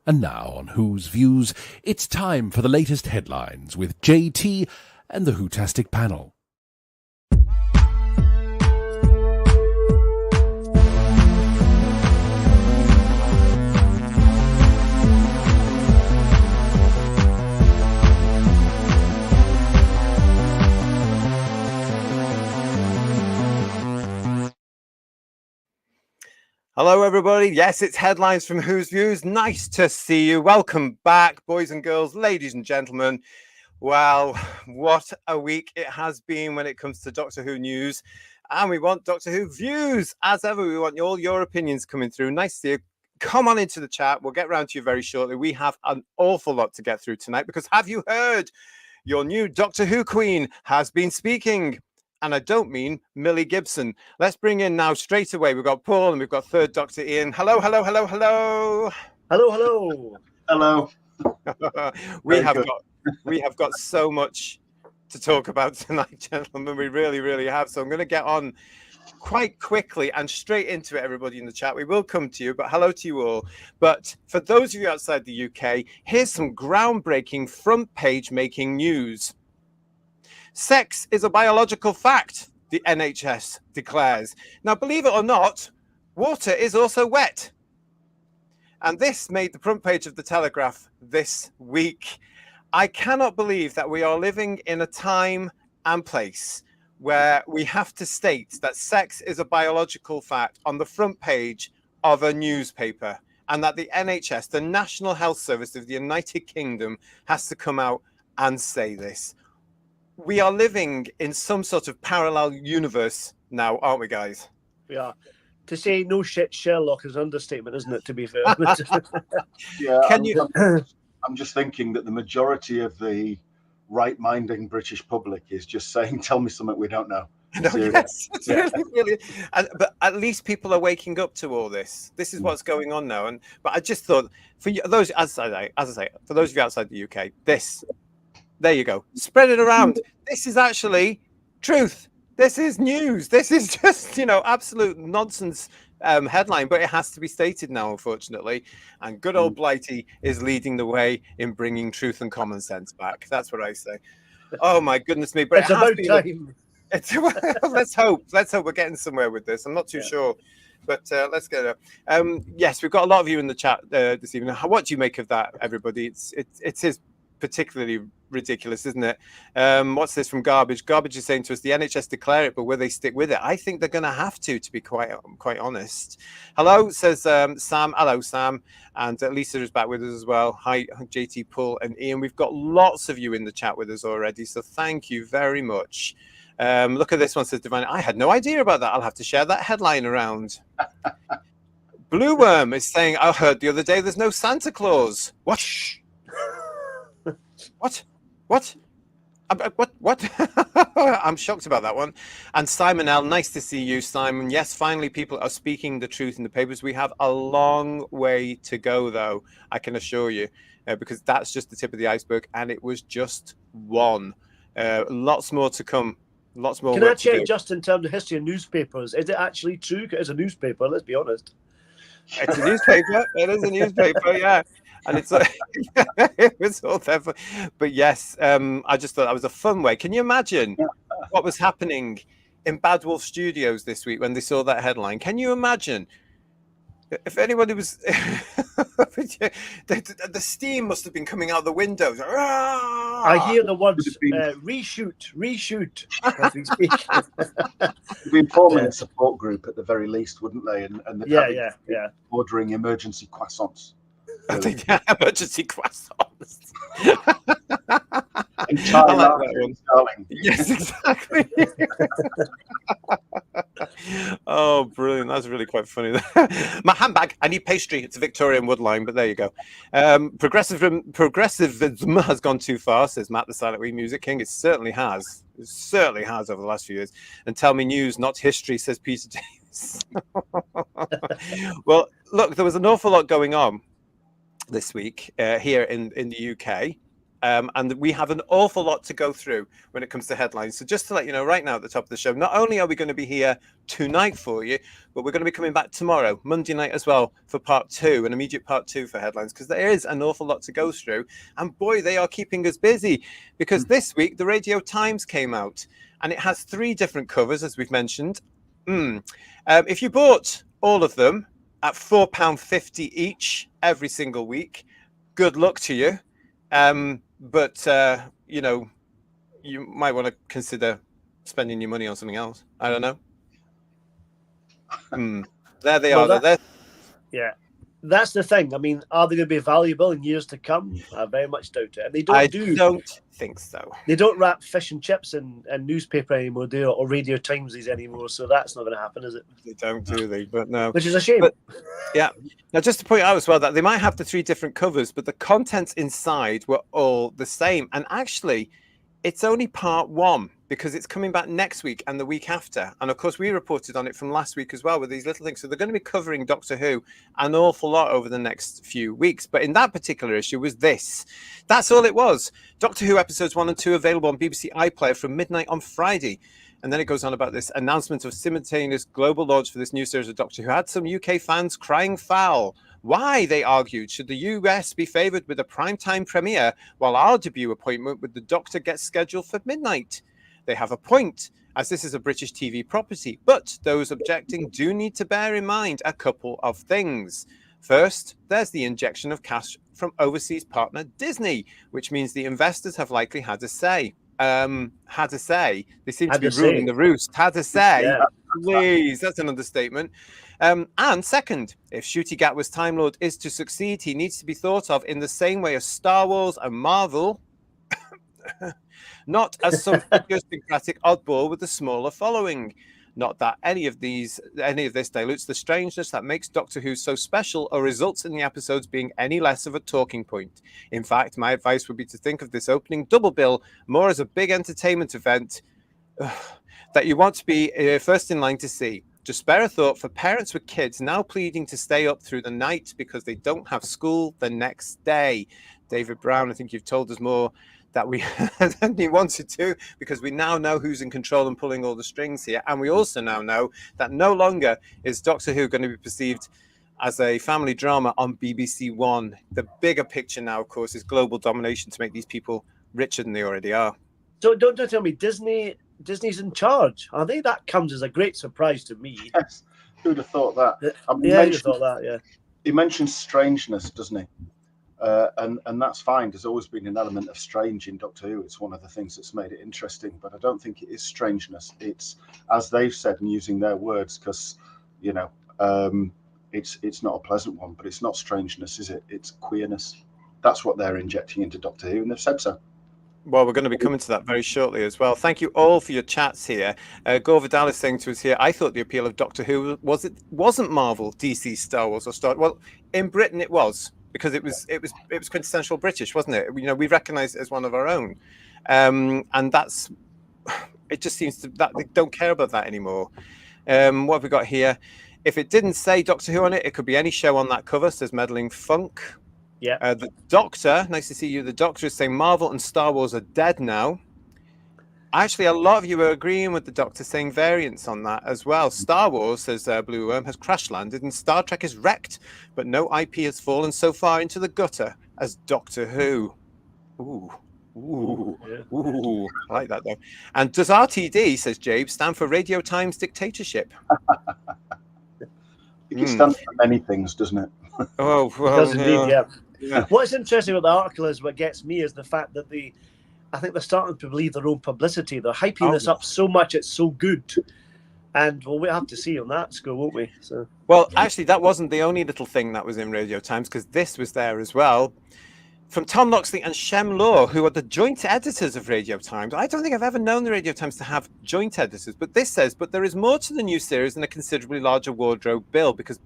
And now on Who's Views, it's time for the latest headlines with JT and the Whotastic panel. Hello, everybody. Yes, it's headlines from Who's Views. Nice to see you. Welcome back, boys and girls, ladies and gentlemen. Well, what a week it has been when it comes to Doctor Who news. And we want Doctor Who views. As ever, we want all your opinions coming through. Nice to see you. Come on into the chat. We'll get round to you very shortly. We have an awful lot to get through tonight because have you heard? Your new Doctor Who queen has been speaking. And I don't mean Millie Gibson. Let's bring in now straight away. We've got Paul and we've got third Doctor Ian. Hello, hello, hello, hello. Hello, hello. Hello. we have got so much to talk about tonight, gentlemen. We really, really have. So I'm going to get on quite quickly and straight into it, everybody in the chat. We will come to you, but hello to you all. But for those of you outside the UK, here's some groundbreaking front page making news. Sex is a biological fact, the NHS declares. Now, believe it or not, water is also wet. And this made the front page of the Telegraph this week. I cannot believe that we are living in a time and place where we have to state that sex is a biological fact on the front page of a newspaper, and that the NHS, the National Health Service of the United Kingdom, has to come out and say this. We are living in some sort of parallel universe now, aren't we, guys? We are. To say no shit Sherlock is an understatement, isn't it, to be fair? Yeah, I'm just thinking that the majority of the right-minding British public is just saying, tell me something we don't know. No, yes, it's really. But at least people are waking up to all this. This is what's going on now. But I just thought, for those, as I say, for those of you outside the UK, there you go. Spread it around. This is actually truth. This is news. This is just, absolute nonsense headline, but it has to be stated now, unfortunately. And good old Blighty is leading the way in bringing truth and common sense back. That's what I say. Oh, my goodness me. But it's about time. Let's hope. Let's hope we're getting somewhere with this. I'm not too sure. But let's get it. Yes, we've got a lot of you in the chat this evening. What do you make of that, everybody? It is particularly ridiculous, isn't it? What's this from Garbage? Garbage is saying to us, the NHS declare it, but will they stick with it? I think they're going to have to be quite honest. Hello, says Sam. Hello, Sam. And Lisa is back with us as well. Hi, JT, Paul, and Ian. We've got lots of you in the chat with us already, so thank you very much. Look at this one, says Divine. I had no idea about that. I'll have to share that headline around. Blue Worm is saying, I heard the other day there's no Santa Claus. What? What? What? I'm shocked about that one. And Simon L, nice to see you, Simon. Yes, finally people are speaking the truth in the papers. We have a long way to go, though, I can assure you, because that's just the tip of the iceberg, and it was just one. Lots more to come. Lots more. Can I check just in terms of history of newspapers? Is it actually true? It's a newspaper, let's be honest. It's a newspaper. It is a newspaper, yeah. And it's it was all there. But yes, I just thought that was a fun way. Can you imagine what was happening in Bad Wolf Studios this week when they saw that headline? Can you imagine if anybody was the steam must have been coming out the windows. I hear the words reshoot as we speak. They'd be forming a support group at the very least, wouldn't they? And yeah. Ordering emergency croissants. I think emergency croissants. I like that one, darling. Yes, exactly. Oh, brilliant. That's really quite funny. My handbag, I need pastry. It's a Victorian woodline, but there you go. Progressivism has gone too far, says Matt, the Silent Wee Music King. It certainly has. It certainly has over the last few years. And tell me news, not history, says Peter James. Well, look, there was an awful lot going on this week here in the UK. And we have an awful lot to go through when it comes to headlines. So just to let you know right now at the top of the show, not only are we going to be here tonight for you, but we're going to be coming back tomorrow, Monday night as well, for part 2, an immediate part 2 for headlines, because there is an awful lot to go through. And boy, they are keeping us busy, because this week the Radio Times came out and it has 3 different covers, as we've mentioned. If you bought all of them at £4.50 each every single week, good luck to you. But you know, you might want to consider spending your money on something else. I don't know. There they are. Yeah, that's the thing. I mean, are they going to be valuable in years to come? I very much doubt it. And they don't think so. They don't wrap fish and chips in newspaper anymore, do they? Or Radio Timesies anymore. So that's not going to happen, is it? They don't, do they? But no. Which is a shame. But, yeah. Now, just to point out as well that they might have the 3 different covers, but the contents inside were all the same. And actually, it's only part 1, because it's coming back next week and the week after. And of course, we reported on it from last week as well with these little things. So they're going to be covering Doctor Who an awful lot over the next few weeks. But in that particular issue was this. That's all it was. Doctor Who episodes 1 and 2 available on BBC iPlayer from midnight on Friday. And then it goes on about this announcement of simultaneous global launch for this new series of Doctor Who had some UK fans crying foul. Why, they argued, should the US be favoured with a primetime premiere while our debut appointment with the Doctor gets scheduled for midnight? They have a point, as this is a British TV property, but those objecting do need to bear in mind a couple of things. First, there's the injection of cash from overseas partner Disney, which means the investors have likely had a say. Had a say. They seem to be ruling the roost. Had a say. Yeah. Please, that's an understatement. And second, if Ncuti Gatwa's Time Lord is to succeed, he needs to be thought of in the same way as Star Wars and Marvel, not as some idiosyncratic oddball with a smaller following. Not that any of this dilutes the strangeness that makes Doctor Who so special or results in the episodes being any less of a talking point. In fact, my advice would be to think of this opening double bill more as a big entertainment event that you want to be first in line to see. Just spare a thought for parents with kids now pleading to stay up through the night because they don't have school the next day. David Brown, I think you've told us more that we than he wanted to, because we now know who's in control and pulling all the strings here. And we also now know that no longer is Doctor Who going to be perceived as a family drama on BBC One. The bigger picture now, of course, is global domination to make these people richer than they already are. So don't tell me Disney's in charge, are they? That comes as a great surprise to me. Yes. Who'd have thought that? I mean, yeah, who'd have thought that, yeah. He mentions strangeness, doesn't he? And that's fine. There's always been an element of strange in Doctor Who. It's one of the things that's made it interesting. But I don't think it is strangeness. It's, as they've said, and using their words, because, you know, it's not a pleasant one, but it's not strangeness, is it? It's queerness. That's what they're injecting into Doctor Who, and they've said so. Well, we're going to be coming to that very shortly as well. Thank you all for your chats here. Gore Vidal is saying to us here, I thought the appeal of Doctor Who wasn't Marvel, DC, Star Wars, or Star. Well, in Britain it was, because it was quintessential British, wasn't it? You know, we recognise it as one of our own, and that's. It just seems that they don't care about that anymore. What have we got here? If it didn't say Doctor Who on it, it could be any show on that cover. Says Meddling Funk. Yeah. The Doctor, nice to see you. The Doctor is saying Marvel and Star Wars are dead now. Actually, a lot of you are agreeing with the Doctor, saying variants on that as well. Star Wars, says Blue Worm, has crash landed and Star Trek is wrecked, but no IP has fallen so far into the gutter as Doctor Who. Ooh. I like that though. And does RTD, says Jabe, stand for Radio Times Dictatorship? It stands for many things, doesn't it? Oh, well, it does indeed, yeah. Yeah. What's interesting with the article is what gets me is the fact that I think they're starting to believe their own publicity. They're hyping this up so much, it's so good. And well, we'll have to see on that score, won't we? So. Well, actually, that wasn't the only little thing that was in Radio Times, because this was there as well. From Tom Loxley and Shem Law, who are the joint editors of Radio Times. I don't think I've ever known the Radio Times to have joint editors, but this says, but there is more to the new series than a considerably larger wardrobe bill, because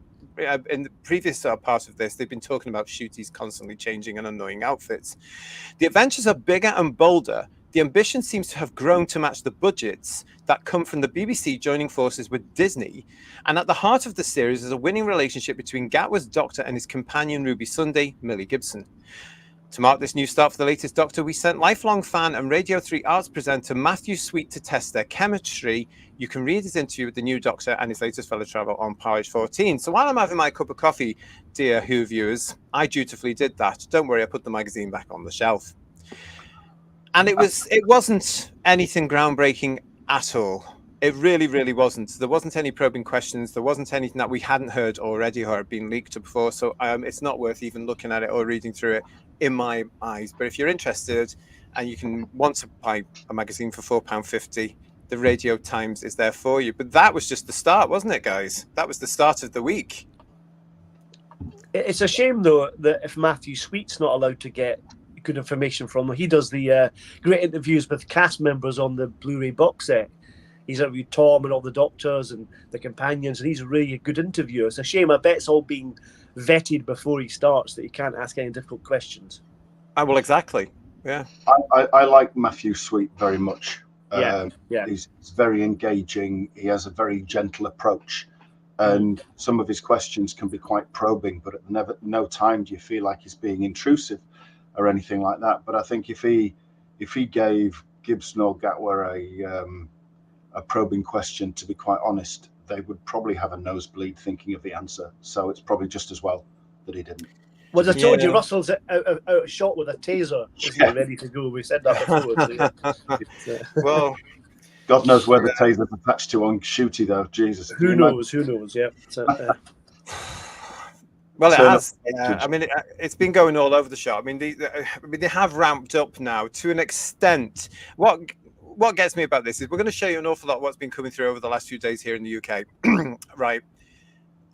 in the previous part of this, they've been talking about Ncuti's constantly changing and annoying outfits. The adventures are bigger and bolder. The ambition seems to have grown to match the budgets that come from the BBC joining forces with Disney. And at the heart of the series is a winning relationship between Gatwa's Doctor and his companion Ruby Sunday, Millie Gibson. To mark this new start for the latest Doctor, we sent lifelong fan and Radio 3 arts presenter Matthew Sweet to test their chemistry. You can read his interview with the new Doctor and his latest fellow travel on page 14. So while I'm having my cup of coffee, dear Who viewers, I dutifully did that. Don't worry, I put the magazine back on the shelf. And it wasn't anything groundbreaking at all. It really, really wasn't. There wasn't any probing questions. There wasn't anything that we hadn't heard already or had been leaked before. So it's not worth even looking at it or reading through it in my eyes. But if you're interested and you can want to buy a magazine for £4.50, the Radio Times is there for you. But that was just the start, wasn't it, guys? That was the start of the week. It's a shame, though, that if Matthew Sweet's not allowed to get good information from him, he does the great interviews with cast members on the Blu-ray box set. He's interviewed Tom and all the doctors and the companions, and he's a really good interviewer. It's a shame. I bet it's all being vetted before he starts, that he can't ask any difficult questions. Well, exactly. Yeah. I like Matthew Sweet very much. Yeah. He's very engaging. He has a very gentle approach. And some of his questions can be quite probing, but at no time do you feel like he's being intrusive or anything like that. But I think if he gave Gibson or Gatwa a probing question, to be quite honest, they would probably have a nosebleed thinking of the answer. So it's probably just as well that he didn't. Well, I told you, Russell's out of shot with a taser, ready to go. We said that before. Well, God knows where the taser's attached to on Ncuti, though. Jesus. Who knows? Who knows? Yeah. So, well, it has. I mean, it's been going all over the show. I mean, they have ramped up now to an extent. What gets me about this is we're going to show you an awful lot of what's been coming through over the last few days here in the UK, right?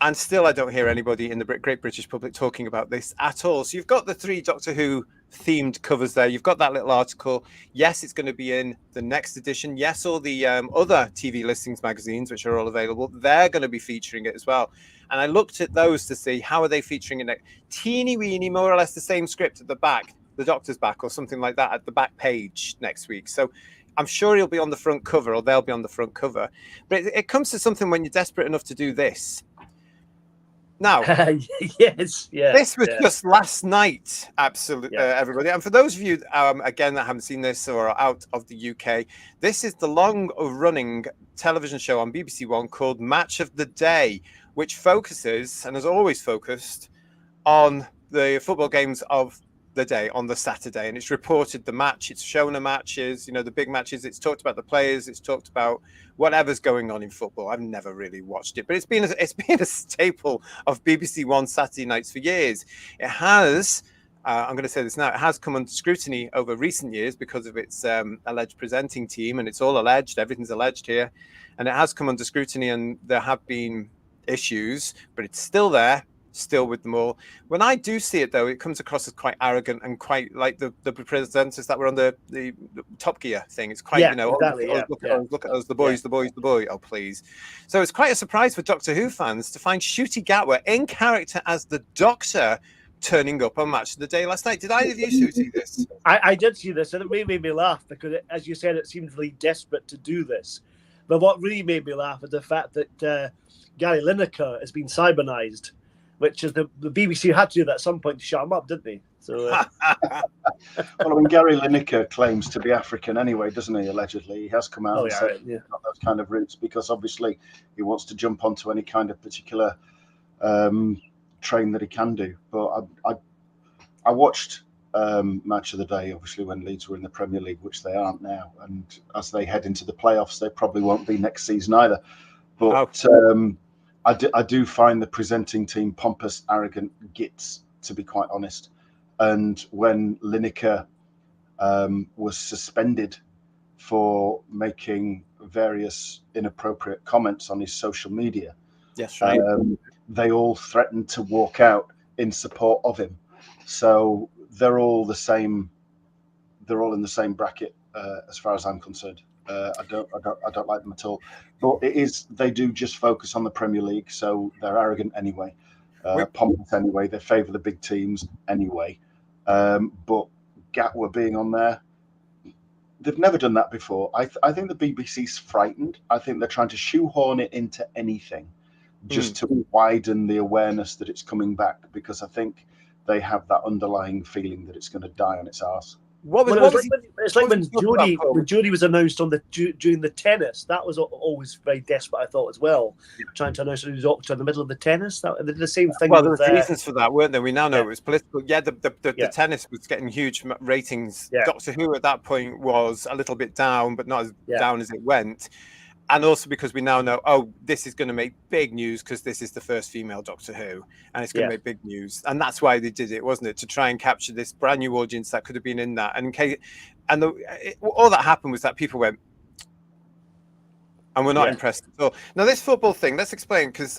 And still, I don't hear anybody in the great British public talking about this at all. So you've got the 3 Doctor Who themed covers there. You've got that little article. Yes, it's going to be in the next edition. Yes, all the other TV listings magazines, which are all available, they're going to be featuring it as well. And I looked at those to see how are they featuring it. Teeny weeny, more or less the same script at the back, the Doctor's back or something like that at the back page next week. So I'm sure he'll be on the front cover, or they'll be on the front cover. But it comes to something when you're desperate enough to do this. Now, yes, this was just last night, absolutely, everybody. And for those of you, again, that haven't seen this or are out of the UK, this is the long-running television show on BBC One called Match of the Day, which focuses, and has always focused, on the football games of the day on the Saturday, and it's reported the match, it's shown the matches, the big matches, it's talked about the players, it's talked about whatever's going on in football. I've never really watched it, but it's been a staple of BBC One Saturday nights for years. It has, I'm going to say this now, it has come under scrutiny over recent years because of its alleged presenting team, and it's all alleged, everything's alleged here, and it has come under scrutiny, and there have been issues, but it's still there. Still with them all. When I do see it, though, it comes across as quite arrogant and quite like the presenters that were on the Top Gear thing. It's quite, exactly, look at us, the boys, the boy. Oh, please. So it's quite a surprise for Doctor Who fans to find Ncuti Gatwa in character as the Doctor turning up on Match of the Day last night. Did either of you see this? I did see this, and it really made me laugh because, as you said, it seemed really desperate to do this. But what really made me laugh is the fact that Gary Lineker has been cybernized, which is the BBC had to do that at some point to shut him up, didn't they? So, well, I mean, Gary Lineker claims to be African anyway, doesn't he? Allegedly, he has come out and said not those kind of roots because obviously he wants to jump onto any kind of particular train that he can do. But I watched Match of the Day, obviously, when Leeds were in the Premier League, which they aren't now, and as they head into the playoffs, they probably won't be next season either. But I do find the presenting team pompous, arrogant gits, to be quite honest. And when Lineker was suspended for making various inappropriate comments on his social media, yes, right. They all threatened to walk out in support of him. So they're all the same. They're all in the same bracket as far as I'm concerned. I don't like them at all. But they do just focus on the Premier League, so they're arrogant anyway, pompous anyway. They favour the big teams anyway. But Gatwa being on there, they've never done that before. I think the BBC's frightened. I think they're trying to shoehorn it into anything just to widen the awareness that it's coming back, because I think they have that underlying feeling that it's going to die on its arse. It's like when Jodie was announced on during the tennis. That was always very desperate, I thought, as well. Yeah. Trying to announce a new doctor in the middle of the tennis. They did the same thing. Well, there were reasons for that, weren't there? We now know it was political. Yeah, the tennis was getting huge ratings. Yeah. Doctor Who at that point was a little bit down, but not as down as it went. And also because we now know, this is going to make big news because this is the first female Doctor Who, and it's going to make big news. And that's why they did it, wasn't it? To try and capture this brand new audience that could have been in that. And all that happened was that people went, and we're not impressed at all. Now, this football thing, let's explain, because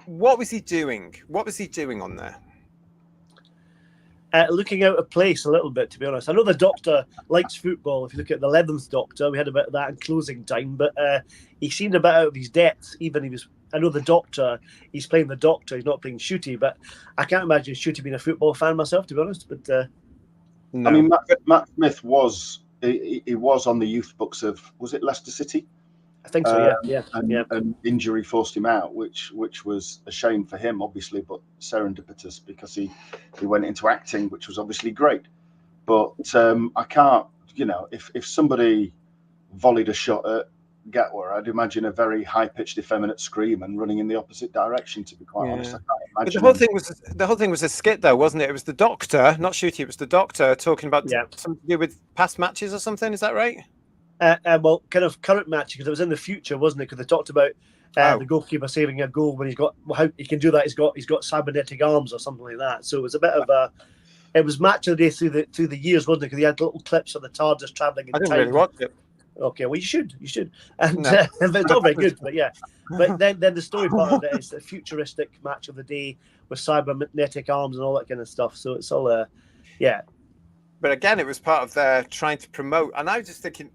what was he doing? What was he doing on there? Looking out of place a little bit, to be honest. I know the Doctor likes football. If you look at the 11th Doctor, we had a bit of that in closing time, but he seemed a bit out of his depth. I know the Doctor, he's playing the Doctor, he's not playing Ncuti, but I can't imagine Ncuti being a football fan myself, to be honest. But no. I mean, Matt Smith was on the youth books of, was it Leicester City? I think so, And injury forced him out, which was a shame for him, obviously, but serendipitous because he went into acting, which was obviously great. But I can't, if somebody volleyed a shot at Gatwa, I'd imagine a very high-pitched, effeminate scream and running in the opposite direction, to be quite honest. I can't imagine. But the whole thing was a skit, though, wasn't it? It was the Doctor, not Ncuti, it was the Doctor talking about something to do with past matches or something, is that right? Well, kind of current match, because it was in the future, wasn't it? Because they talked about the goalkeeper saving a goal when how he can do that. He's got cybernetic arms or something like that. So it was a bit of it was match of the day through the years, wasn't it? Because he had little clips of the TARDIS traveling in time. I didn't really watch it. Okay, well you should, and it's not very good, but yeah. But then the story part of it is a futuristic match of the day with cybernetic arms and all that kind of stuff. So it's all But again, it was part of their trying to promote, and I was just thinking,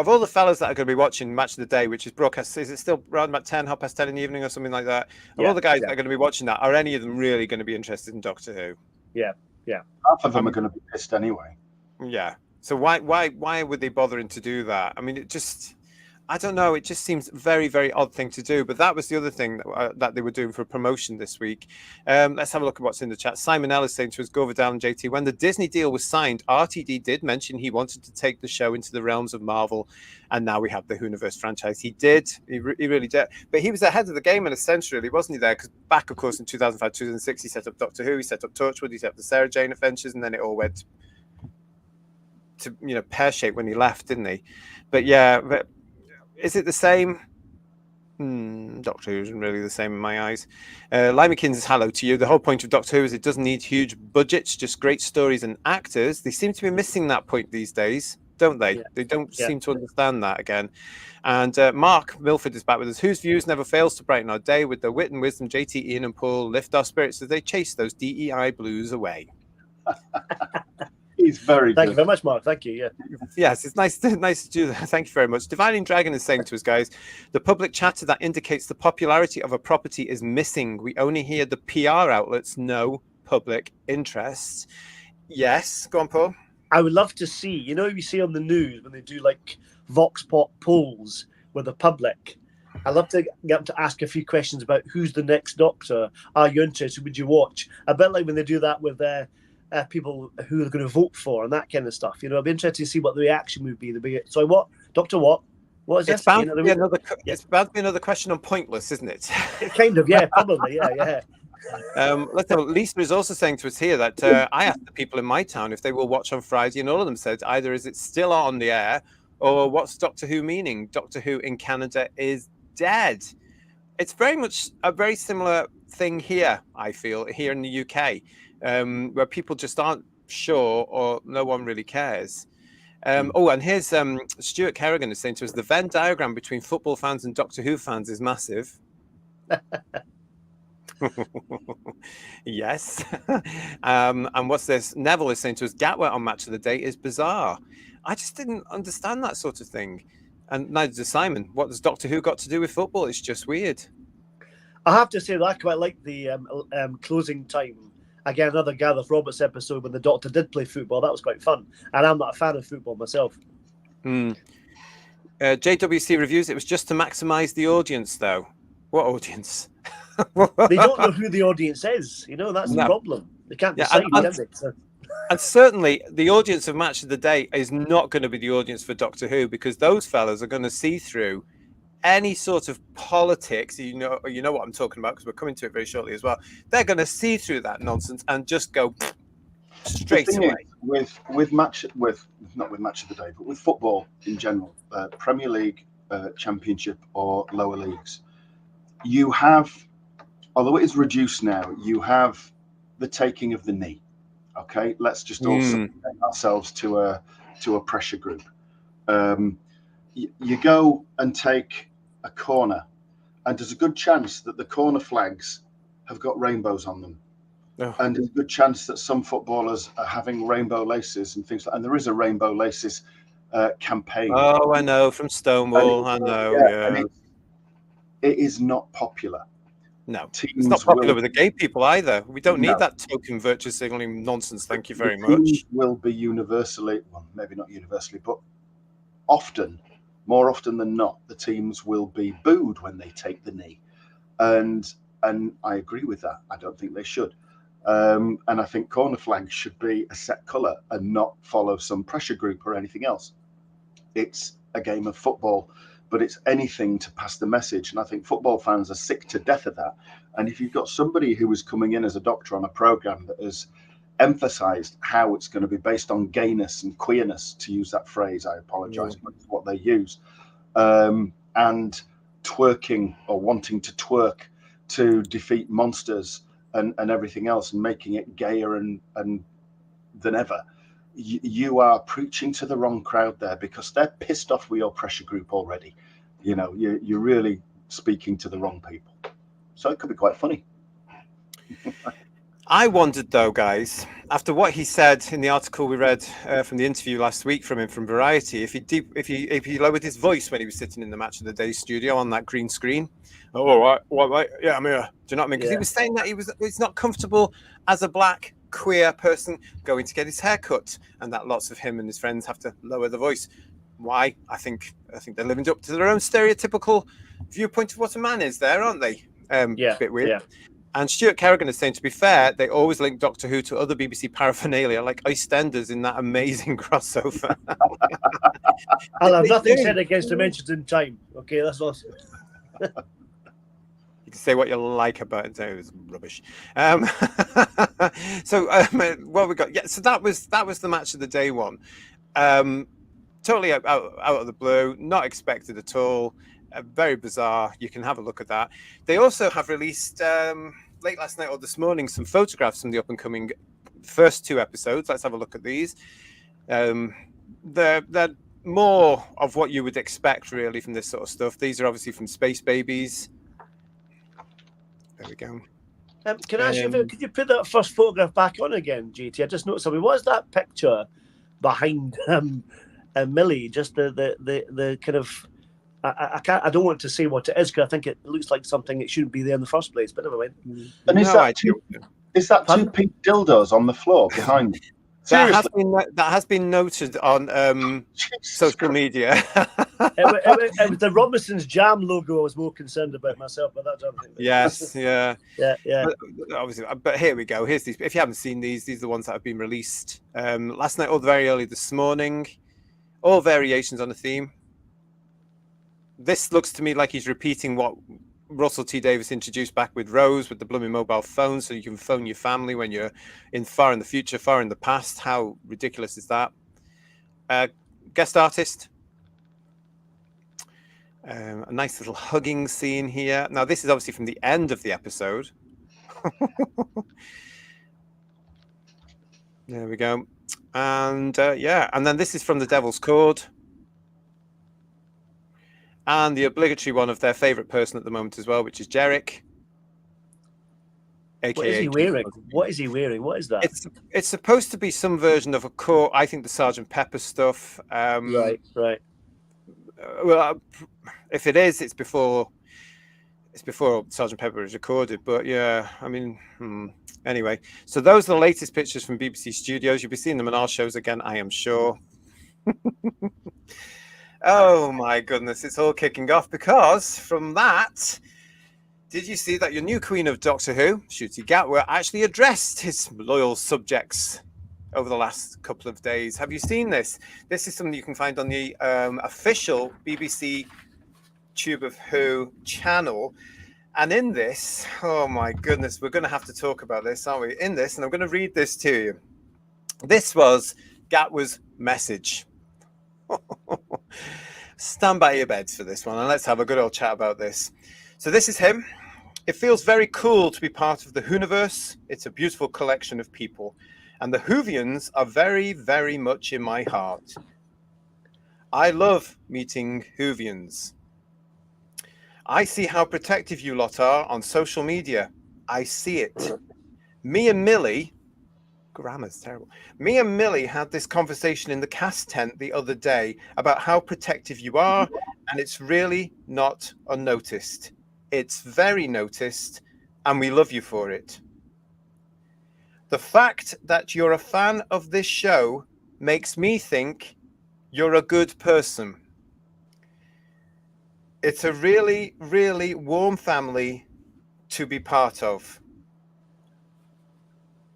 of all the fellas that are going to be watching Match of the Day, which is broadcast, is it still around about 10:30 in the evening or something like that? Of all the guys that are going to be watching that, are any of them really going to be interested in Doctor Who? Yeah. Half of them are going to be pissed anyway. Yeah. So why would they bothering to do that? I mean, I don't know. It just seems very, very odd thing to do. But that was the other thing that they were doing for promotion this week. Let's have a look at what's in the chat. Simon Ellis saying to us, Govardale and JT, when the Disney deal was signed, RTD did mention he wanted to take the show into the realms of Marvel. And now we have the Whoniverse franchise. He did. He really did. But he was ahead of the game in a sense, really, wasn't he there? Because back, of course, in 2005, 2006, he set up Doctor Who, he set up Torchwood, he set up the Sarah Jane Adventures, and then it all went to pear-shaped when he left, didn't he? But is it the same? Doctor Who isn't really the same in my eyes. Limekins is hello to you. The whole point of Doctor Who is it doesn't need huge budgets, just great stories and actors. They seem to be missing that point these days, don't they? Yeah. They don't seem to understand that again. And Mark Milford is back with us, whose views never fails to brighten our day with their wit and wisdom. JT, Ian and Paul lift our spirits as they chase those DEI blues away. He's very good. Thank you very much, Mark. Thank you. Yeah. Yes, it's nice to do that. Thank you very much. Divining Dragon is saying to us, guys, the public chatter that indicates the popularity of a property is missing. We only hear the PR outlets, no public interest. Yes, go on, Paul. I would love to see, you see on the news when they do like Vox Pop polls with the public. I'd love to get them to ask a few questions about who's the next Doctor. Are you interested? Would you watch? A bit like when they do that with people who are going to vote for and that kind of stuff. I'd be interested to see what the reaction would be. So what? Doctor what? What is this? It's bound to be another question on Pointless, isn't it? Kind of, yeah, probably, yeah. Let's have, Lisa is also saying to us here that I asked the people in my town if they will watch on Friday, and all of them said either is it still on the air or what's Doctor Who meaning? Doctor Who in Canada is dead. It's very much a very similar thing here, I feel, here in the UK. Where people just aren't sure or no one really cares. And here's Stuart Kerrigan is saying to us, the Venn diagram between football fans and Doctor Who fans is massive. Yes. And what's this? Neville is saying to us, Gatwa on Match of the Day is bizarre. I just didn't understand that sort of thing. And neither does Simon. What does Doctor Who got to do with football? It's just weird. I have to say that I quite like the closing time. Again, another Gareth Roberts episode when the Doctor did play football. That was quite fun. And I'm not a fan of football myself. JWC reviews, it was just to maximise the audience, though. What audience? They don't know who the audience is. You know, that's the problem. They can't decide, can they? So. And certainly the audience of Match of the Day is not going to be the audience for Doctor Who, because those fellas are going to see through any sort of politics. You know what I'm talking about, because we're coming to it very shortly as well. They're going to see through that nonsense and just go straight away. Not with Match of the Day, but with football in general, Premier League, Championship, or lower leagues, you have, although it is reduced now, you have the taking of the knee. Okay, let's just also take ourselves to a pressure group. You go and take a corner, and there's a good chance that the corner flags have got rainbows on them. Oh. And there's a good chance that some footballers are having rainbow laces and things like that. And there is a rainbow laces campaign. Oh, I know, from Stonewall. I know, yeah. It is not popular. No, it's not popular with the gay people either. We don't need that token virtue signaling nonsense. Thank you very much. Will be universally, well, maybe not universally, but often, more often than not, the teams will be booed when they take the knee. And I agree with that. I don't think they should. And I think corner flags should be a set colour and not follow some pressure group or anything else. It's a game of football, but it's anything to pass the message. And I think football fans are sick to death of that. And if you've got somebody who is coming in as a doctor on a programme that has emphasised how it's going to be based on gayness and queerness, to use that phrase, I apologise, but it's what they use, and twerking or wanting to twerk to defeat monsters and everything else, and making it gayer and than ever, you are preaching to the wrong crowd there, because they're pissed off with your pressure group already. You know, you're really speaking to the wrong people. So it could be quite funny. I wondered though, guys, after what he said in the article we read from the interview last week from him from Variety, if he lowered his voice when he was sitting in the Match of the Day studio on that green screen. Oh, all right, well, yeah, I'm here. Do you know what I mean? Because he was saying that he's not comfortable as a black queer person going to get his hair cut, and that lots of him and his friends have to lower the voice. Why? I think they're living up to their own stereotypical viewpoint of what a man is there, aren't they? A bit weird. Yeah. And Stuart Kerrigan is saying, to be fair, they always link Doctor Who to other BBC paraphernalia, like EastEnders in that amazing crossover. I'll have nothing said against Dimensions in Time. Okay, that's awesome. You can say what you like about it. It was rubbish. So what we got? Yeah, so that was the Match of the Day one. Totally out of the blue, not expected at all. Very bizarre. You can have a look at that. They also have released late last night or this morning some photographs from the up and coming first two episodes. Let's have a look at these. They're more of what you would expect really from this sort of stuff. These are obviously from Space Babies. There we go. Can I ask you, could you put that first photograph back on again, GT? I just noticed something. What is that picture behind Millie? Just the kind of, I don't want to say what it is, because I think it looks like something it shouldn't be there in the first place. But never mind. And is that two pink dildos on the floor behind me? That has been noted on social media. it was the Robinson's Jam logo I was more concerned about myself, but that's everything. Yes, yeah. But, obviously, but here we go. Here's these. If you haven't seen these are the ones that have been released last night or very early this morning. All variations on the theme. This looks to me like he's repeating what Russell T Davies introduced back with Rose, with the blooming mobile phone, so you can phone your family when you're far in the future, far in the past. How ridiculous is that? Guest artist. A nice little hugging scene here. Now, this is obviously from the end of the episode. There we go. And and then this is from The Devil's Cord. And the obligatory one of their favourite person at the moment as well, which is Jarek. What is he wearing? What is he wearing? What is that? It's supposed to be some version of a core. I think the Sgt. Pepper stuff. Right. Well, if it is, it's before Sgt. Pepper is recorded. But yeah, I mean, anyway. So those are the latest pictures from BBC Studios. You'll be seeing them in our shows again, I am sure. Oh my goodness, it's all kicking off, because from that Did you see that your new queen of Doctor Who, Ncuti Gatwa, actually addressed his loyal subjects over the last couple of days? Have you seen this? This is something you can find on the official BBC Tube of Who channel. And in this, oh my goodness, we're going to have to talk about this, aren't we? In this, and I'm going to read this to you. This was Gatwa's message. Stand by your beds for this one, and let's have a good old chat about this. So this is him. It feels very cool to be part of the Whoniverse. It's a beautiful collection of people, and the Whovians are very, very much in my heart. I love meeting Whovians. I see how protective you lot are on social media. I see it. Me and Millie, grammar's terrible. Me and Millie had this conversation in the cast tent the other day about how protective you are, and it's really not unnoticed. It's very noticed, and we love you for it. The fact that you're a fan of this show makes me think you're a good person. It's a really, really warm family to be part of.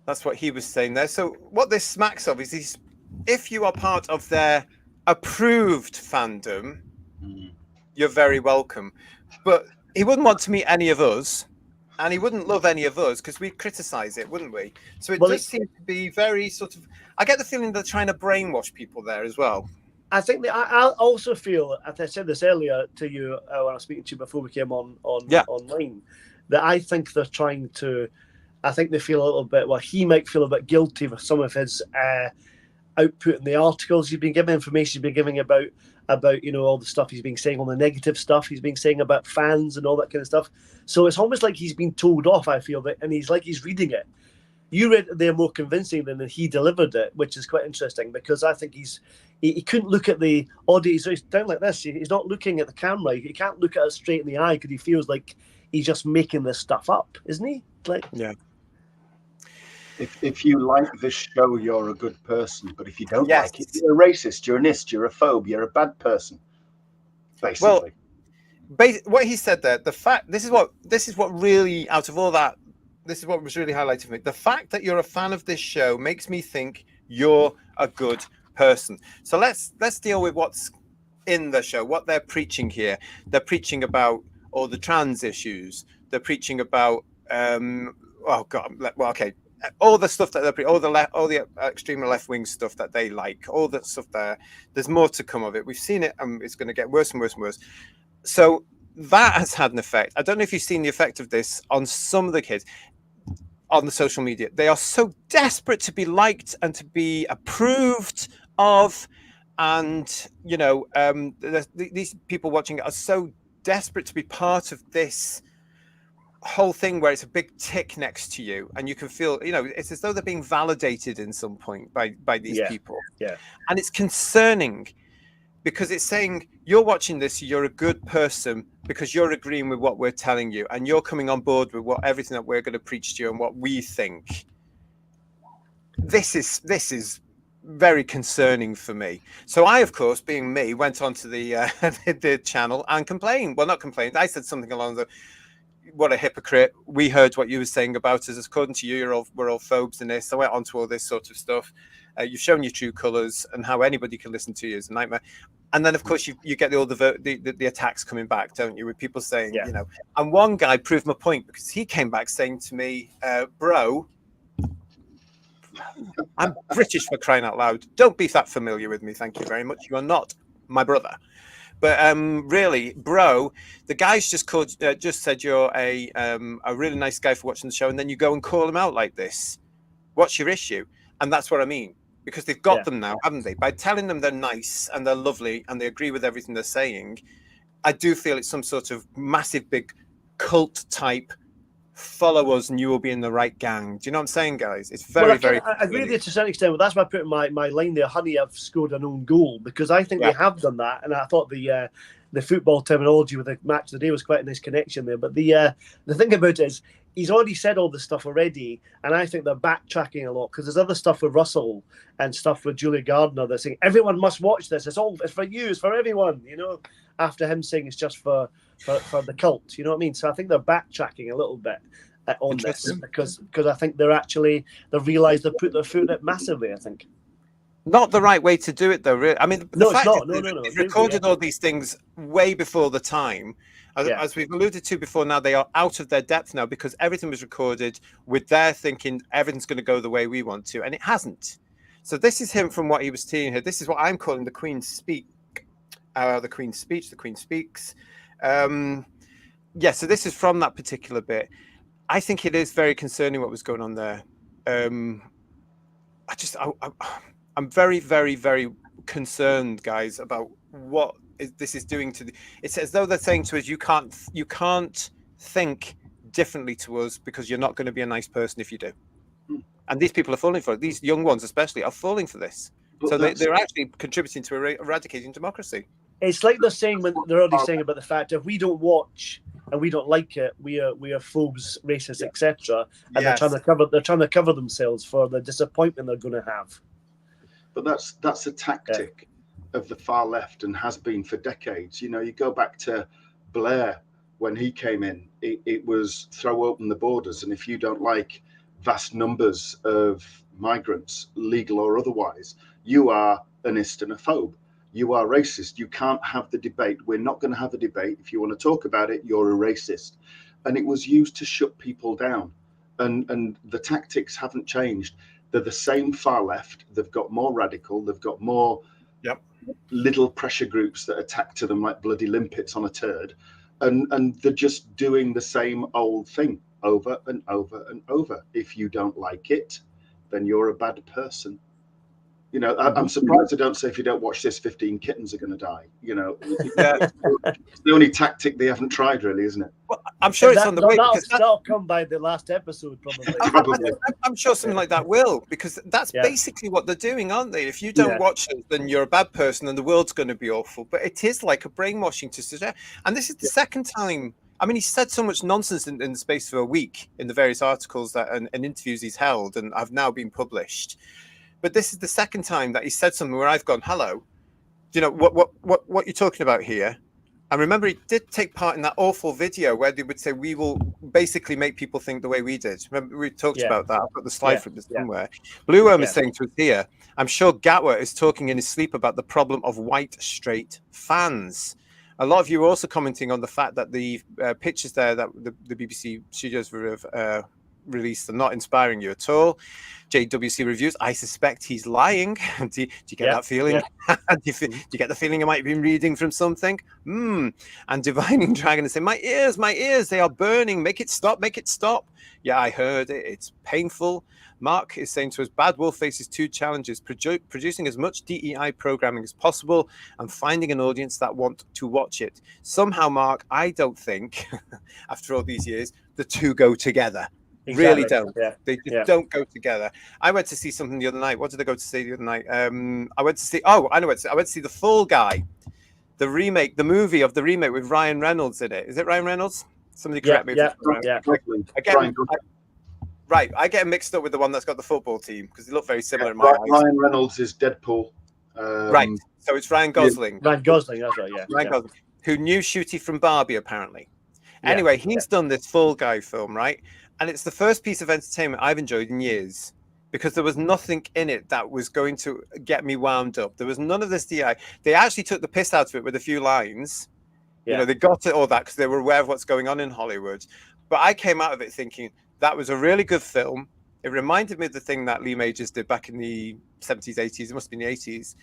That's what he was saying there. So what this smacks of is if you are part of their approved fandom, you're very welcome. But he wouldn't want to meet any of us, and he wouldn't love any of us because we'd criticize it, wouldn't we? So it does seem to be very sort of... I get the feeling they're trying to brainwash people there as well. I think that I also feel, as I said this earlier to you when I was speaking to you before we came online, that I think they're trying to... I think they feel a little bit... Well, he might feel a bit guilty for some of his output in the articles he's been giving, information he's been giving about all the stuff he's been saying, on the negative stuff he's been saying about fans and all that kind of stuff. So it's almost like he's been told off, I feel, that, and he's reading it. You read it there more convincing than he delivered it, which is quite interesting, because I think he couldn't look at the audience. So he's down like this. He's not looking at the camera. He can't look at us straight in the eye because he feels like he's just making this stuff up, isn't he? Yeah. If you like this show, you're a good person. But if you don't like it, you're a racist, you're a nist, you're a phobe, you're a bad person. Basically. Well, what he said there, the fact this is what really, out of all that, this is what was really highlighted for me. The fact that you're a fan of this show makes me think you're a good person. So let's deal with what's in the show, what they're preaching here. They're preaching about all the trans issues. They're preaching about all the stuff that all the extreme left wing stuff that they like, all that stuff there. There's more to come of it. We've seen it, and it's going to get worse and worse and worse. So that has had an effect. I don't know if you've seen the effect of this on some of the kids on the social media. They are so desperate to be liked and to be approved of, and these people watching it are so desperate to be part of this whole thing where it's a big tick next to you, and you can feel, it's as though they're being validated in some point by these people. Yeah. And it's concerning, because it's saying you're watching this, you're a good person because you're agreeing with what we're telling you, and you're coming on board with everything that we're going to preach to you and what we think. This is very concerning for me. So I, of course, being me, went onto the the channel and complained. Well, not complained. I said something along the, what a hypocrite. We heard what you were saying about us. According to you, we're all phobes in this. I went on to all this sort of stuff. You've shown your true colours, and how anybody can listen to you is a nightmare. And then, of course, you get all the attacks coming back, don't you? With people saying, And one guy proved my point, because he came back saying to me, bro, I'm British, for crying out loud. Don't be that familiar with me. Thank you very much. You are not my brother. But really, bro, the guy's just said you're a really nice guy for watching the show, and then you go and call him out like this. What's your issue? And that's what I mean, because they've got them now, haven't they? By telling them they're nice and they're lovely and they agree with everything they're saying, I do feel it's some sort of massive, big cult type. Follow us and you will be in the right gang. Do you know what I'm saying, guys? It's very, very... I agree with you to a certain extent, but that's why I put in my line there, honey, I've scored an own goal, because I think they have done that, and I thought the football terminology with the match of the day was quite a nice connection there. But the thing about it is, he's already said all this stuff already, and I think they're backtracking a lot, because there's other stuff with Russell and stuff with Julia Gardner. They're saying everyone must watch this. It's for you. It's for everyone. After him saying it's just for for the cult. You know what I mean? So I think they're backtracking a little bit on this because I think they've realised they've put their foot in it massively. I think. Not the right way to do it, though. Really, I mean, No, the fact it's not. is No. they've recorded all these things way before the time. As we've alluded to before, now they are out of their depth now because everything was recorded with their thinking everything's going to go the way we want to, and it hasn't. So this is him from what he was saying here. This is what I'm calling the Queen's Speak, the Queen's Speech, the Queen Speaks. So this is from that particular bit. I think it is very concerning what was going on there. I'm very, very, very concerned, guys, about what this is doing to the. It's as though they're saying to us, you can't think differently to us because you're not going to be a nice person if you do. And these people are falling for it. These young ones, especially, are falling for this. So they're actually contributing to eradicating democracy. It's like they're saying when they're already saying about the fact if we don't watch and we don't like it, we are phobes, racists, etc. And they're trying to cover themselves for the disappointment they're going to have. But that's a tactic of the far left and has been for decades. You know, you go back to Blair when he came in, it was throw open the borders, and if you don't like vast numbers of migrants, legal or otherwise, you are an Islamophobe. You are racist. You can't have the debate. We're not going to have a debate. If you want to talk about it, you're a racist. And it was used to shut people down. And the tactics haven't changed. They're the same far left. They've got more radical. They've got more little pressure groups that attack to them like bloody limpets on a turd. And they're just doing the same old thing over and over and over. If you don't like it, then you're a bad person. You know, I'm surprised they don't say if you don't watch this, 15 kittens are going to die. You know, it's the only tactic they haven't tried, really, isn't it? Well, I'm sure it's on the way. That'll come by the last episode, probably. I'm sure something like that will, because that's basically what they're doing, aren't they? If you don't watch it, then you're a bad person and the world's going to be awful. But it is like a brainwashing to suggest. And this is the second time. I mean, he said so much nonsense in the space of a week in the various articles and interviews he's held and have now been published. But this is the second time that he said something where I've gone, hello, do you know what you're talking about here? And remember, he did take part in that awful video where they would say, we will basically make people think the way we did. Remember, we talked about that. I've got the slide from this somewhere. Blue Worm is saying to us here, I'm sure Gatwa is talking in his sleep about the problem of white straight fans. A lot of you are also commenting on the fact that the pictures there that the BBC studios released are not inspiring you at all. JWC Reviews, I suspect he's lying. Do you get that feeling? Do you get the feeling you might have been reading from something? And Divining Dragon is saying, my ears, they are burning. Make it stop. Yeah, I heard it. It's painful. Mark is saying to us, Bad Wolf faces two challenges, producing as much DEI programming as possible and finding an audience that want to watch it. Somehow, Mark, I don't think, after all these years, the two go together. Exactly. Really don't. They just don't go together. I went to see something the other night. What did I go to see the other night? I went to see The Fall Guy, the movie of the remake with Ryan Reynolds in it. Is it Ryan Reynolds? Somebody correct me. Again, I get mixed up with the one that's got the football team because they look very similar in my eyes. Ryan Reynolds is Deadpool. Right. So it's Ryan Gosling. Ryan Gosling, that's right, Ryan Gosling, who knew Ncuti from Barbie, apparently. Anyway, he's done this Fall Guy film, right? And it's the first piece of entertainment I've enjoyed in years because there was nothing in it that was going to get me wound up. There was none of this DI. They actually took the piss out of it with a few lines. You know, they got it all that because they were aware of what's going on in Hollywood. But I came out of it thinking that was a really good film. It reminded me of the thing that Lee Majors did back in the 70s, 80s. It must have been the 80s.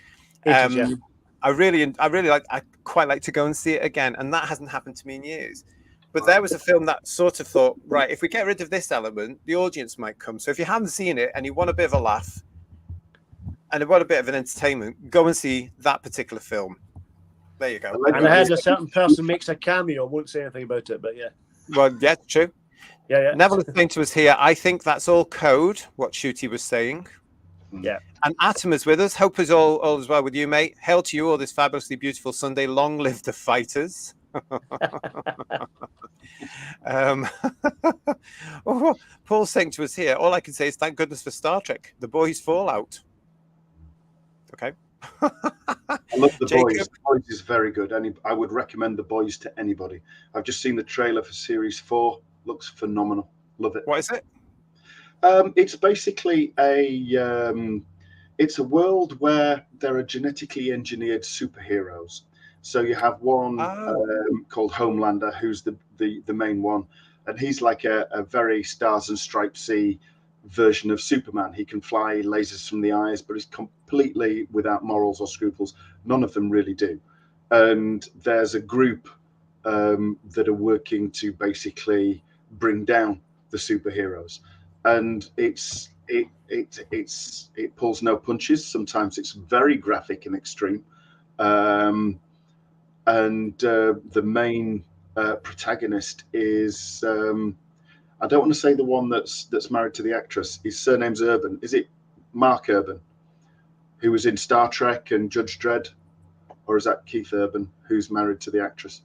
I quite like to go and see it again. And that hasn't happened to me in years. But there was a film that sort of thought, right, if we get rid of this element, the audience might come. So if you haven't seen it and you want a bit of a laugh and you want a bit of an entertainment, go and see that particular film. There you go. And I heard a certain person makes a cameo. I won't say anything about it, but yeah. Well, yeah, true. Yeah. Neville is saying to us here, I think that's all code, what Ncuti was saying. Yeah. And Atom is with us. Hope is all as well with you, mate. Hail to you all this fabulously beautiful Sunday. Long live the fighters. Paul's saying to us here, all I can say is thank goodness for Star Trek. The boys fall out. Okay. I love The Jacob? Boys. The Boys is very good. I would recommend The Boys to anybody. I've just seen the trailer for series 4. Looks phenomenal. Love it. What is it? It's basically it's a world where there are genetically engineered superheroes. So you have one called Homelander, who's the main one, and he's like a very stars and stripesy version of Superman. He can fly, lasers from the eyes, but he's completely without morals or scruples. None of them really do. And there's a group that are working to basically bring down the superheroes, and it pulls no punches. Sometimes it's very graphic and extreme, and the main protagonist is I don't want to say the one that's married to the actress. His surname's Urban. Is it Mark Urban, who was in Star Trek and Judge Dredd, or is that Keith Urban, who's married to the actress?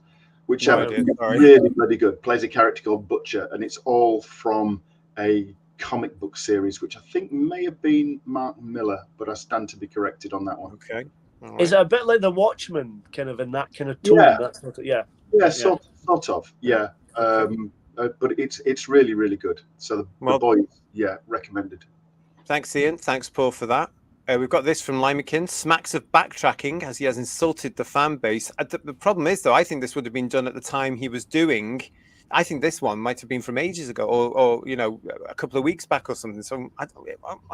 Whichever. Really, really good. Plays a character called Butcher, and it's all from a comic book series, which I think may have been Mark Miller, but I stand to be corrected on that one. Okay. Right. Is it a bit like The Watchmen, kind of in that kind of tone? Yeah. That sort of, yeah. Sort of. Yeah. Okay. But it's really, really good. So the Boys, recommended. Thanks, Ian. Thanks, Paul, for that. We've got this from Limekin. Smacks of backtracking as he has insulted the fan base. The problem is, though, I think this would have been done at the time he was doing. I think this one might have been from ages ago, or a couple of weeks back or something. So I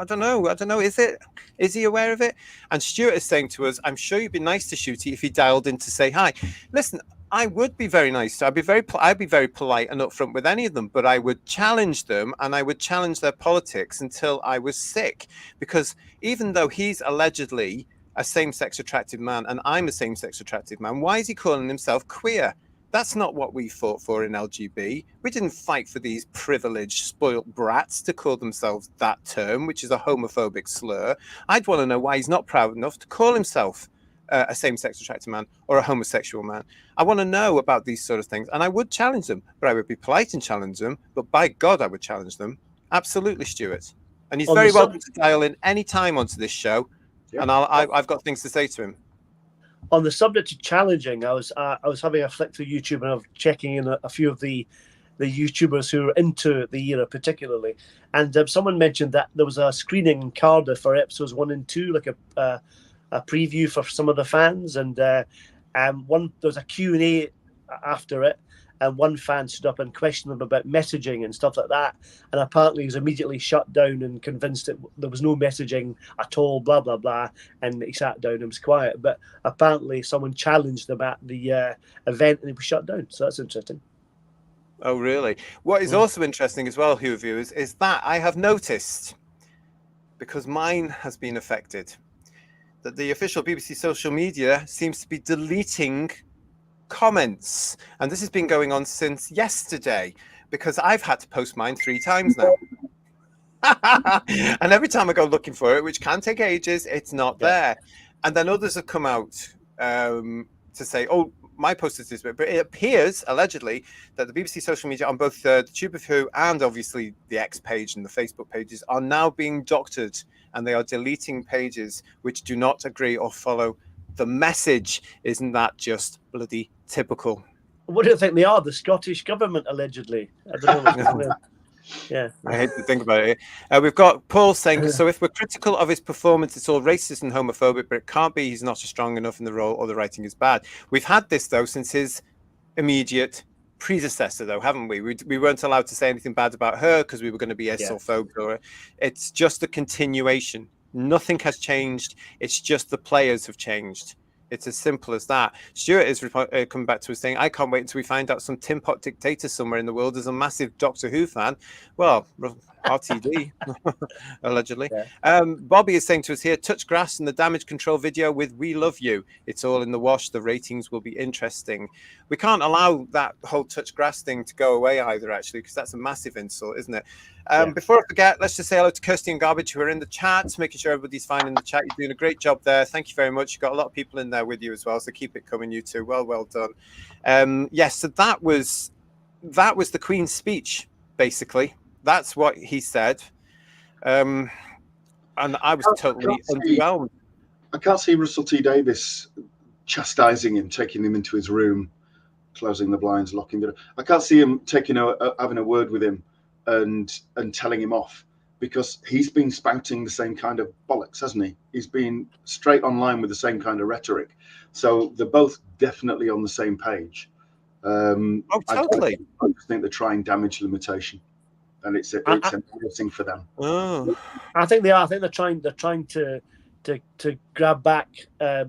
don't know. Is he aware of it? And Stuart is saying to us, "I'm sure you'd be nice to Ncuti if he dialed in to say hi." Listen, I would be very nice. I'd be very polite and upfront with any of them, but I would challenge them, and I would challenge their politics until I was sick. Because even though he's allegedly a same-sex attracted man, and I'm a same-sex attracted man, why is he calling himself queer? That's not what we fought for in LGB. We didn't fight for these privileged, spoilt brats to call themselves that term, which is a homophobic slur. I'd want to know why he's not proud enough to call himself a same-sex attracted man or a homosexual man. I want to know about these sort of things, and I would challenge them, but I would be polite and challenge them. But by God, I would challenge them. Absolutely, Stuart. And he's very welcome to dial in any time onto this show, and I've got things to say to him. On the subject of challenging, I was having a flick through YouTube, and I was checking in a few of the YouTubers who are into the era particularly, and someone mentioned that there was a screening in Cardiff for episodes 1 and 2, like a preview for some of the fans, and there was a Q&A after it, and one fan stood up and questioned them about messaging and stuff like that, and apparently he was immediately shut down and convinced that there was no messaging at all, blah blah blah, and he sat down and was quiet. But apparently someone challenged them at the event and he was shut down, so that's interesting. Oh really? What is also interesting as well, Who viewers, is that I have noticed, because mine has been affected, that the official BBC social media seems to be deleting comments, and this has been going on since yesterday, because I've had to post mine 3 times now. And every time I go looking for it, which can take ages, it's not there. And then others have come out to say, oh, my post is this bit, but it appears allegedly that the BBC social media on both the Tube of Who and obviously the X page and the Facebook pages are now being doctored, and they are deleting pages which do not agree or follow the message. Isn't that just bloody typical? What do you think they are? The Scottish government, allegedly. I don't know. Yeah, I hate to think about it. We've got Paul saying, so if we're critical of his performance, it's all racist and homophobic, but it can't be he's not strong enough in the role or the writing is bad. We've had this, though, since his immediate predecessor, though, haven't we? We weren't allowed to say anything bad about her because we were going to be Isophobic. It's just a continuation. Nothing has changed. It's just the players have changed. It's as simple as that. Stuart is coming back to us saying, I can't wait until we find out some tin pot dictator somewhere in the world is a massive Doctor Who fan. Well, RTD, allegedly. Yeah. Bobby is saying to us here, touch grass and the damage control video with We Love You. It's all in the wash. The ratings will be interesting. We can't allow that whole touch grass thing to go away either, actually, because that's a massive insult, isn't it? Before I forget, let's just say hello to Kirsty and Garbage, who are in the chat, making sure everybody's fine in the chat. You're doing a great job there. Thank you very much. You've got a lot of people in there with you as well, so keep it coming, you two. Well done. Yes, so that was the Queen's speech, basically. That's what he said. And I was totally underwhelmed. I can't see Russell T Davies chastising him, taking him into his room, closing the blinds, locking the door. I can't see him having a word with him and telling him off, because he's been spouting the same kind of bollocks, hasn't he? He's been straight online with the same kind of rhetoric. So they're both definitely on the same page. Totally. I just think they're trying damage limitation, and it's embarrassing for them. Oh. I think they are. I think they're trying to grab back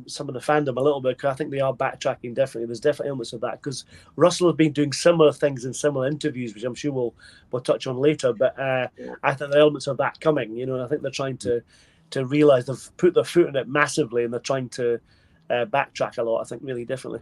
some of the fandom a little bit, because I think they are backtracking. Definitely, there's definitely elements of that, because Russell has been doing similar things in similar interviews, which I'm sure we'll touch on later. But I think there are elements of that coming. You know, I think they're trying to realise they've put their foot in it massively, and they're trying to backtrack a lot. I think really differently.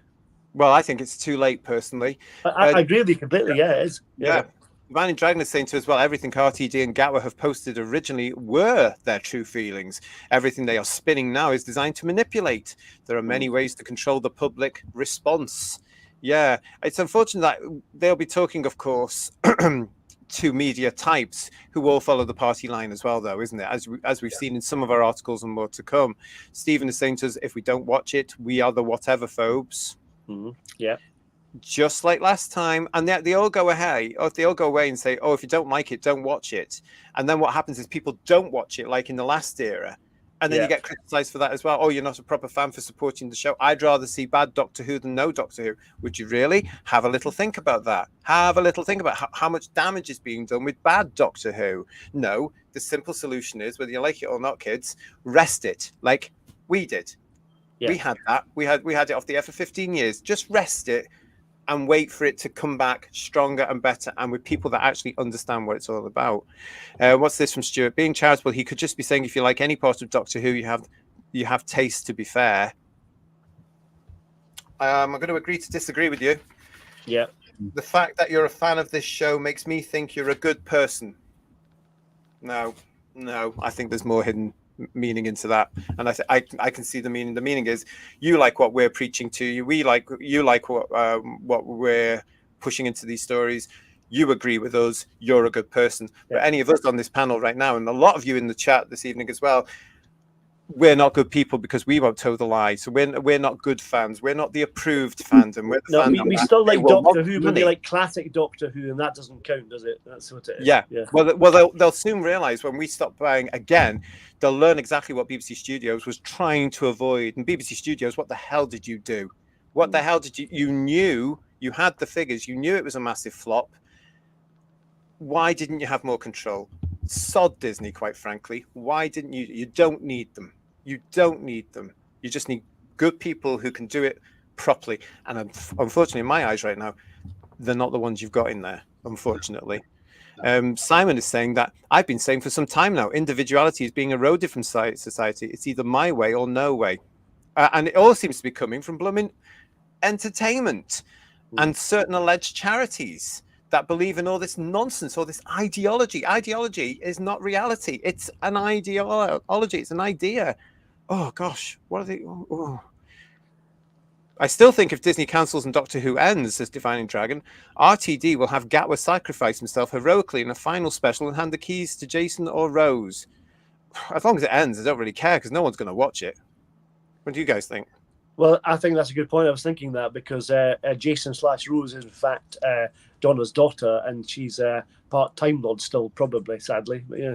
Well, I think it's too late, personally. I agree with you completely. Yeah, it is. Yeah. Man in Dragon is saying to us, well, everything RTD and Gatwa have posted originally were their true feelings. Everything they are spinning now is designed to manipulate. There are many ways to control the public response. Yeah, it's unfortunate that they'll be talking, of course, to media types who all follow the party line as well, though, isn't it? As we've seen in some of our articles and more to come. Stephen is saying to us, if we don't watch it, we are the whatever phobes. Mm-hmm. Yeah. Just like last time, and they all go away, or if they all go away and say, oh, if you don't like it, don't watch it. And then what happens is people don't watch it, like in the last era, and then you get criticized for that as well. Oh, you're not a proper fan for supporting the show. I'd rather see bad Doctor Who than no Doctor Who. Would you really? Have a little think about that. Have a little think about how much damage is being done with bad Doctor Who. No, the simple solution is, whether you like it or not, kids, rest it, like we did. We had that. We had it off the air for 15 years. Just rest it and wait for it to come back stronger and better, and with people that actually understand what it's all about. What's this from Stuart? Being charitable, he could just be saying, if you like any part of Doctor Who, you have taste, to be fair. I'm going to agree to disagree with you. Yeah. The fact that you're a fan of this show makes me think you're a good person. No, I think there's more hidden meaning into that, and I can see the meaning. The meaning is you like what we're preaching to you. You like what we're pushing into these stories. You agree with us. You're a good person. But any of us on this panel right now, and a lot of you in the chat this evening as well, we're not good people because we won't toe the line. So we're not good fans. We're not the approved fandom. We're the fandom. We still like Doctor Who, but we like classic Doctor Who, and that doesn't count, does it? That's what it is. Yeah. Well, they'll soon realise when we stop buying again. They'll learn exactly what BBC Studios was trying to avoid. And BBC Studios, what the hell did you do? What the hell did you knew, you had the figures, you knew it was a massive flop. Why didn't you have more control? Sod Disney, quite frankly. Why didn't you? You don't need them. You don't need them. You just need good people who can do it properly. And unfortunately, in my eyes right now, they're not the ones you've got in there, unfortunately. Simon is saying that I've been saying for some time now, individuality is being eroded from society. It's either my way or no way. And it all seems to be coming from blooming entertainment and certain alleged charities that believe in all this nonsense, all this ideology. Ideology is not reality. It's an ideology. It's an idea. Oh, gosh. What are they? Oh. I still think if Disney cancels and Doctor Who ends, says Defining Dragon, RTD will have Gatwa sacrifice himself heroically in a final special and hand the keys to Jason or Rose. As long as it ends, I don't really care because no one's going to watch it. What do you guys think? Well, I think that's a good point. I was thinking that because Jason/Rose is in fact Donna's daughter, and she's part Time Lord still, probably, sadly. But yeah.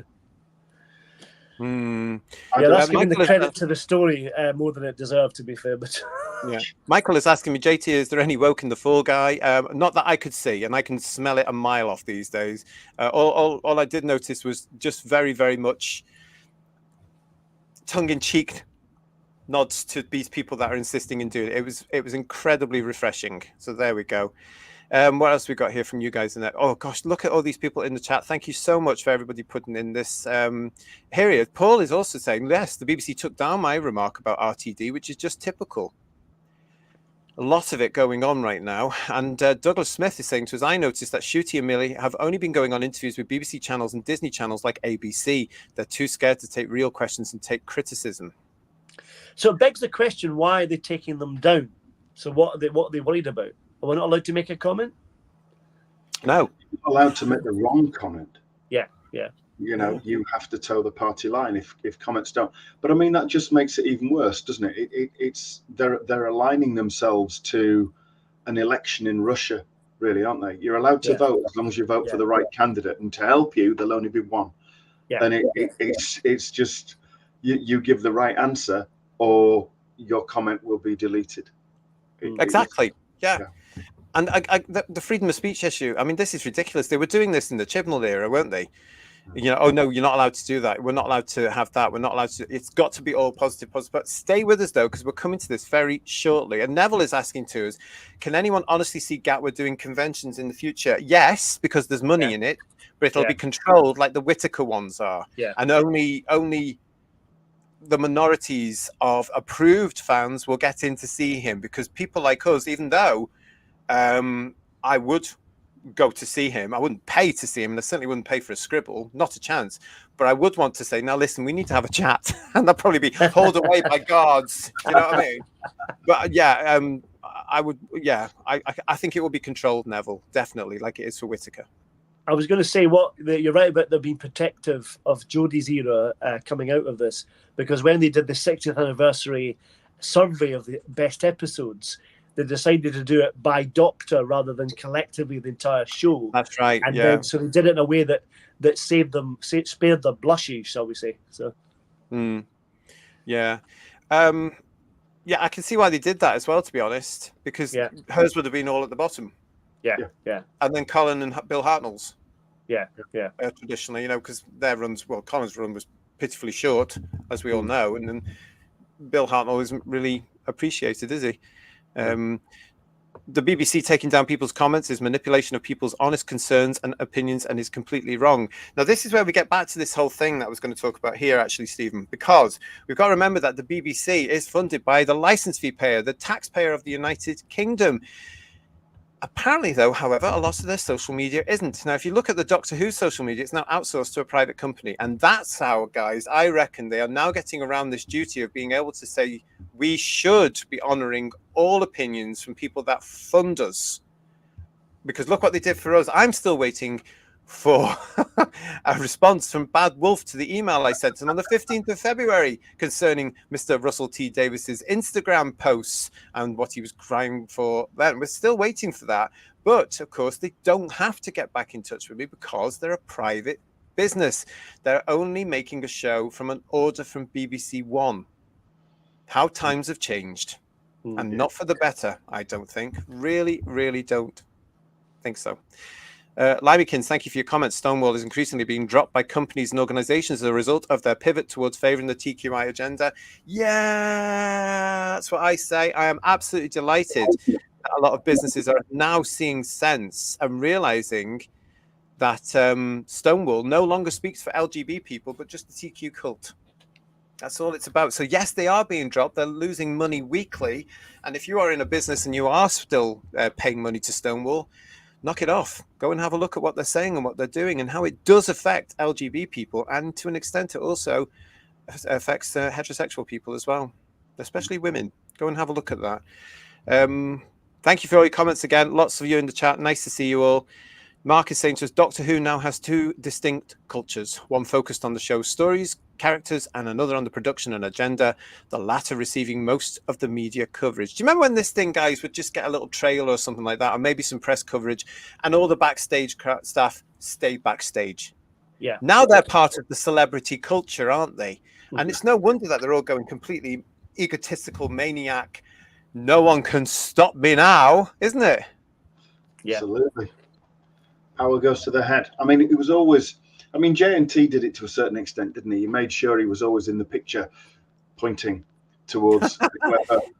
That's giving the credit to the story more than it deserved, to be fair. But yeah, Michael is asking me, JT, is there any woke in the Fall Guy? Not that I could see, and I can smell it a mile off these days. All I did notice was just very, very much tongue-in-cheek nods to these people that are insisting in doing it. It was incredibly refreshing. So there we go. What else we got here from you guys in there? Oh gosh, look at all these people in the chat. Thank you so much for everybody putting in this. Here, Paul is also saying, yes, the BBC took down my remark about RTD, which is just typical. A lot of it going on right now. And Douglas Smith is saying to us, I noticed that Ncuti and Millie have only been going on interviews with BBC channels and Disney channels like ABC. They're too scared to take real questions and take criticism. So it begs the question, why are they taking them down? So what are they worried about? Are we not allowed to make a comment? No. You're allowed to make the wrong comment. Yeah. You know, you have to toe the party line if comments don't. But I mean, that just makes it even worse, doesn't it? It's they're aligning themselves to an election in Russia, really, aren't they? You're allowed to vote as long as you vote for the right candidate, and to help you, there'll only be one. And it's just you give the right answer, or your comment will be deleted. Exactly. And the freedom of speech issue. I mean, this is ridiculous. They were doing this in the Chibnall era, weren't they? You know, oh no, you're not allowed to do that. We're not allowed to have that. We're not allowed to. It's got to be all positive. But stay with us though, because we're coming to this very shortly. And Neville is asking to us, can anyone honestly see Gatwa doing conventions in the future? Yes, because there's money in it, but it'll be controlled like the Whitaker ones are. And only the minorities of approved fans will get in to see him, because people like us, even though I would go to see him, I wouldn't pay to see him, and I certainly wouldn't pay for a scribble, not a chance. But I would want to say, now listen, we need to have a chat, and they'll probably be hauled away by guards. You know what I mean? But yeah, I would. Yeah, I think it will be controlled, Neville, definitely, like it is for Whitaker. I was going to say you're right about them being protective of Jodie's era coming out of this, because when they did the 60th anniversary survey of the best episodes, they decided to do it by doctor rather than collectively the entire show. That's right. And then, so they did it in a way that spared them blushes, shall we say? So. Yeah. I can see why they did that as well, to be honest, because hers would have been all at the bottom. Yeah. And then Colin and Bill Hartnell's. Yeah. Traditionally, you know, because their runs, well, Colin's run was pitifully short, as we all know, and then Bill Hartnell isn't really appreciated, is he? The BBC taking down people's comments is manipulation of people's honest concerns and opinions, and is completely wrong. Now, this is where we get back to this whole thing that I was going to talk about here, actually, Stephen, because we've got to remember that the BBC is funded by the licence fee payer, the taxpayer of the United Kingdom. Apparently, though, however, a lot of their social media isn't. Now, if you look at the Doctor Who social media, it's now outsourced to a private company. And that's how, guys, I reckon they are now getting around this duty of being able to say we should be honouring all opinions from people that fund us. Because look what they did for us. I'm still waiting for a response from Bad Wolf to the email I sent him on the 15th of February concerning Mr. Russell T. Davies's Instagram posts and what he was crying for then. We're still waiting for that. But, of course, they don't have to get back in touch with me because they're a private business. They're only making a show from an order from BBC One. How times have changed. And not for the better, I don't think. Really, really don't think so. Limekins, thank you for your comments. Stonewall is increasingly being dropped by companies and organizations as a result of their pivot towards favoring the TQI agenda. Yeah, that's what I say. I am absolutely delighted that a lot of businesses are now seeing sense and realizing that Stonewall no longer speaks for LGB people, but just the TQ cult. That's all it's about. So yes, they are being dropped. They're losing money weekly. And if you are in a business and you are still paying money to Stonewall, knock it off. Go and have a look at what they're saying and what they're doing and how it does affect LGBT people. And to an extent, it also affects heterosexual people as well, especially women. Go and have a look at that. Thank you for all your comments again. Lots of you in the chat. Nice to see you all. Mark is saying to us, Doctor Who now has two distinct cultures, one focused on the show's stories, characters, and another on the production and agenda, the latter receiving most of the media coverage. Do you remember when this thing, guys, would just get a little trailer or something like that, or maybe some press coverage, and all the backstage staff stayed backstage? Yeah. Now they're part of the celebrity culture, aren't they? And it's no wonder that they're all going completely egotistical, maniac. No one can stop me now, isn't it? Yeah. Absolutely. Power goes to the head. I mean, it was always, I mean, JNT did it to a certain extent, didn't he? He made sure he was always in the picture, pointing towards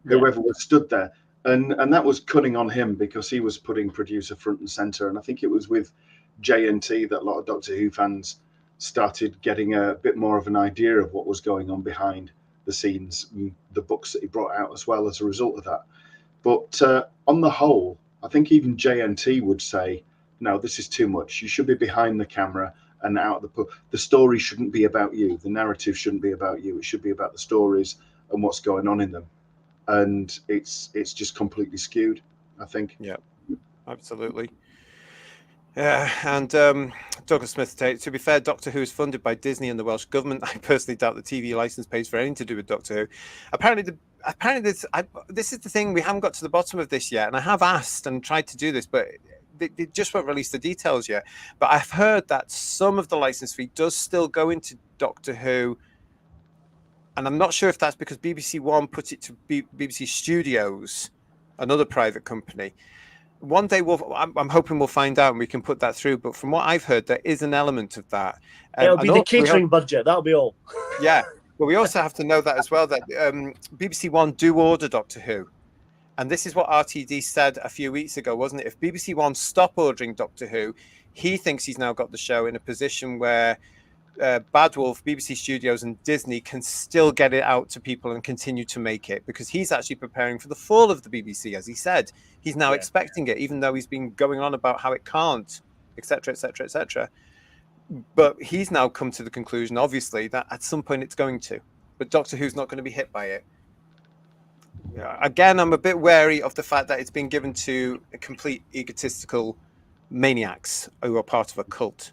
whoever was stood there. And that was cunning on him because he was putting producer front and center. And I think it was with JNT that a lot of Doctor Who fans started getting a bit more of an idea of what was going on behind the scenes, the books that he brought out as well as a result of that. But on the whole, I think even JNT would say, no, this is too much. You should be behind the camera and out of the story shouldn't be about you. The narrative shouldn't be about you. It should be about the stories and what's going on in them. And it's just completely skewed, I think. Yeah, absolutely. Yeah, and Douglas Smith, to be fair, Doctor Who is funded by Disney and the Welsh government. I personally doubt the TV license pays for anything to do with Doctor Who. Apparently, this is the thing. We haven't got to the bottom of this yet, and I have asked and tried to do this, but they just won't release the details yet. But I've heard that some of the license fee does still go into Doctor Who, and I'm not sure if that's because BBC One put it to BBC Studios, another private company. One day I'm hoping we'll find out and we can put that through. But from what I've heard, there is an element of that. It'll be the catering budget. That'll be all. Yeah. But we also have to know that as well, that BBC One do order Doctor Who. And this is what RTD said a few weeks ago, wasn't it? If BBC One stop ordering Doctor Who, he thinks he's now got the show in a position where Bad Wolf, BBC Studios and Disney can still get it out to people and continue to make it, because he's actually preparing for the fall of the BBC, as he said. He's now expecting it, even though he's been going on about how it can't, etc., etc., etc. But he's now come to the conclusion, obviously, that at some point it's going to. But Doctor Who's not going to be hit by it. Again, I'm a bit wary of the fact that it's been given to complete egotistical maniacs who are part of a cult,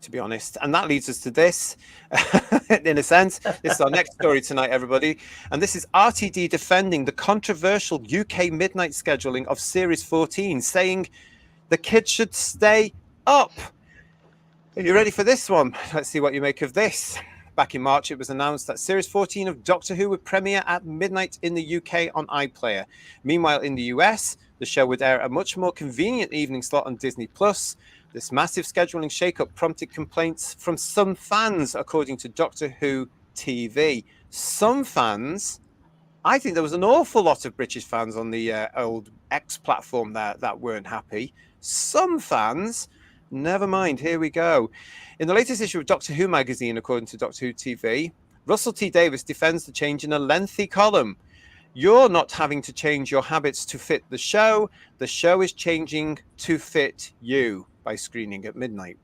to be honest. And that leads us to this, in a sense. This is our next story tonight, everybody. And this is RTD defending the controversial UK midnight scheduling of Series 14, saying the kids should stay up. Are you ready for this one? Let's see what you make of this. Back in March, it was announced that Series 14 of Doctor Who would premiere at midnight in the UK on iPlayer. Meanwhile, in the US, the show would air a much more convenient evening slot on Disney+. This massive scheduling shake-up prompted complaints from some fans, according to Doctor Who TV. Some fans? I think there was an awful lot of British fans on the old X platform that weren't happy. Some fans? Never mind, here we go. In the latest issue of Doctor Who magazine, according to Doctor Who TV, Russell T Davies defends the change in a lengthy column. You're not having to change your habits to fit the show is changing to fit you by screening at midnight.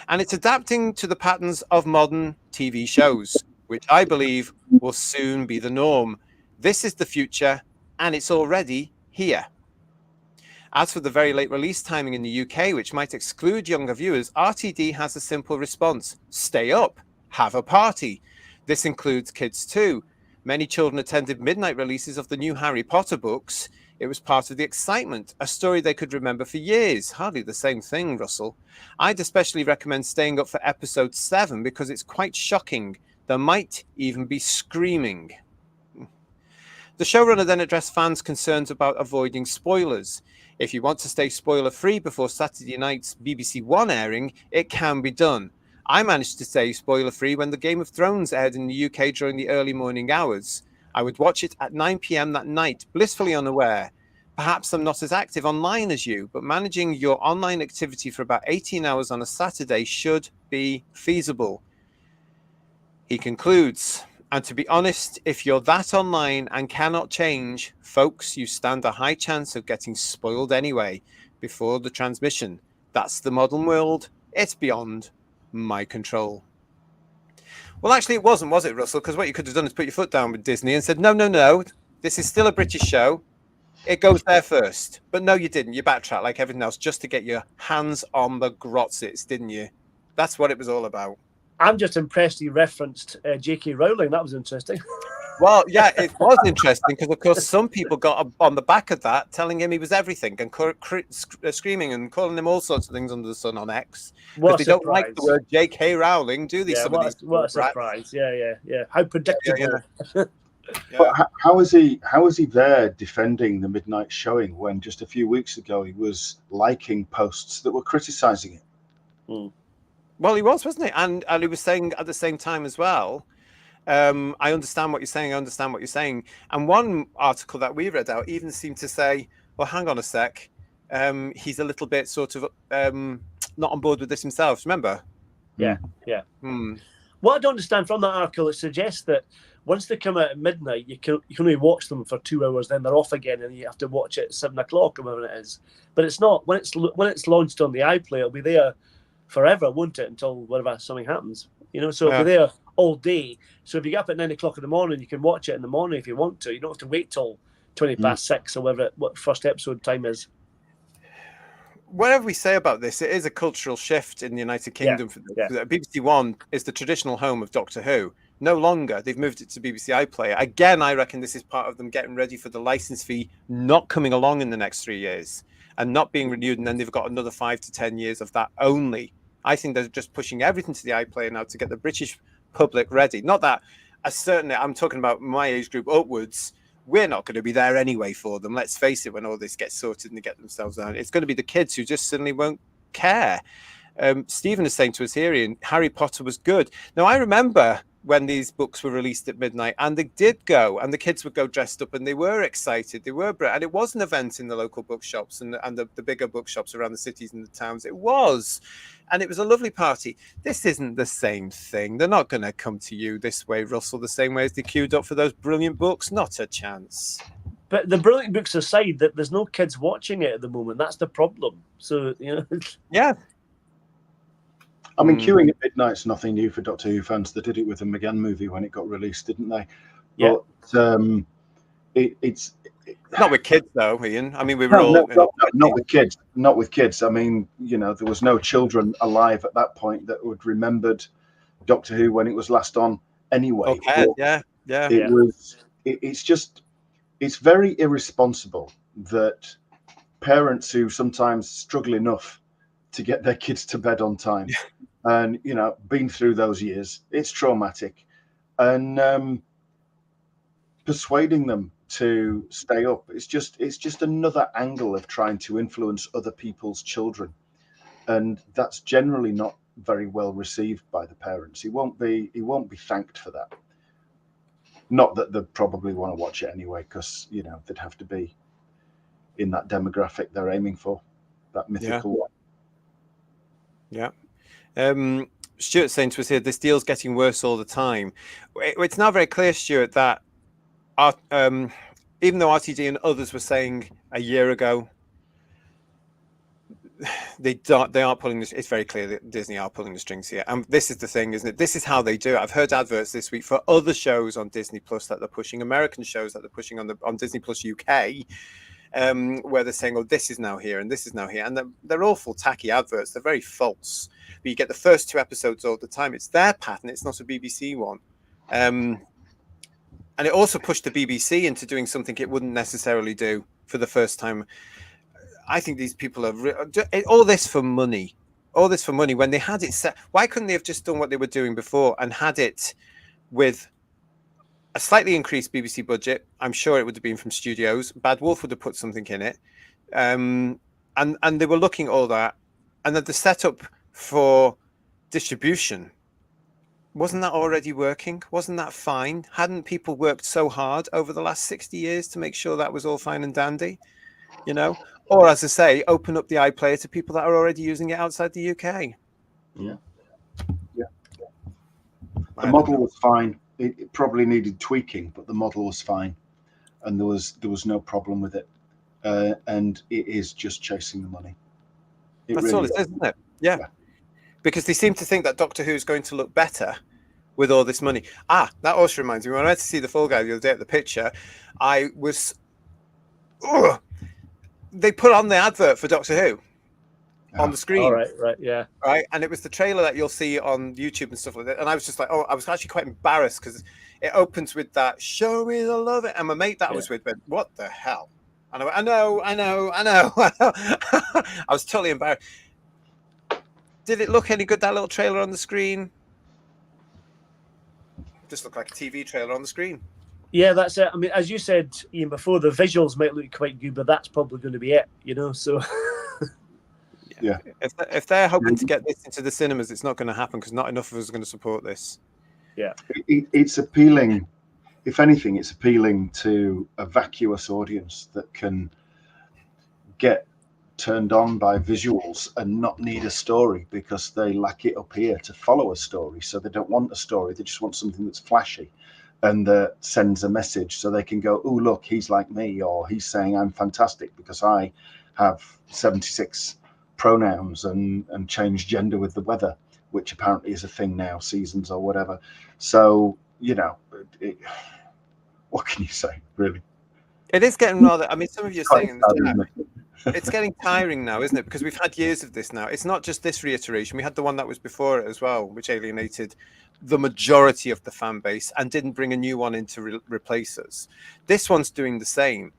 And it's adapting to the patterns of modern TV shows, which I believe will soon be the norm. This is the future, and it's already here. As for the very late release timing in the UK, which might exclude younger viewers, RTD has a simple response. Stay up. Have a party. This includes kids too. Many children attended midnight releases of the new Harry Potter books. It was part of the excitement, a story they could remember for years. Hardly the same thing, Russell. I'd especially recommend staying up for episode 7 because it's quite shocking. There might even be screaming. The showrunner then addressed fans' concerns about avoiding spoilers. If you want to stay spoiler-free before Saturday night's BBC One airing, it can be done. I managed to stay spoiler-free when the Game of Thrones aired in the UK during the early morning hours. I would watch it at 9 p.m. that night, blissfully unaware. Perhaps I'm not as active online as you, but managing your online activity for about 18 hours on a Saturday should be feasible. He concludes, and to be honest, if you're that online and cannot change, folks, you stand a high chance of getting spoiled anyway before the transmission. That's the modern world. It's beyond my control. Well, actually, it wasn't, was it, Russell? Because what you could have done is put your foot down with Disney and said, no, this is still a British show. It goes there first. But no, you didn't. You backtracked like everything else just to get your hands on the grotzits, didn't you? That's what it was all about. I'm just impressed he referenced J.K. Rowling. That was interesting. Well, yeah, it was interesting because, of course, some people got up on the back of that telling him he was everything and screaming and calling him all sorts of things under the sun on X. Because they don't like the word J.K. Rowling, do they? Yeah, what a surprise. Yeah. How predictable. Yeah. But how is he there defending the midnight showing when just a few weeks ago he was liking posts that were criticising it? Well, he was, wasn't he? And he was saying at the same time as well, I understand what you're saying. And one article that we read out even seemed to say, well, hang on a sec. He's a little bit sort of not on board with this himself. Remember? Yeah. What I don't understand from that article, it suggests that once they come out at midnight, you can only watch them for 2 hours, then they're off again, and you have to watch it at 7 o'clock or whatever it is. But it's not. When it's launched on the iPlayer, it'll be there forever, won't it? Until whatever something happens, So it'll be there all day. So if you get up at 9 o'clock in the morning, you can watch it in the morning if you want to. You don't have to wait till 20 past 6 or whatever what first episode time is. whatever we say about this, it is a cultural shift in the United Kingdom. Yeah. BBC One is the traditional home of Doctor Who. No longer. They've moved it to BBC iPlayer. Again, I reckon this is part of them getting ready for the license fee not coming along in the next 3 years and not being renewed. And then they've got another 5 to 10 years of that only. I think they're just pushing everything to the iPlayer now to get the British public ready. Not that, certainly, I'm talking about my age group upwards. We're not going to be there anyway for them. Let's face it, when all this gets sorted and they get themselves out, it's going to be the kids who just suddenly won't care. Stephen is saying to us here, Ian, Harry Potter was good. Now, I remember when these books were released at midnight and they did go and the kids would go dressed up and they were excited. They were, and it was an event in the local bookshops and the bigger bookshops around the cities and the towns. It was. And it was a lovely party. This isn't the same thing. They're not going to come to you this way, Russell, the same way as they queued up for those brilliant books. Not a chance. But the brilliant books aside, that there's no kids watching it at the moment. That's the problem. So, Yeah. I mean, queuing at midnight's nothing new for Doctor Who fans. They did it with the McGann movie when it got released, didn't they? Yeah. But it's not with kids, though, Ian. I mean, we were not with kids. Not with kids. I mean, there was no children alive at that point that would remembered Doctor Who when it was last on. Anyway, yeah. It's very irresponsible that parents who sometimes struggle enough to get their kids to bed on time, and been through those years, it's traumatic, and persuading them to stay up, it's just another angle of trying to influence other people's children, and that's generally not very well received by the parents. He won't be thanked for that. Not that they'd probably want to watch it anyway, because they'd have to be in that demographic they're aiming for, that mythical one. Yeah. Stuart's saying to us here, this deal's getting worse all the time. It's now very clear, Stuart, that even though RTD and others were saying a year ago, they are pulling this. It's very clear that Disney are pulling the strings here, and this is the thing, isn't it? This is how they do it. I've heard adverts this week for other shows on Disney Plus that they're pushing, American shows that they're pushing on Disney Plus UK, where they're saying, "Oh, this is now here and this is now here," and they're awful tacky adverts. They're very false. But you get the first 2 episodes all the time. It's their pattern. It's not a BBC one. And it also pushed the BBC into doing something it wouldn't necessarily do for the first time. I think these people are all this for money. All this for money. When they had it set, why couldn't they have just done what they were doing before and had it with a slightly increased BBC budget? I'm sure it would have been from studios. Bad Wolf would have put something in it. And they were looking at all that. And that the setup for distribution, wasn't that already working? Wasn't that fine? Hadn't people worked so hard over the last 60 years to make sure that was all fine and dandy? Or as I say, open up the iPlayer to people that are already using it outside the UK. Yeah. The model was fine. It probably needed tweaking, but the model was fine, and there was no problem with it. And it is just chasing the money. That's really all it is, isn't it? Yeah. Because they seem to think that Doctor Who's going to look better with all this money. That also reminds me, when I went to see the Fall Guy the other day at the picture, I was... they put on the advert for Doctor Who on the screen. All right, yeah. Right, and it was the trailer that you'll see on YouTube and stuff like that. And I was just like, I was actually quite embarrassed because it opens with that, "Show me the love," and my mate that I was with went, "What the hell?" And I went, I know. I was totally embarrassed. Did it look any good, that little trailer on the screen? Just looked like a TV trailer on the screen. Yeah, that's it. I mean, as you said, Ian, before, the visuals might look quite good, but that's probably going to be it, so... Yeah. If they're hoping to get this into the cinemas, it's not going to happen because not enough of us are going to support this. Yeah. It's appealing. If anything, it's appealing to a vacuous audience that can get turned on by visuals and not need a story because they lack it up here to follow a story. So they don't want a story. They just want something that's flashy and that sends a message so they can go, "Oh, look, he's like me," or "He's saying I'm fantastic because I have 76 pronouns and change gender with the weather," which apparently is a thing now, seasons or whatever. So, what can you say, really? It is getting rather. I mean, some of you are saying in the chat, it's getting tiring now, isn't it? Because we've had years of this now. It's not just this reiteration. We had the one that was before it as well, which alienated the majority of the fan base and didn't bring a new one in to replace us. This one's doing the same.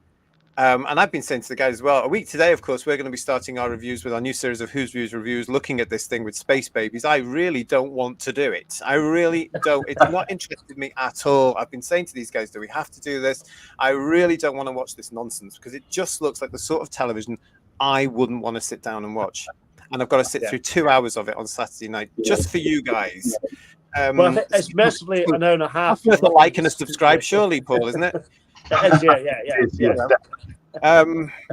And I've been saying to the guys as well, a week today, of course, we're going to be starting our reviews with our new series of Who's Views reviews, looking at this thing with space babies. I really don't want to do it. I really don't. It's not interested me at all. I've been saying to these guys, do we have to do this? I really don't want to watch this nonsense because it just looks like the sort of television I wouldn't want to sit down and watch. And I've got to sit through 2 hours of it on Saturday night just for you guys. Well, I think it's mercifully an hour and a half. Worth a like and a subscribe, surely, Paul, isn't it?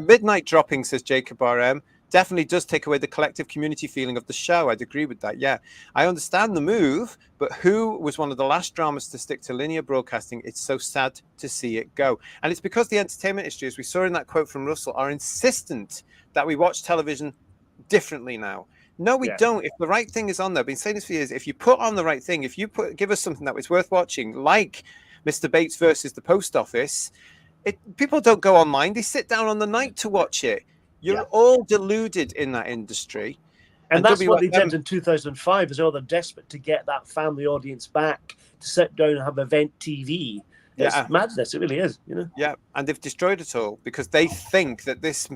Midnight dropping, says Jacob RM, definitely does take away the collective community feeling of the show. I'd agree with that. Yeah, I understand the move, but Who was one of the last dramas to stick to linear broadcasting. It's so sad to see it go. And it's because the entertainment industry, as we saw in that quote from Russell, are insistent that we watch television differently now. No, we don't. If the right thing is on there, I've been saying this for years, if you put on the right thing, if you give us something that was worth watching, like Mr. Bates versus the Post Office, people don't go online. They sit down on the night to watch it. You're all deluded in that industry. And that's what they did in 2005, is they're desperate to get that family audience back to sit down and have event TV. It's madness. It really is, you know. Yeah, and they've destroyed it all because they think that this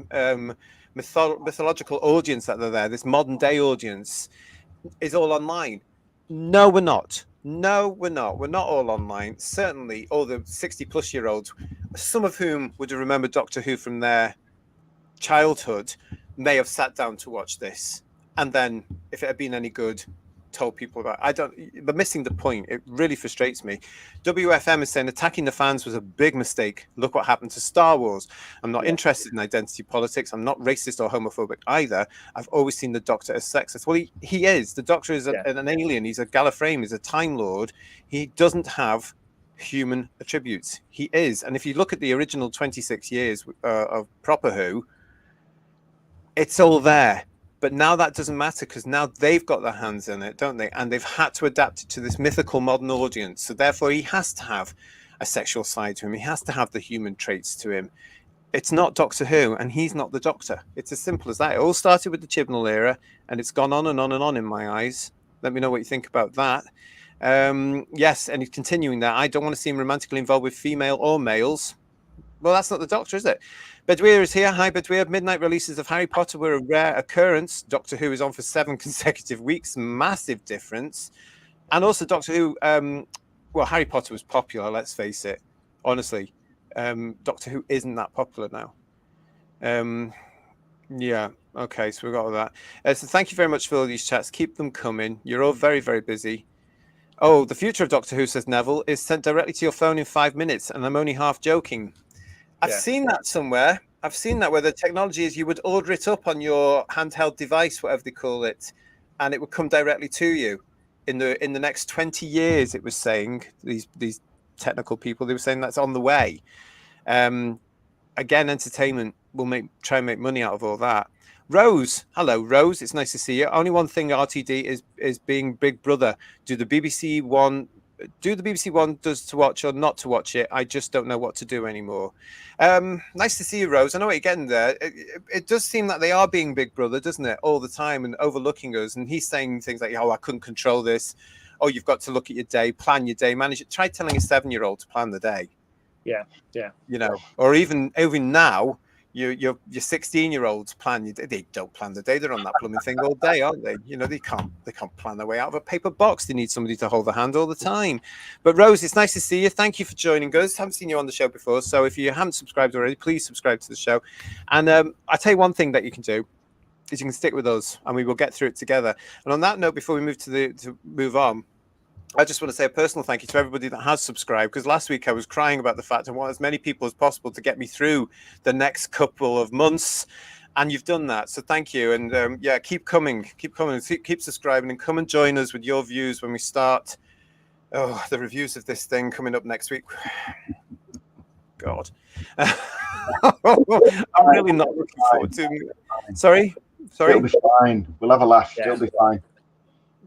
mythological audience that they're there, this modern day audience, is all online. No, we're not. No, we're not. We're not all online. Certainly, all the 60-plus-year-olds, some of whom would have remembered Doctor Who from their childhood, may have sat down to watch this. And then, if it had been any good, told people about it. But missing the point. It really frustrates me. WFM is saying attacking the fans was a big mistake. Look what happened to Star Wars. I'm not interested in identity politics. I'm not racist or homophobic either. I've always seen the Doctor as sexist. Well, he is. The Doctor is an alien. He's a Gallifreyan. He's a Time Lord. He doesn't have human attributes. He is. And if you look at the original 26 years of proper Who, it's all there. But now that doesn't matter because now they've got their hands in it, don't they? And they've had to adapt it to this mythical modern audience. So therefore, he has to have a sexual side to him. He has to have the human traits to him. It's not Doctor Who, and he's not the Doctor. It's as simple as that. It all started with the Chibnall era, and it's gone on and on and on in my eyes. Let me know what you think about that. Yes, and he's continuing that. I don't want to see him romantically involved with female or males. Well, that's not the Doctor, is it? Bedweir is here. Hi, Bedweir. Midnight releases of Harry Potter were a rare occurrence. Doctor Who is on for 7 consecutive weeks. Massive difference. And also Doctor Who, well, Harry Potter was popular, let's face it. Honestly, Doctor Who isn't that popular now. Yeah, okay, so we've got all that. So thank you very much for all these chats. Keep them coming. You're all very, very busy. Oh, the future of Doctor Who, says Neville, is sent directly to your phone in 5 minutes, and I'm only half joking. I've seen that somewhere. I've seen that where the technology is you would order it up on your handheld device, whatever they call it, and it would come directly to you in the next 20 years. It was saying these technical people, they were saying that's on the way. Again, entertainment will try and make money out of all that. Rose, hello, Rose. It's nice to see you. Only one thing, RTD, is being Big Brother. Do the BBC want does to watch or not to watch it? I just don't know what to do anymore. Nice to see you, Rose. I know what you're getting there. It does seem that they are being Big Brother, doesn't it? All the time and overlooking us. And he's saying things like, oh, I couldn't control this. Oh, you've got to look at your day, plan your day, manage it. Try telling a 7-year-old to plan the day. Yeah. You know, or even now, your 16-year-olds plan your day. They don't plan the day. They're on that blooming thing all day, aren't they? You know, they can't plan their way out of a paper box. They need somebody to hold their hand all the time. But Rose, it's nice to see you. Thank you for joining us. Haven't seen you on the show before, so if you haven't subscribed already, please subscribe to the show. And I tell you one thing that you can do is you can stick with us, and we will get through it together. And on that note, before we move on, I just want to say a personal thank you to everybody that has subscribed, because last week I was crying about the fact I want as many people as possible to get me through the next couple of months, and you've done that. So thank you. And keep coming, keep subscribing, and come and join us with your views when we start the reviews of this thing coming up next week. God. I'm really not looking forward to it. Sorry? It'll be fine. We'll have a laugh. Yeah. It'll be fine.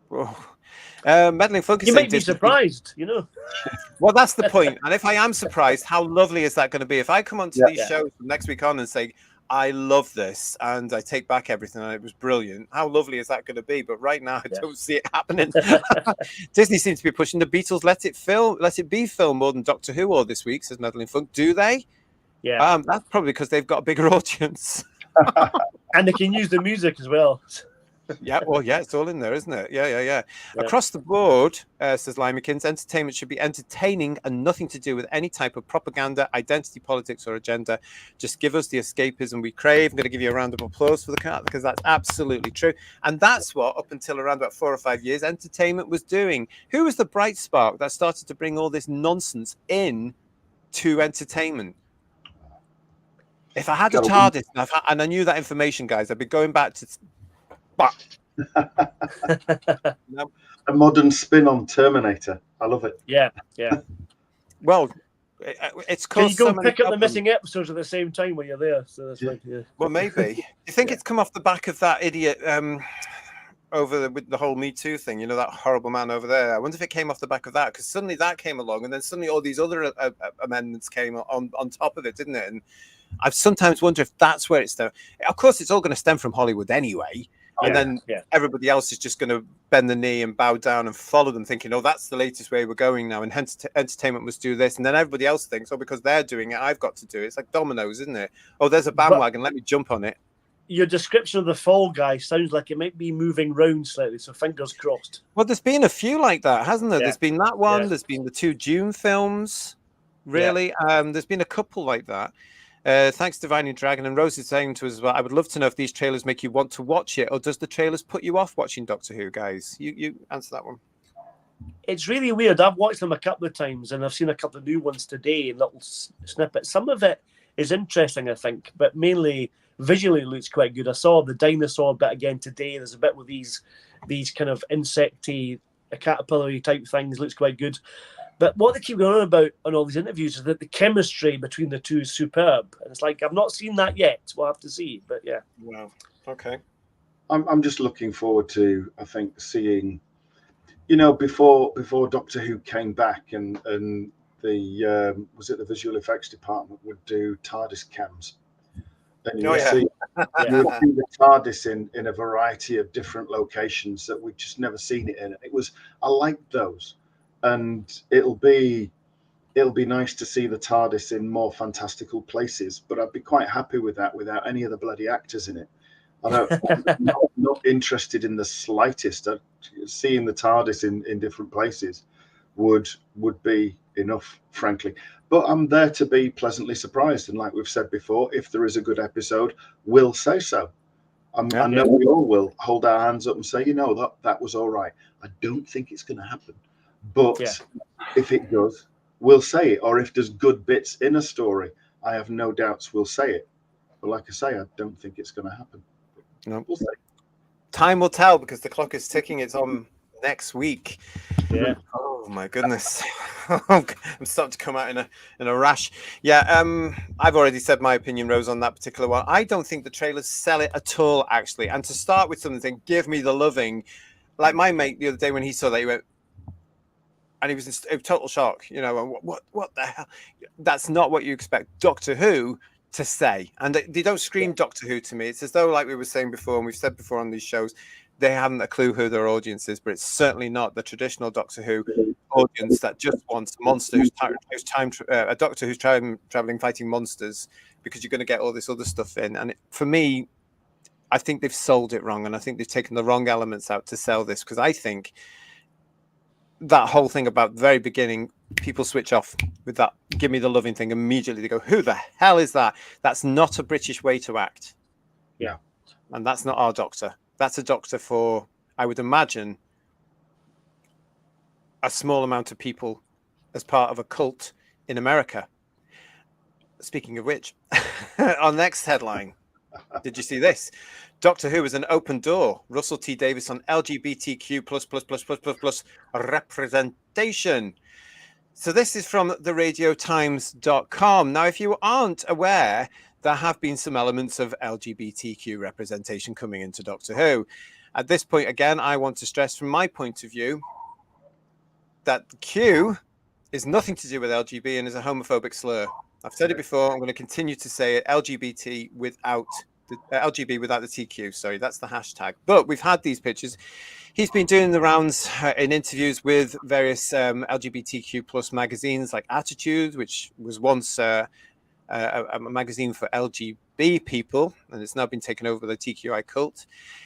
Oh. Meddling Funk is You saying might be Disney- surprised, you know. Well, that's the point. And if I am surprised, how lovely is that going to be? If I come onto these shows from next week on and say, I love this and I take back everything and it was brilliant, how lovely is that going to be? But right now, I don't see it happening. Disney seems to be pushing the Beatles Let It Be film more than Doctor Who all this week, says Meddling Funk. Do they? Yeah. That's probably because they've got a bigger audience. And they can use the music as well. Yeah, well, yeah, it's all in there, isn't it? Yeah. Across the board, says Limekins, entertainment should be entertaining and nothing to do with any type of propaganda, identity politics, or agenda. Just give us the escapism we crave. I'm going to give you a round of applause for the cat because that's absolutely true. And that's what, up until around about 4 or 5 years, entertainment was doing. Who was the bright spark that started to bring all this nonsense in to entertainment? If I had a TARDIS and I knew that information, guys, I'd be going back to... A modern spin on Terminator. I love it. Yeah. Well, it's Can you caused go so many pick up the problems. missing episodes at the same time when you're there? So that's like, Well, maybe. You think it's come off the back of that idiot with the whole Me Too thing? You know, that horrible man over there. I wonder if it came off the back of that, because suddenly that came along, and then suddenly all these other amendments came on top of it, didn't it? And I sometimes wonder if that's where it stems. Of course, it's all going to stem from Hollywood anyway. And then everybody else is just going to bend the knee and bow down and follow them, thinking, oh, that's the latest way we're going now. And hence entertainment must do this. And then everybody else thinks, oh, because they're doing it, I've got to do it. It's like dominoes, isn't it? Oh, there's a bandwagon. Let me jump on it. Your description of the Fall Guy sounds like it might be moving round slightly. So fingers crossed. Well, there's been a few like that, hasn't there? Yeah. There's been that one. Yeah. There's been the 2 Dune films. Really. There's been a couple like that. Thanks, Divine Dragon. And Rose is saying to us as well, I would love to know if these trailers make you want to watch it, or does the trailers put you off watching Doctor Who, guys? You answer that one. It's really weird. I've watched them a couple of times, and I've seen a couple of new ones today, little snippets. Some of it is interesting, I think, but mainly visually it looks quite good. I saw the dinosaur bit again today. There's a bit with these kind of insecty, caterpillar type things. Looks quite good. But what they keep going on about on all these interviews is that the chemistry between the two is superb. And it's like, I've not seen that yet. We'll have to see. But yeah. Wow. Okay. I'm just looking forward to, I think, seeing, you know, before Doctor Who came back and the was it the visual effects department would do TARDIS cams. And you would see the TARDIS in a variety of different locations that we've just never seen it in. I liked those. And it'll be nice to see the TARDIS in more fantastical places, but I'd be quite happy with that without any of the bloody actors in it. I'm not interested in the slightest. Seeing the TARDIS in different places would be enough, frankly. But I'm there to be pleasantly surprised, and like we've said before, if there is a good episode, we'll say so. I know we all will hold our hands up and say, you know, that was all right. I don't think it's going to happen. But if it does, we'll say it. Or if there's good bits in a story, I have no doubts we'll say it. But like I say, I don't think it's going to happen. No. We'll see. Time will tell, because the clock is ticking. It's on next week. Yeah. Oh my goodness. I'm starting to come out in a rash. Yeah. I've already said my opinion, Rose, on that particular one. I don't think the trailers sell it at all, actually. And to start with something, give me the loving. Like my mate the other day when he saw that, he went, and he was in total shock, you know, what the hell? That's not what you expect Doctor Who to say. And they don't scream Doctor Who to me. It's as though, like we were saying before, and we've said before on these shows, they haven't a clue who their audience is, but it's certainly not the traditional Doctor Who audience that just wants a monster a Doctor who's traveling fighting monsters, because you're going to get all this other stuff in. And for me, I think they've sold it wrong, and I think they've taken the wrong elements out to sell this, because I think that whole thing about the very beginning, people switch off with that give me the loving thing immediately. They go, who the hell is that? That's not a British way to act. Yeah. And that's not our Doctor. That's a Doctor for, I would imagine, a small amount of people as part of a cult in America. Speaking of which, our next headline, did you see this? Doctor Who is an open door. Russell T. Davies on LGBTQ plus representation. So this is from theradiotimes.com. Now, if you aren't aware, there have been some elements of LGBTQ representation coming into Doctor Who. At this point, again, I want to stress from my point of view that Q is nothing to do with LGB and is a homophobic slur. I've said it before. I'm going to continue to say it. LGBT without the LGB without the TQ. Sorry, that's the hashtag. But we've had these pictures. He's been doing the rounds in interviews with various LGBTQ plus magazines like Attitude, which was once a magazine for LGB people, and it's now been taken over by the TQI cult.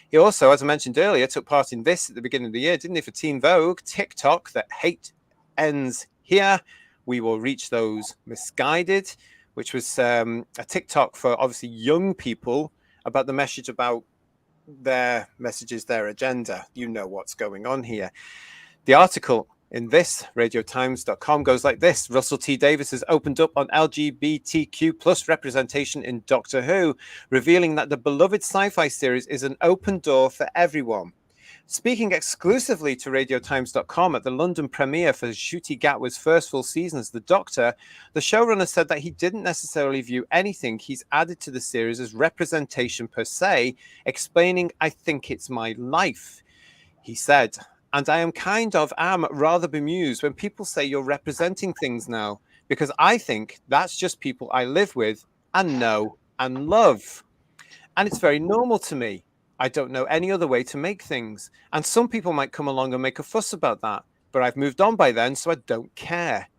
He also, as I mentioned earlier, took part in this at the beginning of the year, didn't he, for Teen Vogue, TikTok, that hate ends here. We will reach those misguided, which was a TikTok for obviously young people about the message about their messages, their agenda. You know what's going on here. The article in this, radiotimes.com, goes like this. Russell T. Davies has opened up on LGBTQ plus representation in Doctor Who, revealing that the beloved sci-fi series is an open door for everyone. Speaking exclusively to radiotimes.com at the London premiere for Ncuti Gatwa's first full season as the Doctor, the showrunner said that he didn't necessarily view anything he's added to the series as representation per se, explaining, "I think it's my life." He said, "And I am rather bemused when people say you're representing things now, because I think that's just people I live with and know and love. And it's very normal to me. I don't know any other way to make things. And some people might come along and make a fuss about that, but I've moved on by then, so I don't care."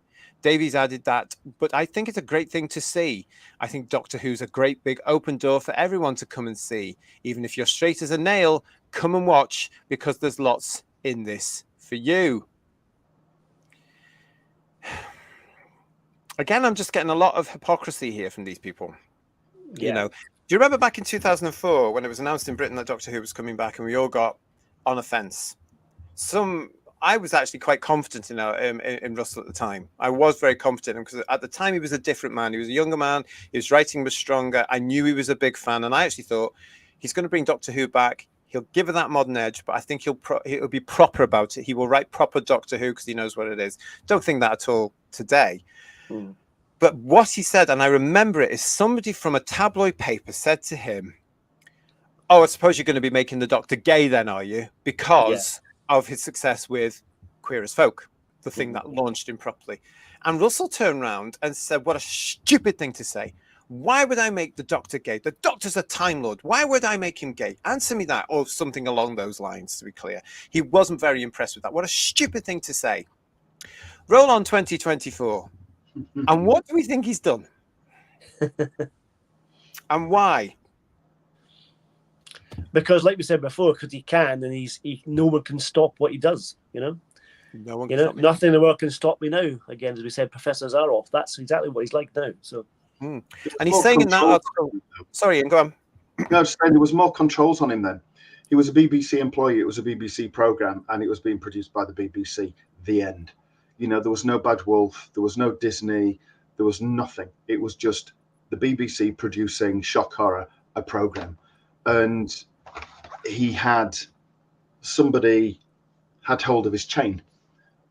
Davies added that, "But I think it's a great thing to see. I think Doctor Who's a great big open door for everyone to come and see. Even if you're straight as a nail, come and watch, because there's lots in this for you." Again, I'm just getting a lot of hypocrisy here from these people. Yeah. You know, do you remember back in 2004 when it was announced in Britain that Doctor Who was coming back and we all got on a fence? I was actually quite confident in Russell at the time. I was very confident because at the time he was a different man. He was a younger man. His writing was stronger. I knew he was a big fan, and I actually thought he's going to bring Doctor Who back. He'll give it that modern edge, but I think he'll be proper about it. He will write proper Doctor Who because he knows what it is. Don't think that at all today. Mm. But what he said, and I remember it, is somebody from a tabloid paper said to him, "Oh, I suppose you're going to be making the Doctor gay then, are you? Because of his success with Queer as Folk, the thing that launched him properly." And Russell turned around and said, "What a stupid thing to say. Why would I make the Doctor gay? The Doctor's a Time Lord. Why would I make him gay? Answer me that," or something along those lines, to be clear. He wasn't very impressed with that. What a stupid thing to say. Roll on 2024. And what do we think he's done? And why? Because, like we said before, because he can, and no one can stop what he does. No one You can know, stop me. nothing in the world can stop me now. Again, as we said, Professor Zaroff. That's exactly what he's like now. So, And he's saying in that article. Sorry, and go on. No, I was saying there was more controls on him then. He was a BBC employee. It was a BBC program, and it was being produced by the BBC. The end. There was no Bad Wolf. There was no Disney. There was nothing. It was just the BBC producing shock horror, a program, and somebody had hold of his chain,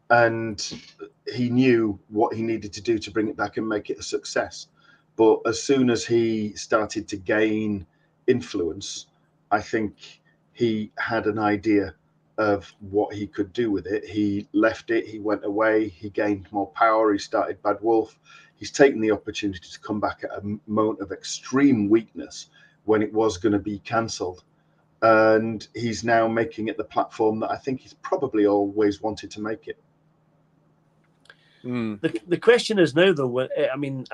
and he knew what he needed to do to bring it back and make it a success. But as soon as he started to gain influence, I think he had an idea of what he could do with it. He left it, he went away, he gained more power, he started Bad Wolf. He's taken the opportunity to come back at a moment of extreme weakness when it was going to be cancelled. And he's now making it the platform that I think he's probably always wanted to make it. The question is now, though, I mean,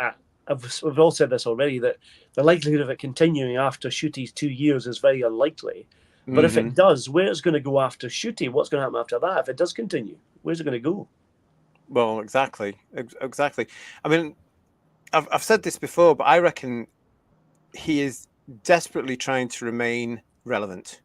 we've all said this already, that the likelihood of it continuing after Ncuti's 2 years is very unlikely. But if it does, where's going to go after Ncuti? What's going to happen after that? If it does continue, where's it going to go? Well, exactly. I mean, I've said this before, but I reckon he is desperately trying to remain relevant.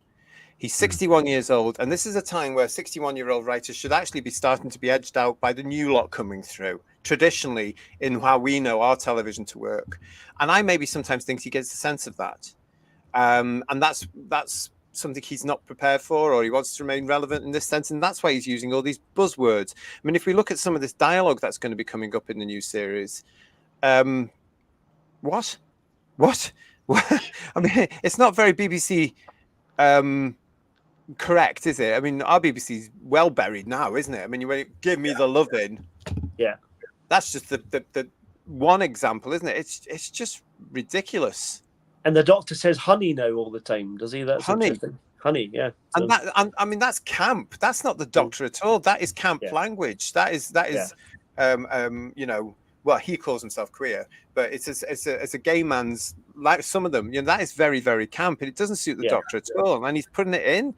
He's 61 years old, and this is a time where 61-year-old writers should actually be starting to be edged out by the new lot coming through, traditionally in how we know our television to work. And I maybe sometimes think he gets a sense of that. And that's something he's not prepared for, or he wants to remain relevant in this sense, and that's why he's using all these buzzwords. I mean, if we look at some of this dialogue that's going to be coming up in the new series, what? I mean, it's not very BBC correct, is it? I mean, our BBC's well buried now, isn't it? I mean, you give me the loving. Yeah. That's just the one example, isn't it? It's just ridiculous. And the doctor says honey now all the time, does he? That's Honey. interesting. Honey, yeah. And I mean, that's camp. That's not the doctor at all. That is camp language. That is you know, well, he calls himself queer, but it's a gay man's, like some of them, you know, that is very, very camp, and it doesn't suit the doctor at all. And he's putting it in.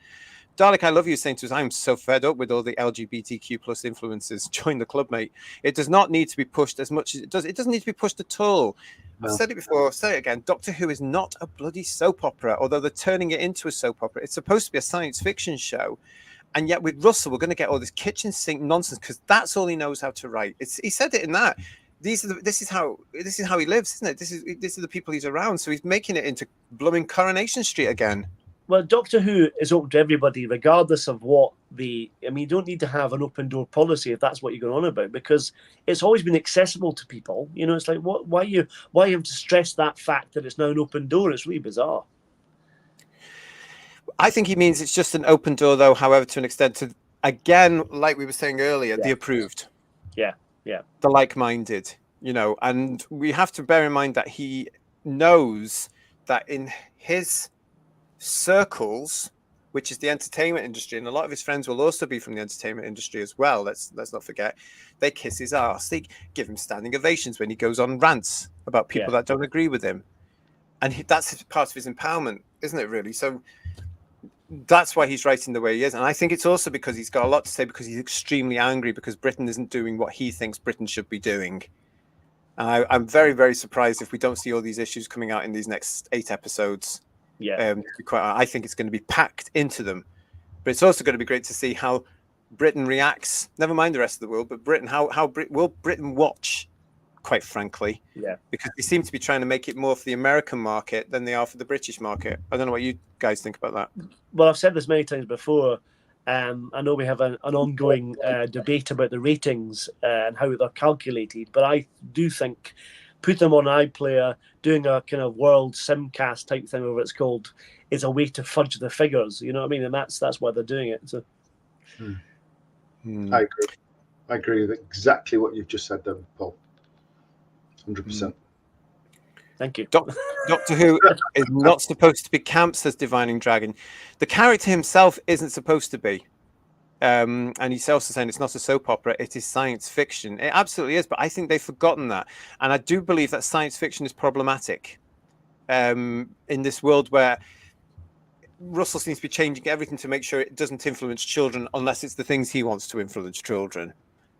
Dalek, I love you, saying to us, I'm so fed up with all the LGBTQ plus influences. Join the club, mate. It does not need to be pushed as much as it does. It doesn't need to be pushed at all. No. I've said it before, I'll say it again. Doctor Who is not a bloody soap opera, although they're turning it into a soap opera. It's supposed to be a science fiction show. And yet with Russell, we're going to get all this kitchen sink nonsense because that's all he knows how to write. He said it in that. This is how he lives, isn't it? This is the people he's around. So he's making it into blooming Coronation Street again. Well, Doctor Who is open to everybody, regardless of what you don't need to have an open door policy if that's what you're going on about, because it's always been accessible to people. You know, it's like, why you have to stress that fact that it's now an open door? It's really bizarre. I think he means it's just an open door, though, however, to an extent, to, again, like we were saying earlier, the approved. Yeah. The like-minded, you know, and we have to bear in mind that he knows that in his circles, which is the entertainment industry, and a lot of his friends will also be from the entertainment industry as well, let's not forget, they kiss his ass, they give him standing ovations when he goes on rants about people that don't agree with him, and that's part of his empowerment, isn't it, really? So that's why he's writing the way he is, and I think it's also because he's got a lot to say, because he's extremely angry because Britain isn't doing what he thinks Britain should be doing. I'm very, very surprised if we don't see all these issues coming out in these next 8 episodes. I think it's going to be packed into them, but it's also going to be great to see how Britain reacts. Never mind the rest of the world, but Britain. Will Britain watch? Quite frankly, because they seem to be trying to make it more for the American market than they are for the British market. I don't know what you guys think about that. Well, I've said this many times before. I know we have an ongoing debate about the ratings and how they're calculated, but I do think put them on iPlayer, doing a kind of world simcast type thing, whatever it's called, is a way to fudge the figures. You know what I mean? And that's why they're doing it. So, I agree. I agree with exactly what you've just said there, Paul. 100%. Thank you. Doctor Who is not supposed to be camp, says Divining Dragon. The character himself isn't supposed to be. And he's also saying it's not a soap opera, it is science fiction. It absolutely is, but I think they've forgotten that. And I do believe that science fiction is problematic in this world where Russell seems to be changing everything to make sure it doesn't influence children unless it's the things he wants to influence children.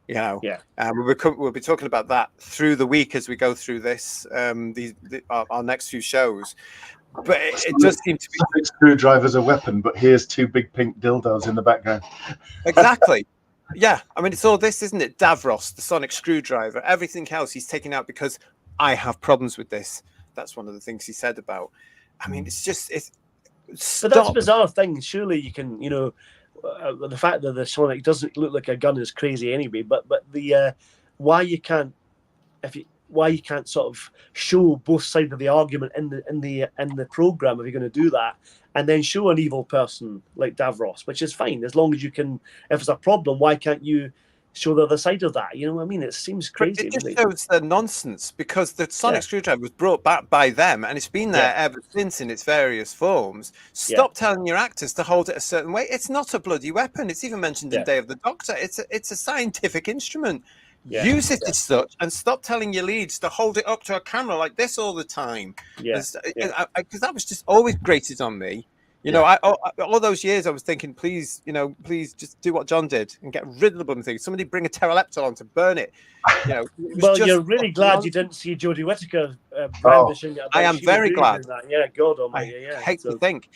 You know, we'll be talking about that through the week as we go through this, our next few shows. But it does seem to be screwdriver's a weapon, but here's 2 big pink dildos in the background. Exactly. Yeah, I mean, it's all this, isn't it? Davros, the sonic screwdriver, everything else he's taken out because I have problems with this. That's one of the things he said about. I mean, it's but that's a bizarre thing. Surely you can, you know. The fact that the Sonic doesn't look like a gun is crazy anyway. But the why you can't sort of show both sides of the argument in the program if you're going to do that, and then show an evil person like Davros, which is fine as long as you can. If there's a problem, why can't you show the other side of that? You know what I mean? It seems crazy. But it just shows the nonsense, because the sonic screwdriver was brought back by them and it's been there ever since in its various forms. Stop telling your actors to hold it a certain way. It's not a bloody weapon. It's even mentioned in Day of the Doctor. It's a scientific instrument. Use it as such, and stop telling your leads to hold it up to a camera like this all the time. Because that was just always grated on me. You know, all those years I was thinking, please just do what John did and get rid of the blooming thing. Somebody bring a pterodactyl on to burn it. You know, well, you're really glad you didn't see Jodie Whittaker brandishing it. I am very glad. That. Yeah, God almighty. I hate to think.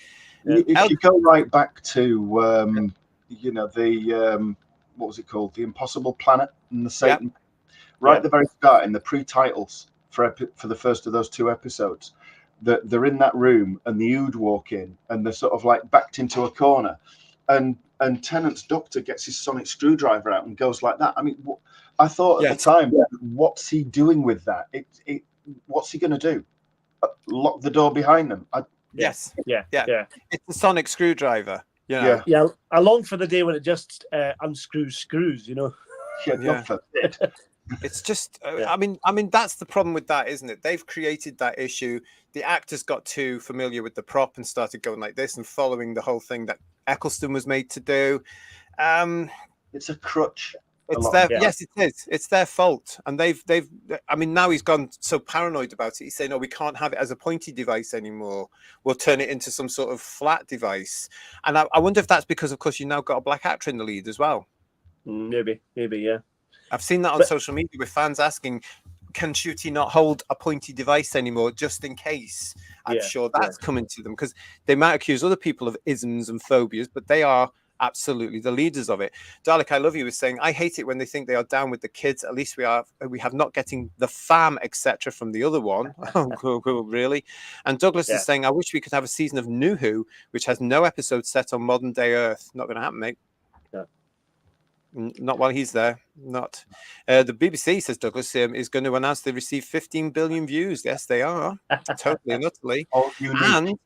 If you go right back to, you know, the what was it called? The Impossible Planet and the Satan. Right at the very start, in the pre-titles for the first of those 2 episodes. They're in that room and the Ood walk in and they're sort of like backed into a corner, and Tennant's doctor gets his sonic screwdriver out and goes like that. I mean, I thought at the time, what's he doing with that? What's he going to do? Lock the door behind them? Yes. It's the sonic screwdriver. You know? Yeah. I long for the day when it just unscrews screws, you know. God forbid. It's just, I mean, that's the problem with that, isn't it? They've created that issue. The actors got too familiar with the prop and started going like this and following the whole thing that Eccleston was made to do. It's a crutch. Yes, it is. It's their fault, and they've. I mean, now he's gone so paranoid about it. He's saying, "No, we can't have it as a pointy device anymore. We'll turn it into some sort of flat device." And I wonder if that's because, of course, you now got a black actor in the lead as well. Maybe, yeah. I've seen that on social media with fans asking, "Can Ncuti not hold a pointy device anymore, just in case?" I'm sure that's coming to them, because they might accuse other people of isms and phobias, but they are absolutely the leaders of it. Dalek, I love you, is saying, "I hate it when they think they are down with the kids. At least we have not getting the fam, etc. from the other one." Oh, cool, really? And Douglas is saying, "I wish we could have a season of New Who, which has no episodes set on modern day Earth." Not going to happen, mate. Not while he's there. Not. The BBC, says Douglas, is going to announce they received 15 billion views. Yes, they are. Totally and utterly. Oh, unique. And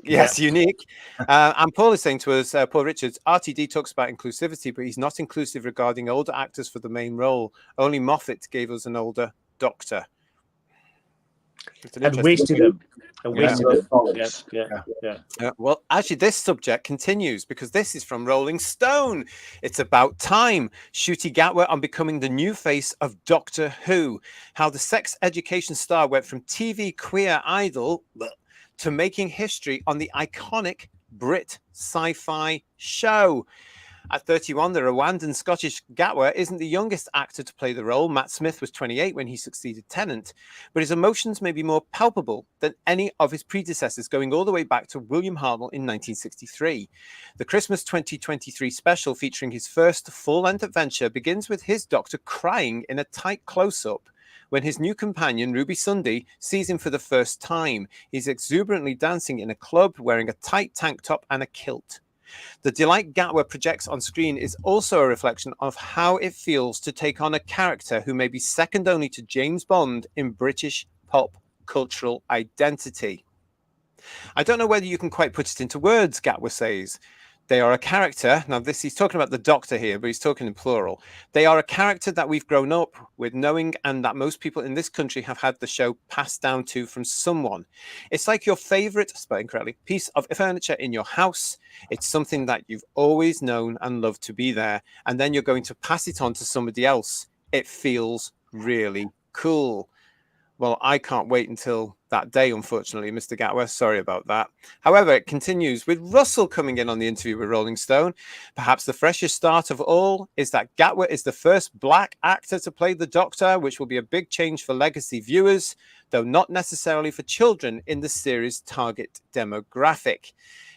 yes, unique. And Paul is saying to us, Paul Richards, RTD talks about inclusivity, but he's not inclusive regarding older actors for the main role. Only Moffat gave us an older Doctor. And wasted him. Well, actually, this subject continues, because this is from Rolling Stone. It's about time. Ncuti Gatwa on becoming the new face of Doctor Who. How the sex education star went from TV queer idol to making history on the iconic Brit sci-fi show. At 31, the Rwandan Scottish Gatwa isn't the youngest actor to play the role. Matt Smith was 28 when he succeeded Tennant, but his emotions may be more palpable than any of his predecessors, going all the way back to William Hartnell in 1963. The Christmas 2023 special, featuring his first full-length adventure, begins with his doctor crying in a tight close-up when his new companion, Ruby Sunday, sees him for the first time. He's exuberantly dancing in a club, wearing a tight tank top and a kilt. The delight Gatwa projects on screen is also a reflection of how it feels to take on a character who may be second only to James Bond in British pop cultural identity. I don't know whether you can quite put it into words, Gatwa says. They are a character. Now, he's talking about the Doctor here, but he's talking in plural. They are a character that we've grown up with knowing, and that most people in this country have had the show passed down to from someone. It's like your favorite, spelling correctly, piece of furniture in your house. It's something that you've always known and loved to be there, and then you're going to pass it on to somebody else. It feels really cool. Well, I can't wait until that day, unfortunately, Mr. Gatwa. Sorry about that. However, it continues with Russell coming in on the interview with Rolling Stone. Perhaps the freshest start of all is that Gatwa is the first black actor to play the Doctor, which will be a big change for legacy viewers, though not necessarily for children in the series' target demographic.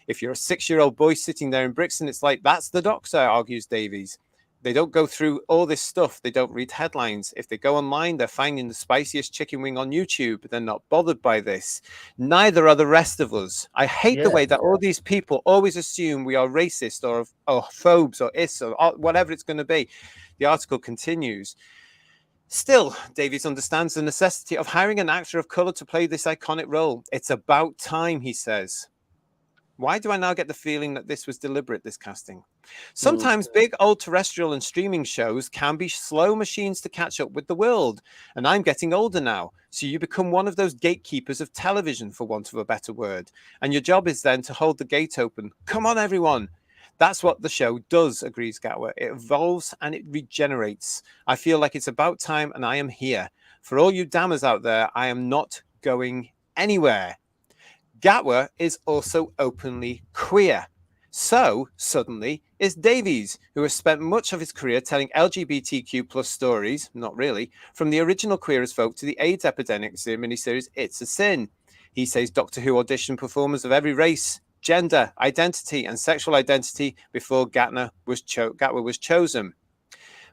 If you're a 6-year-old boy sitting there in Brixton, it's like, that's the Doctor, argues Davies. They don't go through all this stuff. They don't read headlines. If they go online, they're finding the spiciest chicken wing on YouTube. They're not bothered by this. Neither are the rest of us. I hate the way that all these people always assume we are racist or phobes or is or whatever it's going to be. The article continues. Still, Davies understands the necessity of hiring an actor of color to play this iconic role. It's about time, he says. Why do I now get the feeling that this was deliberate, this casting? Sometimes big old terrestrial and streaming shows can be slow machines to catch up with the world. And I'm getting older now, so you become one of those gatekeepers of television, for want of a better word. And your job is then to hold the gate open. Come on, everyone. That's what the show does, agrees Gatwa. It evolves and it regenerates. I feel like it's about time, and I am here. For all you dammers out there, I am not going anywhere. Gatwa is also openly queer. So, suddenly, is Davies, who has spent much of his career telling LGBTQ plus stories, not really, from the original Queer as Folk to the AIDS epidemic miniseries It's a Sin. He says Doctor Who auditioned performers of every race, gender, identity, and sexual identity before Gatwa was chosen.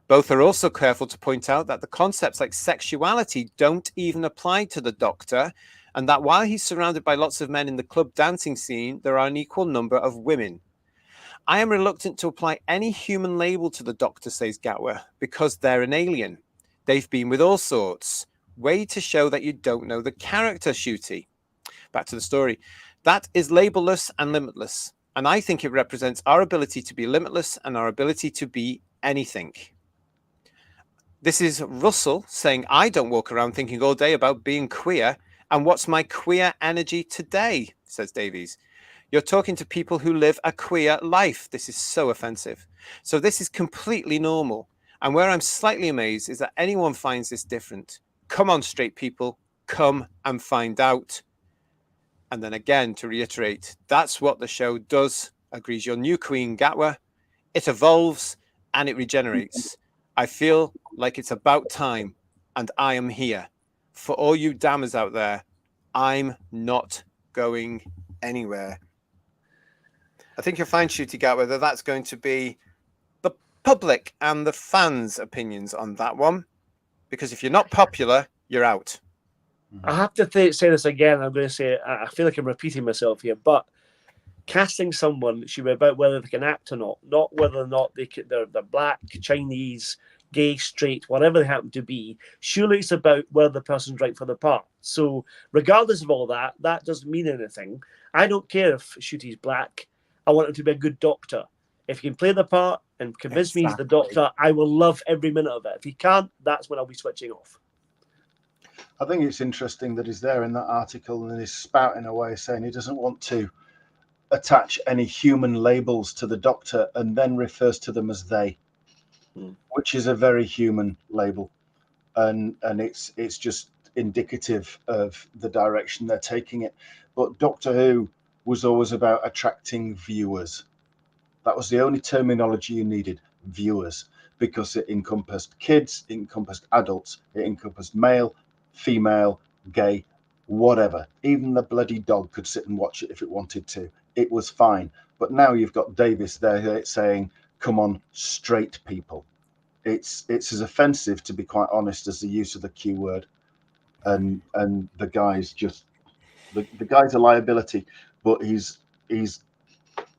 Both are also careful to point out that the concepts like sexuality don't even apply to the Doctor, and that while he's surrounded by lots of men in the club dancing scene, there are an equal number of women. I am reluctant to apply any human label to the Doctor, says Gatwa, because they're an alien. They've been with all sorts. Way to show that you don't know the character, Ncuti. Back to the story. That is labelless and limitless. And I think it represents our ability to be limitless and our ability to be anything. This is Russell saying, I don't walk around thinking all day about being queer. And what's my queer energy today, says Davies. You're talking to people who live a queer life. This is so offensive. So this is completely normal. And where I'm slightly amazed is that anyone finds this different. Come on, straight people, come and find out. And then again, to reiterate, that's what the show does, agrees your new queen, Gatwa. It evolves and it regenerates. I feel like it's about time, and I am here. For all you dammers out there, I'm not going anywhere. I think you'll find, Ncuti, Gatwa, that that's going to be the public and the fans' opinions on that one. Because if you're not popular, you're out. I have to say this again. I'm going to say I feel like I'm repeating myself here, but casting someone should be about whether they can act or not whether or not they're black, Chinese, gay, straight, whatever they happen to be. Surely it's about whether the person's right for the part. So regardless of all that, that doesn't mean anything. I don't care if Ncuti's black. I want him to be a good doctor. If he can play the part and convince me he's the doctor, I will love every minute of it. If he can't, that's when I'll be switching off. I think it's interesting that he's there in that article and he's spouting away saying he doesn't want to attach any human labels to the doctor and then refers to them as they, which is a very human label. And it's just indicative of the direction they're taking it. But Doctor Who was always about attracting viewers. That was the only terminology you needed, viewers, because it encompassed kids, it encompassed adults, it encompassed male, female, gay, whatever. Even the bloody dog could sit and watch it if it wanted to. It was fine. But now you've got Davies there saying, come on, straight people. It's as offensive, to be quite honest, as the use of the Q word. And the guy's just the guy's a liability, but he's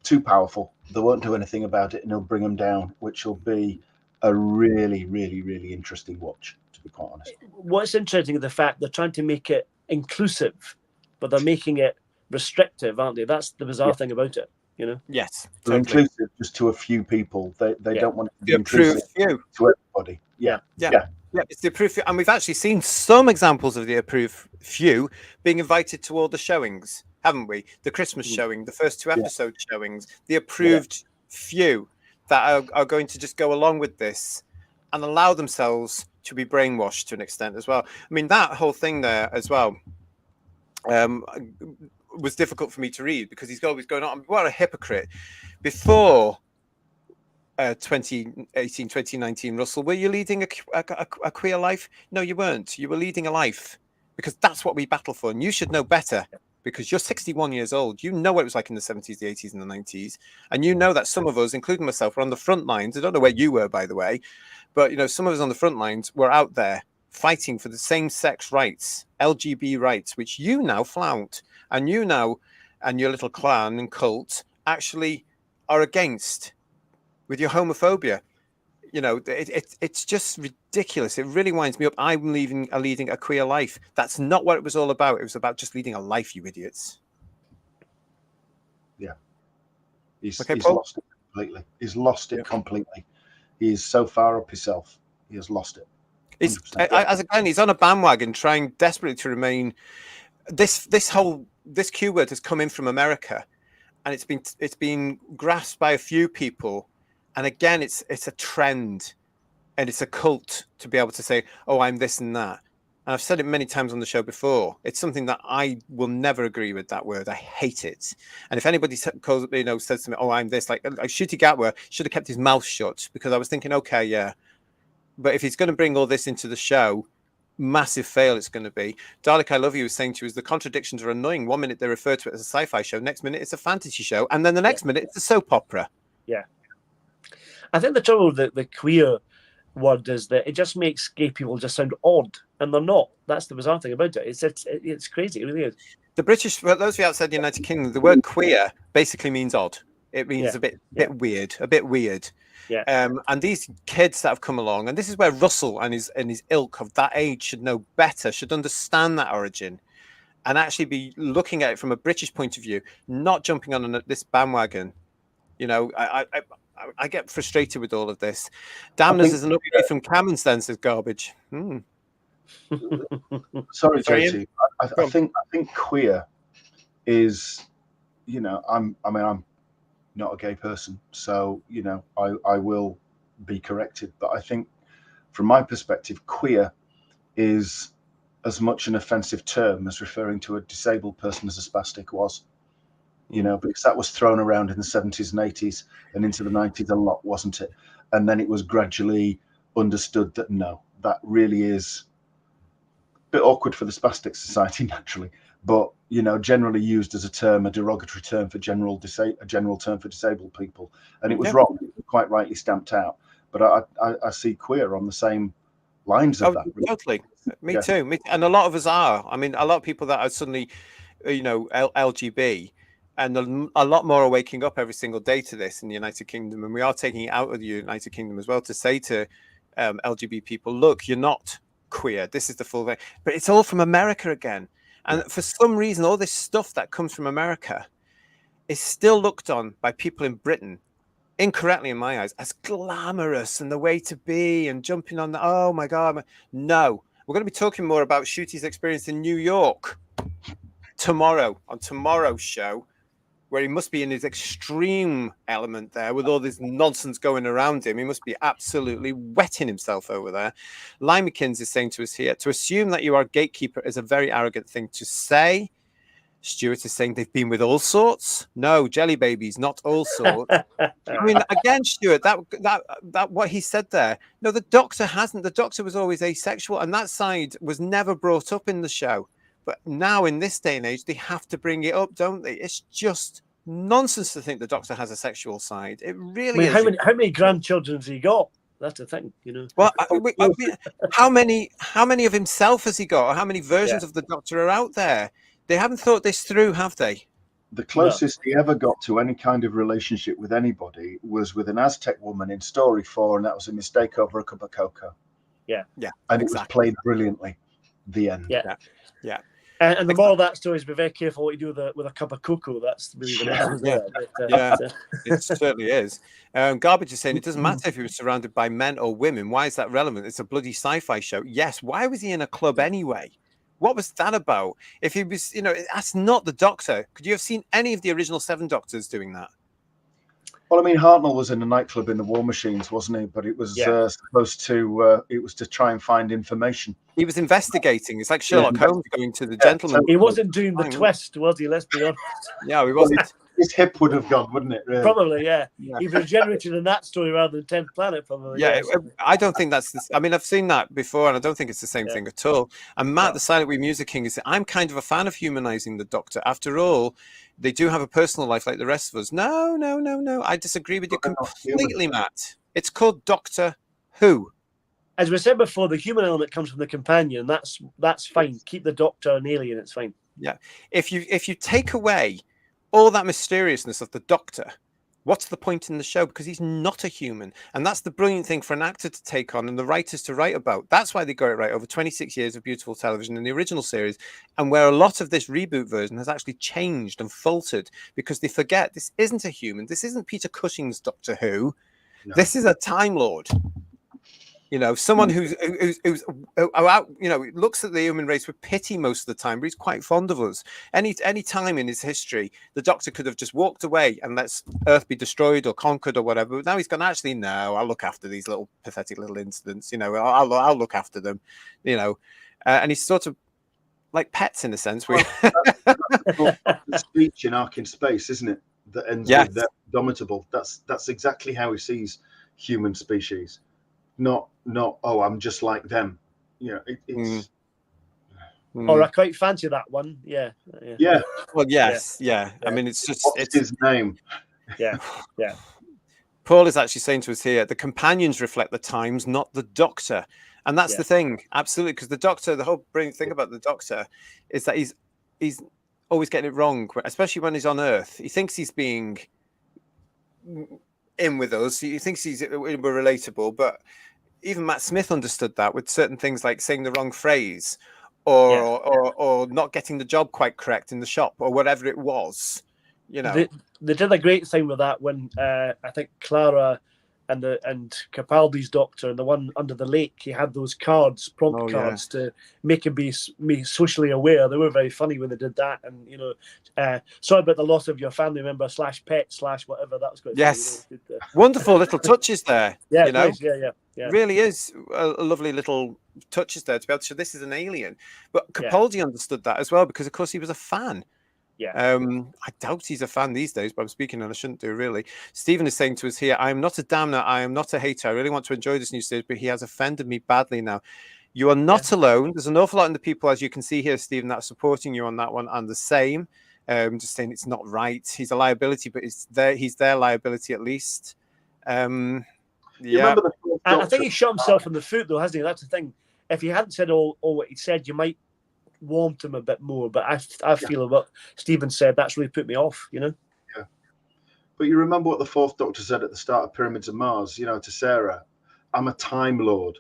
too powerful. They won't do anything about it, and he'll bring them down, which will be a really, really, really interesting watch, to be quite honest. What's interesting is the fact they're trying to make it inclusive, but they're making it restrictive, aren't they? That's the bizarre thing about it, you know? Yes. They're inclusive just to a few people. They don't want it to be inclusive to everybody. Yeah. It's the approved few. And we've actually seen some examples of the approved few being invited to all the showings, haven't we? The Christmas showing, the first 2 episode showings, the approved few that are going to just go along with this and allow themselves to be brainwashed to an extent as well. I mean, that whole thing there as well was difficult for me to read because he's always going on, what a hypocrite. Before 2018, 2019, Russell, were you leading a queer life? No, you weren't. You were leading a life because that's what we battle for. And you should know better because you're 61 years old. You know what it was like in the 70s, the 80s and the 90s. And you know that some of us, including myself, were on the front lines. I don't know where you were, by the way, but you know, some of us on the front lines were out there fighting for the same-sex rights, LGBT rights, which you now flout. And you now, and your little clan and cult actually are against with your homophobia. You know, it's just ridiculous. It really winds me up. I'm leading a queer life. That's not what it was all about. It was about just leading a life, you idiots. Yeah. He's lost it completely. He's lost it completely. He is so far up himself. He has lost it. As again, he's on a bandwagon trying desperately to remain. This Q word has come in from America, and it's been grasped by a few people. And again, it's a trend, and it's a cult to be able to say, "Oh, I'm this and that." And I've said it many times on the show before. It's something that I will never agree with. That word, I hate it. And if anybody says to me, "Oh, I'm this," like Ncuti Gatwa should have kept his mouth shut because I was thinking, okay, yeah. But if he's going to bring all this into the show, massive fail it's going to be. Dalek, I Love You was saying to us, the contradictions are annoying. 1 minute they refer to it as a sci-fi show, next minute it's a fantasy show, and then the next minute it's a soap opera. Yeah. I think the trouble with the queer word is that it just makes gay people just sound odd, and they're not. That's the bizarre thing about it. It's crazy. It really is. The British, for those of you outside the United Kingdom, the word queer basically means odd. It means a bit weird. Yeah. And these kids that have come along, and this is where Russell and his ilk of that age should know better, should understand that origin. and actually be looking at it from a British point of view, not jumping on this bandwagon. You know, I get frustrated with all of this. Damners is an upgrade from Cameron Sense is garbage. Sorry, JT. I think queer is, you know, I'm not a gay person, so, you know, I will be corrected. But I think from my perspective, queer is as much an offensive term as referring to a disabled person as a spastic was. You know, because that was thrown around in the 70s and 80s and into the 90s a lot, wasn't it? And then it was gradually understood that no, that really is a bit awkward for the Spastic Society naturally, but, you know, generally used as a term, a derogatory term for a general term for disabled people. And it was wrong, quite rightly stamped out. But I see queer on the same lines of that. Really. Totally. Me too. And a lot of us are. I mean, a lot of people that are suddenly, you know, LGB, and a lot more are waking up every single day to this in the United Kingdom. And we are taking it out of the United Kingdom as well to say to LGBT people, look, you're not queer. This is the full thing. But it's all from America again. And for some reason, all this stuff that comes from America is still looked on by people in Britain, incorrectly in my eyes, as glamorous and the way to be and jumping on the, oh my God. No, we're going to be talking more about Ncuti's experience in New York tomorrow on tomorrow's show, where he must be in his extreme element there with all this nonsense going around him. He must be absolutely wetting himself over there. Limekins is saying to us here, to assume that you are a gatekeeper is a very arrogant thing to say. Stuart is saying they've been with all sorts. No, jelly babies, not all sorts. I mean, again, Stuart, that what he said there. No, the Doctor hasn't. The Doctor was always asexual, and that side was never brought up in the show. But now, in this day and age, they have to bring it up, don't they? It's just nonsense to think the Doctor has a sexual side. It really is. How many grandchildren has he got? That's the thing, you know. Well, I mean, how many of himself has he got? Or how many versions of the Doctor are out there? They haven't thought this through, have they? The closest he ever got to any kind of relationship with anybody was with an Aztec woman in Story 4, and that was a mistake over a cup of cocoa. Yeah. And it was played brilliantly. The end. Yeah. And the moral of that story is be very careful what you do with a cup of cocoa. That's really the message. It certainly is. Garbage is saying it doesn't matter if he was surrounded by men or women. Why is that relevant? It's a bloody sci-fi show. Yes. Why was he in a club anyway? What was that about? If he was, you know, that's not the Doctor. Could you have seen any of the original 7 Doctors doing that? Well, I mean, Hartnell was in a nightclub in the War Machines, wasn't he? But it was supposed to, it was to try and find information. He was investigating. It's like Sherlock Holmes going to the gentleman. He wasn't doing the twist, was he? Let's be honest. Yeah, he wasn't. His hip would have gone, wouldn't it? Really? Probably, yeah. He was generated in that story rather than 10th Planet, probably. Yeah, I don't think that's I mean, I've seen that before, and I don't think it's the same thing at all. And Matt, the Silent Wee Music King, is I'm kind of a fan of humanizing the Doctor. After all, they do have a personal life like the rest of us. No. I disagree with you completely, Matt. It's called Doctor Who. As we said before, the human element comes from the companion. That's fine. Keep the Doctor an alien. It's fine. Yeah. If you take away all that mysteriousness of the Doctor, what's the point in the show? Because he's not a human. And that's the brilliant thing for an actor to take on and the writers to write about. That's why they got it right over 26 years of beautiful television in the original series, and where a lot of this reboot version has actually changed and faltered because they forget this isn't a human. This isn't Peter Cushing's Doctor Who. No. This is a Time Lord. You know, someone who's out, you know, looks at the human race with pity most of the time, but he's quite fond of us. Any time in his history, the Doctor could have just walked away and let Earth be destroyed or conquered or whatever. But now he's gone, actually, no, I'll look after these little pathetic little incidents. You know, I'll look after them. You know, and he's sort of like pets in a sense. The speech in Ark in Space, isn't it? That ends with they're indomitable. That's exactly how he sees human species. Not oh, I'm just like them. You know, it's. Or I quite fancy that one. Yeah. Well, yes, yeah. I mean, it's just it's his name. Yeah. Paul is actually saying to us here, the companions reflect the times, not the Doctor, and that's the thing, absolutely, because the Doctor, the whole brilliant thing about the Doctor is that he's always getting it wrong, especially when he's on Earth. He thinks he's being in with us. He thinks we're relatable, but even Matt Smith understood that with certain things like saying the wrong phrase or not getting the job quite correct in the shop or whatever it was. You know, they did a great thing with that when I think Clara and Capaldi's doctor and the one under the lake, he had those cards, prompt cards to make him be socially aware. They were very funny when they did that. And, you know, sorry about the loss of your family member / pet / whatever. That was quite yes. funny, you know? Wonderful little touches there. Yeah, you know? Nice. Yeah. Really is a lovely little touches there to be able to show this is an alien. But Capaldi understood that as well, because, of course, he was a fan. Yeah. I doubt he's a fan these days, but I'm speaking and I shouldn't do, really. Stephen is saying to us here, I am not a damner, I am not a hater. I really want to enjoy this new series, but he has offended me badly now. You are not alone. There's an awful lot in the people, as you can see here, Stephen, that are supporting you on that one, and the same. Just saying it's not right. He's a liability, but he's their liability at least. I think he shot himself in the foot, though, hasn't he? That's the thing. If he hadn't said all what he said, you might warmed him a bit more, but I feel what Stephen said, that's really put me off, you know. Yeah, but you remember what the Fourth Doctor said at the start of Pyramids of Mars, you know, to Sarah, I'm a Time Lord.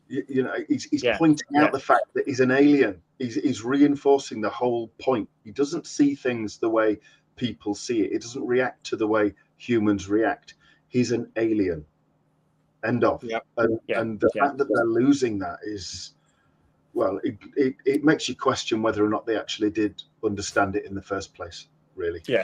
You know, he's pointing out the fact that he's an alien. He's reinforcing the whole point. He doesn't see things the way people see it. He doesn't react to the way humans react. He's an alien. End of. Yep. And the fact that they're losing that is, well, it makes you question whether or not they actually did understand it in the first place, really. Yeah.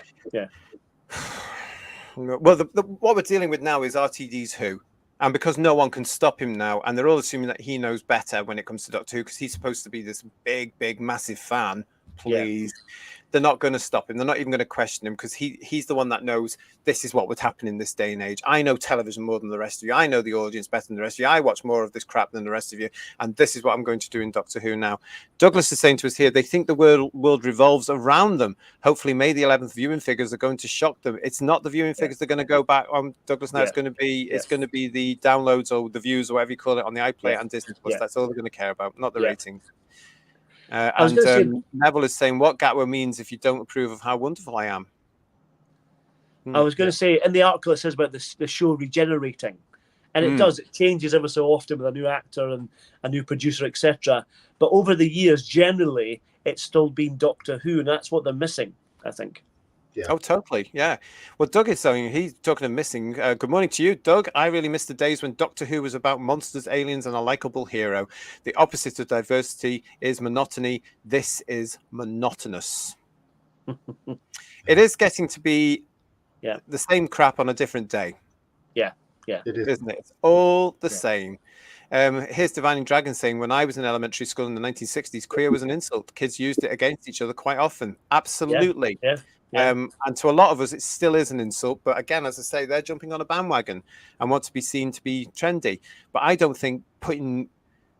Well, what we're dealing with now is RTD's Who. And because no one can stop him now, and they're all assuming that he knows better when it comes to Doctor Who, because he's supposed to be this big, massive fan, please. Yeah. They're not going to stop him. They're not even going to question him, because he's the one that knows this is what would happen in this day and age. I know television more than the rest of you. I know the audience better than the rest of you. I watch more of this crap than the rest of you. And this is what I'm going to do in Doctor Who now. Douglas is saying to us here, they think the world revolves around them. Hopefully May the 11th viewing figures are going to shock them. It's not the viewing figures that are going to go back on Douglas now. It's going to be the downloads or the views or whatever you call it on the iPlayer and Disney Plus. That's all they're going to care about, not the ratings. Neville is saying what Gatwa means if you don't approve of how wonderful I am. I was going to say, in the article it says about the show regenerating, and it does. It changes ever so often with a new actor and a new producer, etc. But over the years, generally, it's still been Doctor Who, and that's what they're missing, I think. Yeah. Oh, totally. Yeah. Well, Doug is saying, he's talking of missing. Good morning to you, Doug. I really miss the days when Doctor Who was about monsters, aliens, and a likable hero. The opposite of diversity is monotony. This is monotonous. It is getting to be the same crap on a different day. Yeah. It is. Isn't it? It's all the same. Here's Divining Dragon saying, when I was in elementary school in the 1960s, queer was an insult. Kids used it against each other quite often. Absolutely. Yeah. And to a lot of us, it still is an insult. But again, as I say, they're jumping on a bandwagon and want to be seen to be trendy. But I don't think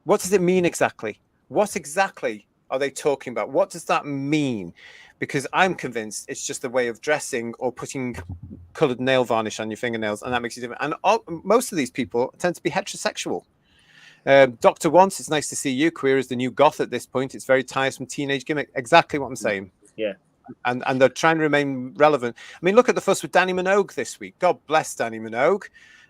what does it mean exactly? What exactly are they talking about? What does that mean? Because I'm convinced it's just a way of dressing or putting coloured nail varnish on your fingernails, and that makes you different. And most of these people tend to be heterosexual. Dr. Once, it's nice to see you. Queer is the new goth at this point. It's very tiresome teenage gimmick. Exactly what I'm saying. Yeah. And they're trying to remain relevant. I mean, look at the fuss with Danny Minogue this week. God bless Danny Minogue.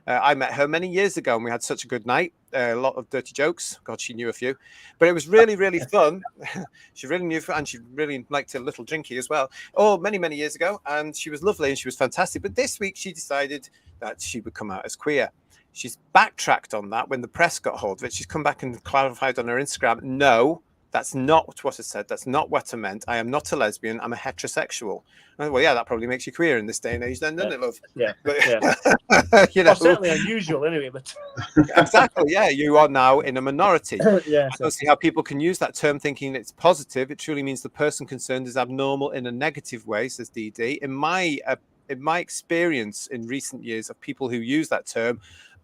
I met her many years ago, and we had such a good night. A lot of dirty jokes. God, she knew a few. But it was really, really fun. She really knew, and she really liked a little drinky as well. Oh, many, many years ago. And she was lovely, and she was fantastic. But this week, she decided that she would come out as queer. She's backtracked on that when the press got hold of it. She's come back and clarified on her Instagram, no, that's not what I said. That's not what I meant. I am not a lesbian. I'm a heterosexual. Well, yeah, that probably makes you queer in this day and age, then, doesn't it, love? Yeah. But, you know, well, certainly unusual, anyway. But exactly, yeah, you are now in a minority. Yeah, I don't see how people can use that term thinking it's positive. It truly means the person concerned is abnormal in a negative way, says DD. In my experience in recent years of people who use that term,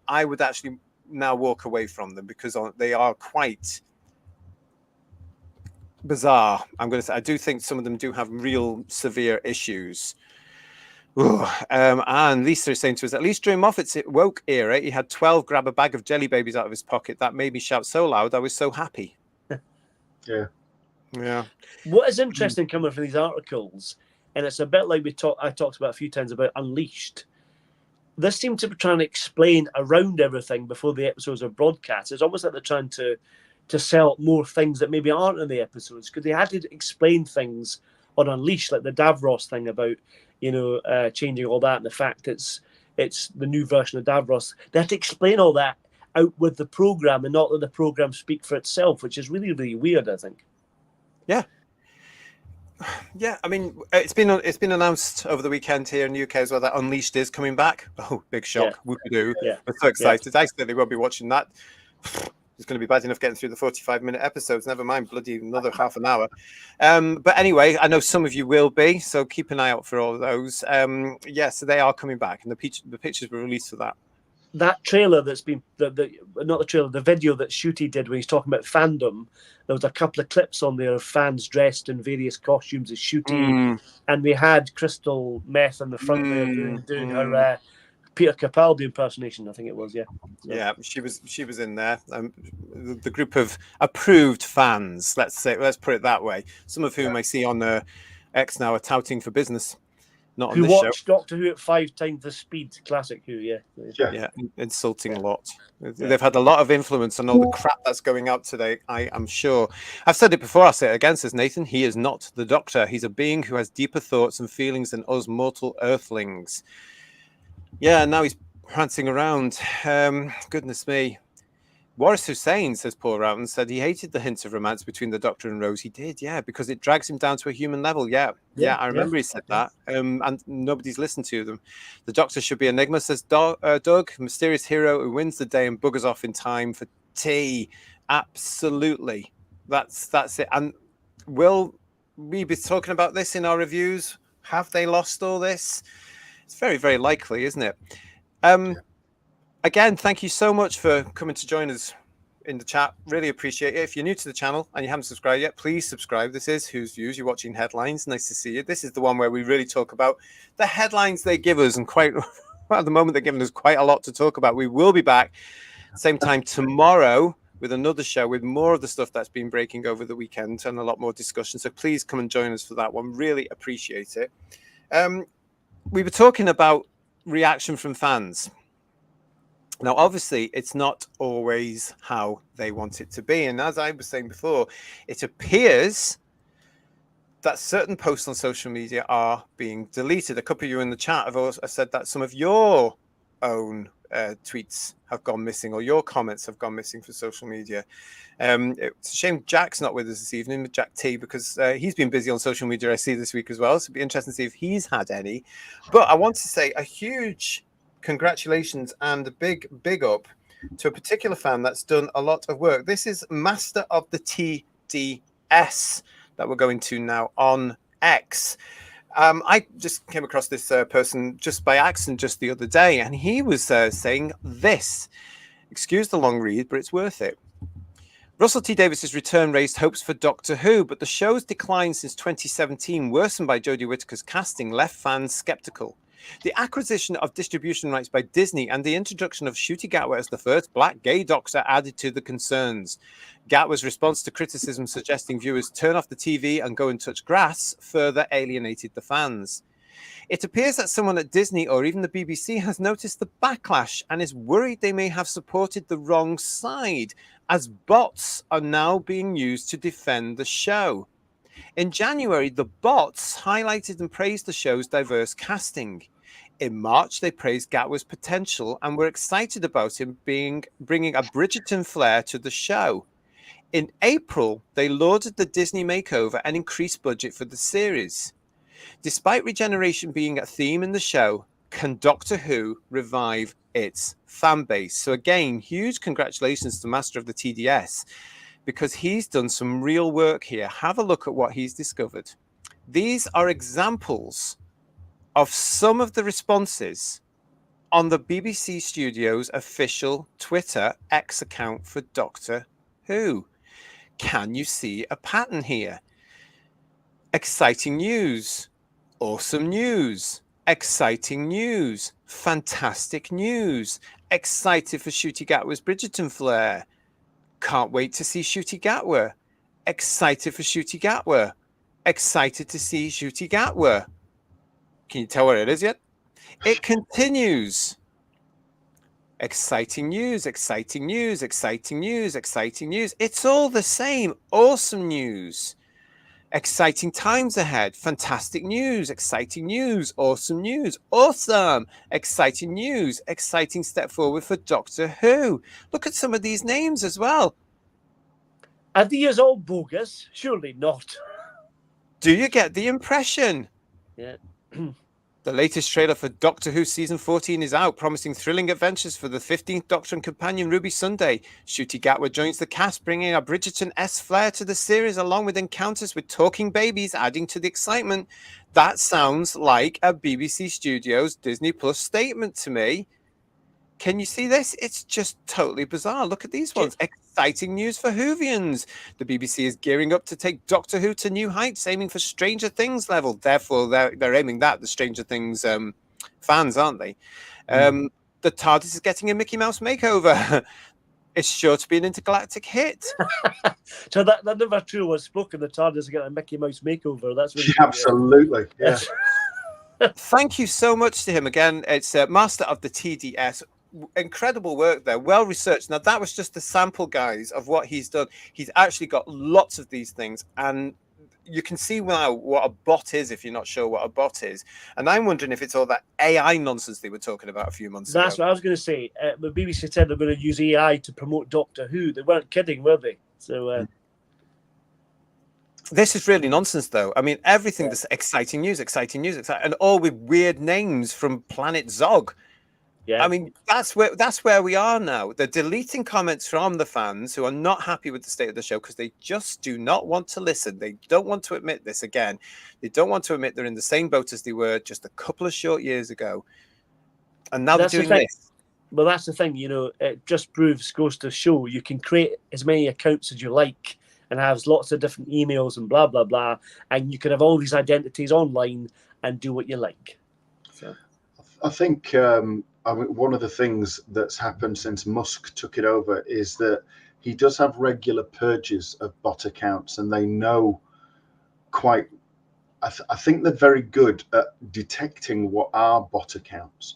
I would actually now walk away from them because they are quite bizarre. I'm going to say I do think some of them do have real severe issues. And Lisa is saying to us, at least during Moffat's woke era, he had 12 grab a bag of jelly babies out of his pocket. That made me shout so loud I was so happy. Yeah. What is interesting coming from these articles, and it's a bit like I talked about a few times about Unleashed. This seemed to be trying to explain around everything before the episodes are broadcast. It's almost like they're trying to to sell more things that maybe aren't in the episodes, because they had to explain things on Unleashed, like the Davros thing about, changing all that, and the fact it's the new version of Davros. They had to explain all that out with the program and not let the program speak for itself, which is really, really weird, I think. Yeah. Yeah, I mean, it's been announced over the weekend here in the UK as well that Unleashed is coming back. Oh, big shock. Whoop-de-doo. Yeah. We're so excited. I certainly won't be watching that. It's going to be bad enough getting through the 45-minute episodes, never mind bloody another half an hour. But anyway, I know some of you will be, so keep an eye out for all of those. So they are coming back, and the pictures were released for that. That trailer that's been, not the trailer, the video that Ncuti did when he's talking about fandom, there was a couple of clips on there of fans dressed in various costumes as Ncuti, and they had Crystal Meth in the front there doing her Peter Capaldi impersonation, I think it was, yeah. Yeah, she was in there. The group of approved fans, let's put it that way, some of whom I see on X now are touting for business. Not on who this watched show. Doctor Who at 5 times the speed, classic Who, yeah, insulting a lot. They've had a lot of influence on all the crap that's going out today, I am sure. I've said it before, I'll say it again, says Nathan. He is not the Doctor. He's a being who has deeper thoughts and feelings than us mortal earthlings. Yeah, now he's prancing around. Goodness me. Waris Hussein, says Paul Roughton, said he hated the hints of romance between the Doctor and Rose. He did, yeah, because it drags him down to a human level. Yeah, I remember he said that. And nobody's listened to them. The Doctor should be Enigma, says Doug, mysterious hero who wins the day and buggers off in time for tea. Absolutely. That's it. And will we be talking about this in our reviews? Have they lost all this? It's very, very likely, isn't it? Again, thank you so much for coming to join us in the chat. Really appreciate it. If you're new to the channel and you haven't subscribed yet, please subscribe. This is Who's Views. You're watching Headlines. Nice to see you. This is the one where we really talk about the headlines they give us, and quite at the moment they're giving us quite a lot to talk about. We will be back same time tomorrow with another show with more of the stuff that's been breaking over the weekend and a lot more discussion. So please come and join us for that one. Really appreciate it. We were talking about reaction from fans. Now, obviously, it's not always how they want it to be. And as I was saying before, it appears that certain posts on social media are being deleted. A couple of you in the chat have also said that some of your own tweets have gone missing, or your comments have gone missing for social media. It's a shame Jack's not with us this evening, Jack T, because he's been busy on social media, I see, this week as well. So it'd be interesting to see if he's had any. But I want to say a huge congratulations and a big up to a particular fan that's done a lot of work. This is Master of the TDS that we're going to now on X. I just came across this person just by accident just the other day, and he was saying this. Excuse the long read, but it's worth it. Russell T Davies's return raised hopes for Doctor Who, but the show's decline since 2017, worsened by Jodie Whittaker's casting, left fans skeptical. The acquisition of distribution rights by Disney and the introduction of Ncuti Gatwa as the first black gay Doctor added to the concerns. Gatwa's response to criticism suggesting viewers turn off the TV and go and touch grass further alienated the fans. It appears that someone at Disney or even the BBC has noticed the backlash and is worried they may have supported the wrong side, as bots are now being used to defend the show. In January, the bots highlighted and praised the show's diverse casting. In March, they praised Gatwa's potential and were excited about him bringing a Bridgerton flair to the show. In April, they lauded the Disney makeover and increased budget for the series. Despite regeneration being a theme in the show, can Doctor Who revive its fan base? So again, huge congratulations to Master of the TDS, because he's done some real work here. Have a look at what he's discovered. These are examples of some of the responses on the BBC Studios official Twitter X account for Doctor Who. Can you see a pattern here? Exciting news, awesome news, exciting news, fantastic news, excited for Ncuti Gatwa's Bridgerton flair. Can't wait to see Ncuti Gatwa. Excited for Ncuti Gatwa. Excited to see Ncuti Gatwa. Can you tell where it is yet? It continues. Exciting news, exciting news, exciting news, exciting news. It's all the same. Awesome news. Exciting times ahead. Fantastic news. Exciting news. Awesome news. Awesome. Exciting news. Exciting step forward for Doctor Who. Look at some of these names as well. Are these all bogus? Surely not. Do you get the impression? Yeah. The latest trailer for Doctor Who Season 14 is out, promising thrilling adventures for the 15th Doctor and companion Ruby Sunday. Ncuti Gatwa joins the cast, bringing a Bridgerton-esque flair to the series, along with encounters with talking babies, adding to the excitement. That sounds like a BBC Studios Disney Plus statement to me. Can you see this? It's just totally bizarre. Look at these ones. Exciting news for Whovians. The BBC is gearing up to take Doctor Who to new heights, aiming for Stranger Things level. Therefore, they're aiming that, the Stranger Things fans, aren't they? The TARDIS is getting a Mickey Mouse makeover. It's sure to be an intergalactic hit. So that never true was spoken. The TARDIS is getting a Mickey Mouse makeover. That's really absolutely. Yeah. Thank you so much to him again. It's Master of the TDS. Incredible work there, well researched. Now that was just a sample, guys, of what he's done. He's actually got lots of these things, and you can see now what a bot is if you're not sure what a bot is. And I'm wondering if it's all that AI nonsense they were talking about a few months ago. That's what I was going to say. The BBC said they're going to use AI to promote Doctor Who. They weren't kidding, were they? So this is really nonsense, though. I mean, everything that's exciting news, and all with weird names from Planet Zog. Yeah, I mean, that's where we are now. They're deleting comments from the fans who are not happy with the state of the show because they just do not want to listen. They don't want to admit this again. They don't want to admit they're in the same boat as they were just a couple of short years ago. And now they're doing this. Well, that's the thing, it just goes to show you can create as many accounts as you like and have lots of different emails and blah, blah, blah. And you can have all these identities online and do what you like. So I think one of the things that's happened since Musk took it over is that he does have regular purges of bot accounts, and they know quite. I think they're very good at detecting what are bot accounts.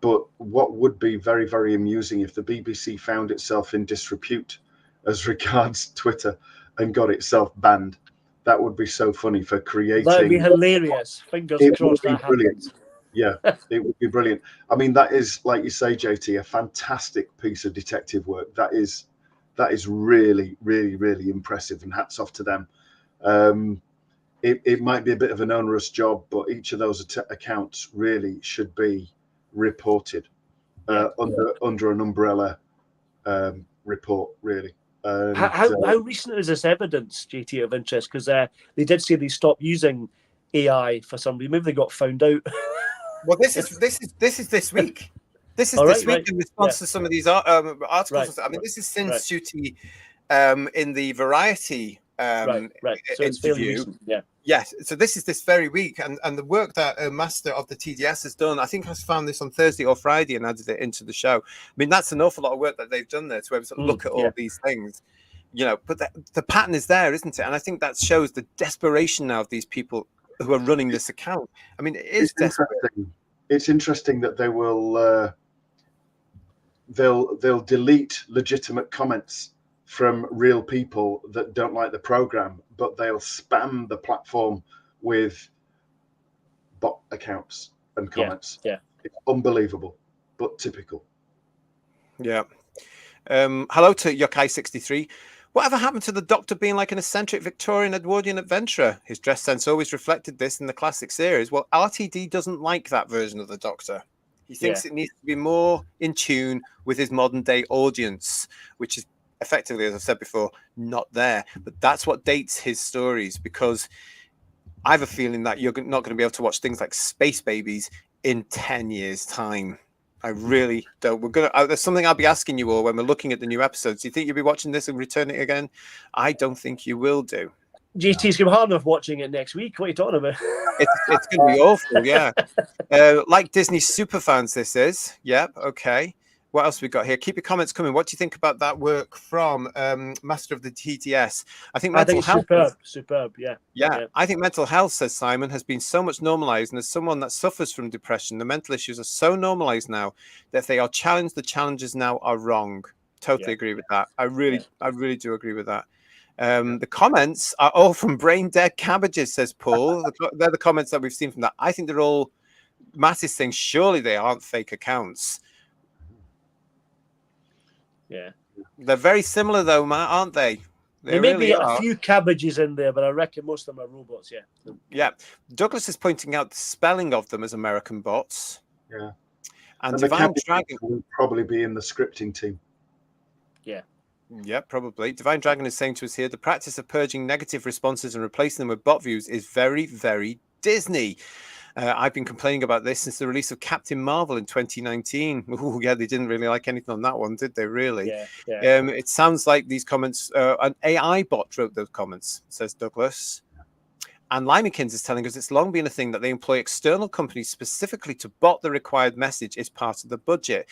But what would be very, very amusing if the BBC found itself in disrepute as regards Twitter and got itself banned. That would be so funny for creating. That would be hilarious. Fingers crossed that happens. Yeah, it would be brilliant. I mean, that is, like you say, JT, a fantastic piece of detective work. That is really, really, really impressive, and hats off to them. It might be a bit of an onerous job, but each of those accounts really should be reported under an umbrella report, really. How recent is this evidence, JT, of interest? Because they did say they stopped using AI for some reason. Maybe they got found out. Well, this is this week. This is this week in response to some of these articles. Right. I mean, this is since Ncuti in the Variety So it's fairly recent. Yeah. Yes. So this is this very week, and the work that Master of the TDS has done. I think I found this on Thursday or Friday and added it into the show. I mean, that's an awful lot of work that they've done there to be able to look at all these things. But the pattern is there, isn't it? And I think that shows the desperation now of these people who are running this account. I mean, it's interesting. It's interesting that they will they'll delete legitimate comments from real people that don't like the program, but they'll spam the platform with bot accounts and comments. Yeah. It's unbelievable, but typical. Yeah. Hello to Yokai63. Whatever happened to the Doctor being like an eccentric Victorian Edwardian adventurer? His dress sense always reflected this in the classic series. Well, RTD doesn't like that version of the Doctor. He thinks it needs to be more in tune with his modern day audience, which is effectively, as I've said before, not there. But that's what dates his stories, because I have a feeling that you're not going to be able to watch things like Space Babies in 10 years' time. I really don't. There's something I'll be asking you all when we're looking at the new episodes. Do you think you'll be watching this and returning it again? I don't think you will do. JT's going to be hard enough watching it next week. What are you talking about? It's going to be awful, yeah. Like Disney superfans, this is. Yep, okay. What else have we got here? Keep your comments coming. What do you think about that work from Master of the TTS? I think mental health. Superb. Yeah. I think mental health, says Simon, has been so much normalized. And as someone that suffers from depression, the mental issues are so normalized now that if they are challenged, the challenges now are wrong. Totally agree with that. I really do agree with that. The comments are all from brain dead cabbages, says Paul. They're the comments that we've seen from that. I think they're all Mattis saying surely they aren't fake accounts. Yeah. They're very similar though, Matt, aren't they? There may be a few cabbages in there, but I reckon most of them are robots, Yeah. Douglas is pointing out the spelling of them as American bots. Yeah. And Divine Dragon will probably be in the scripting team. Yeah, probably. Divine Dragon is saying to us here, the practice of purging negative responses and replacing them with bot views is very, very Disney. I've been complaining about this since the release of Captain Marvel in 2019. Ooh, yeah, they didn't really like anything on that one, did they, really? Yeah. It sounds like these comments, an AI bot wrote those comments, says Douglas. And Limekins is telling us it's long been a thing that they employ external companies specifically to bot the required message as part of the budget.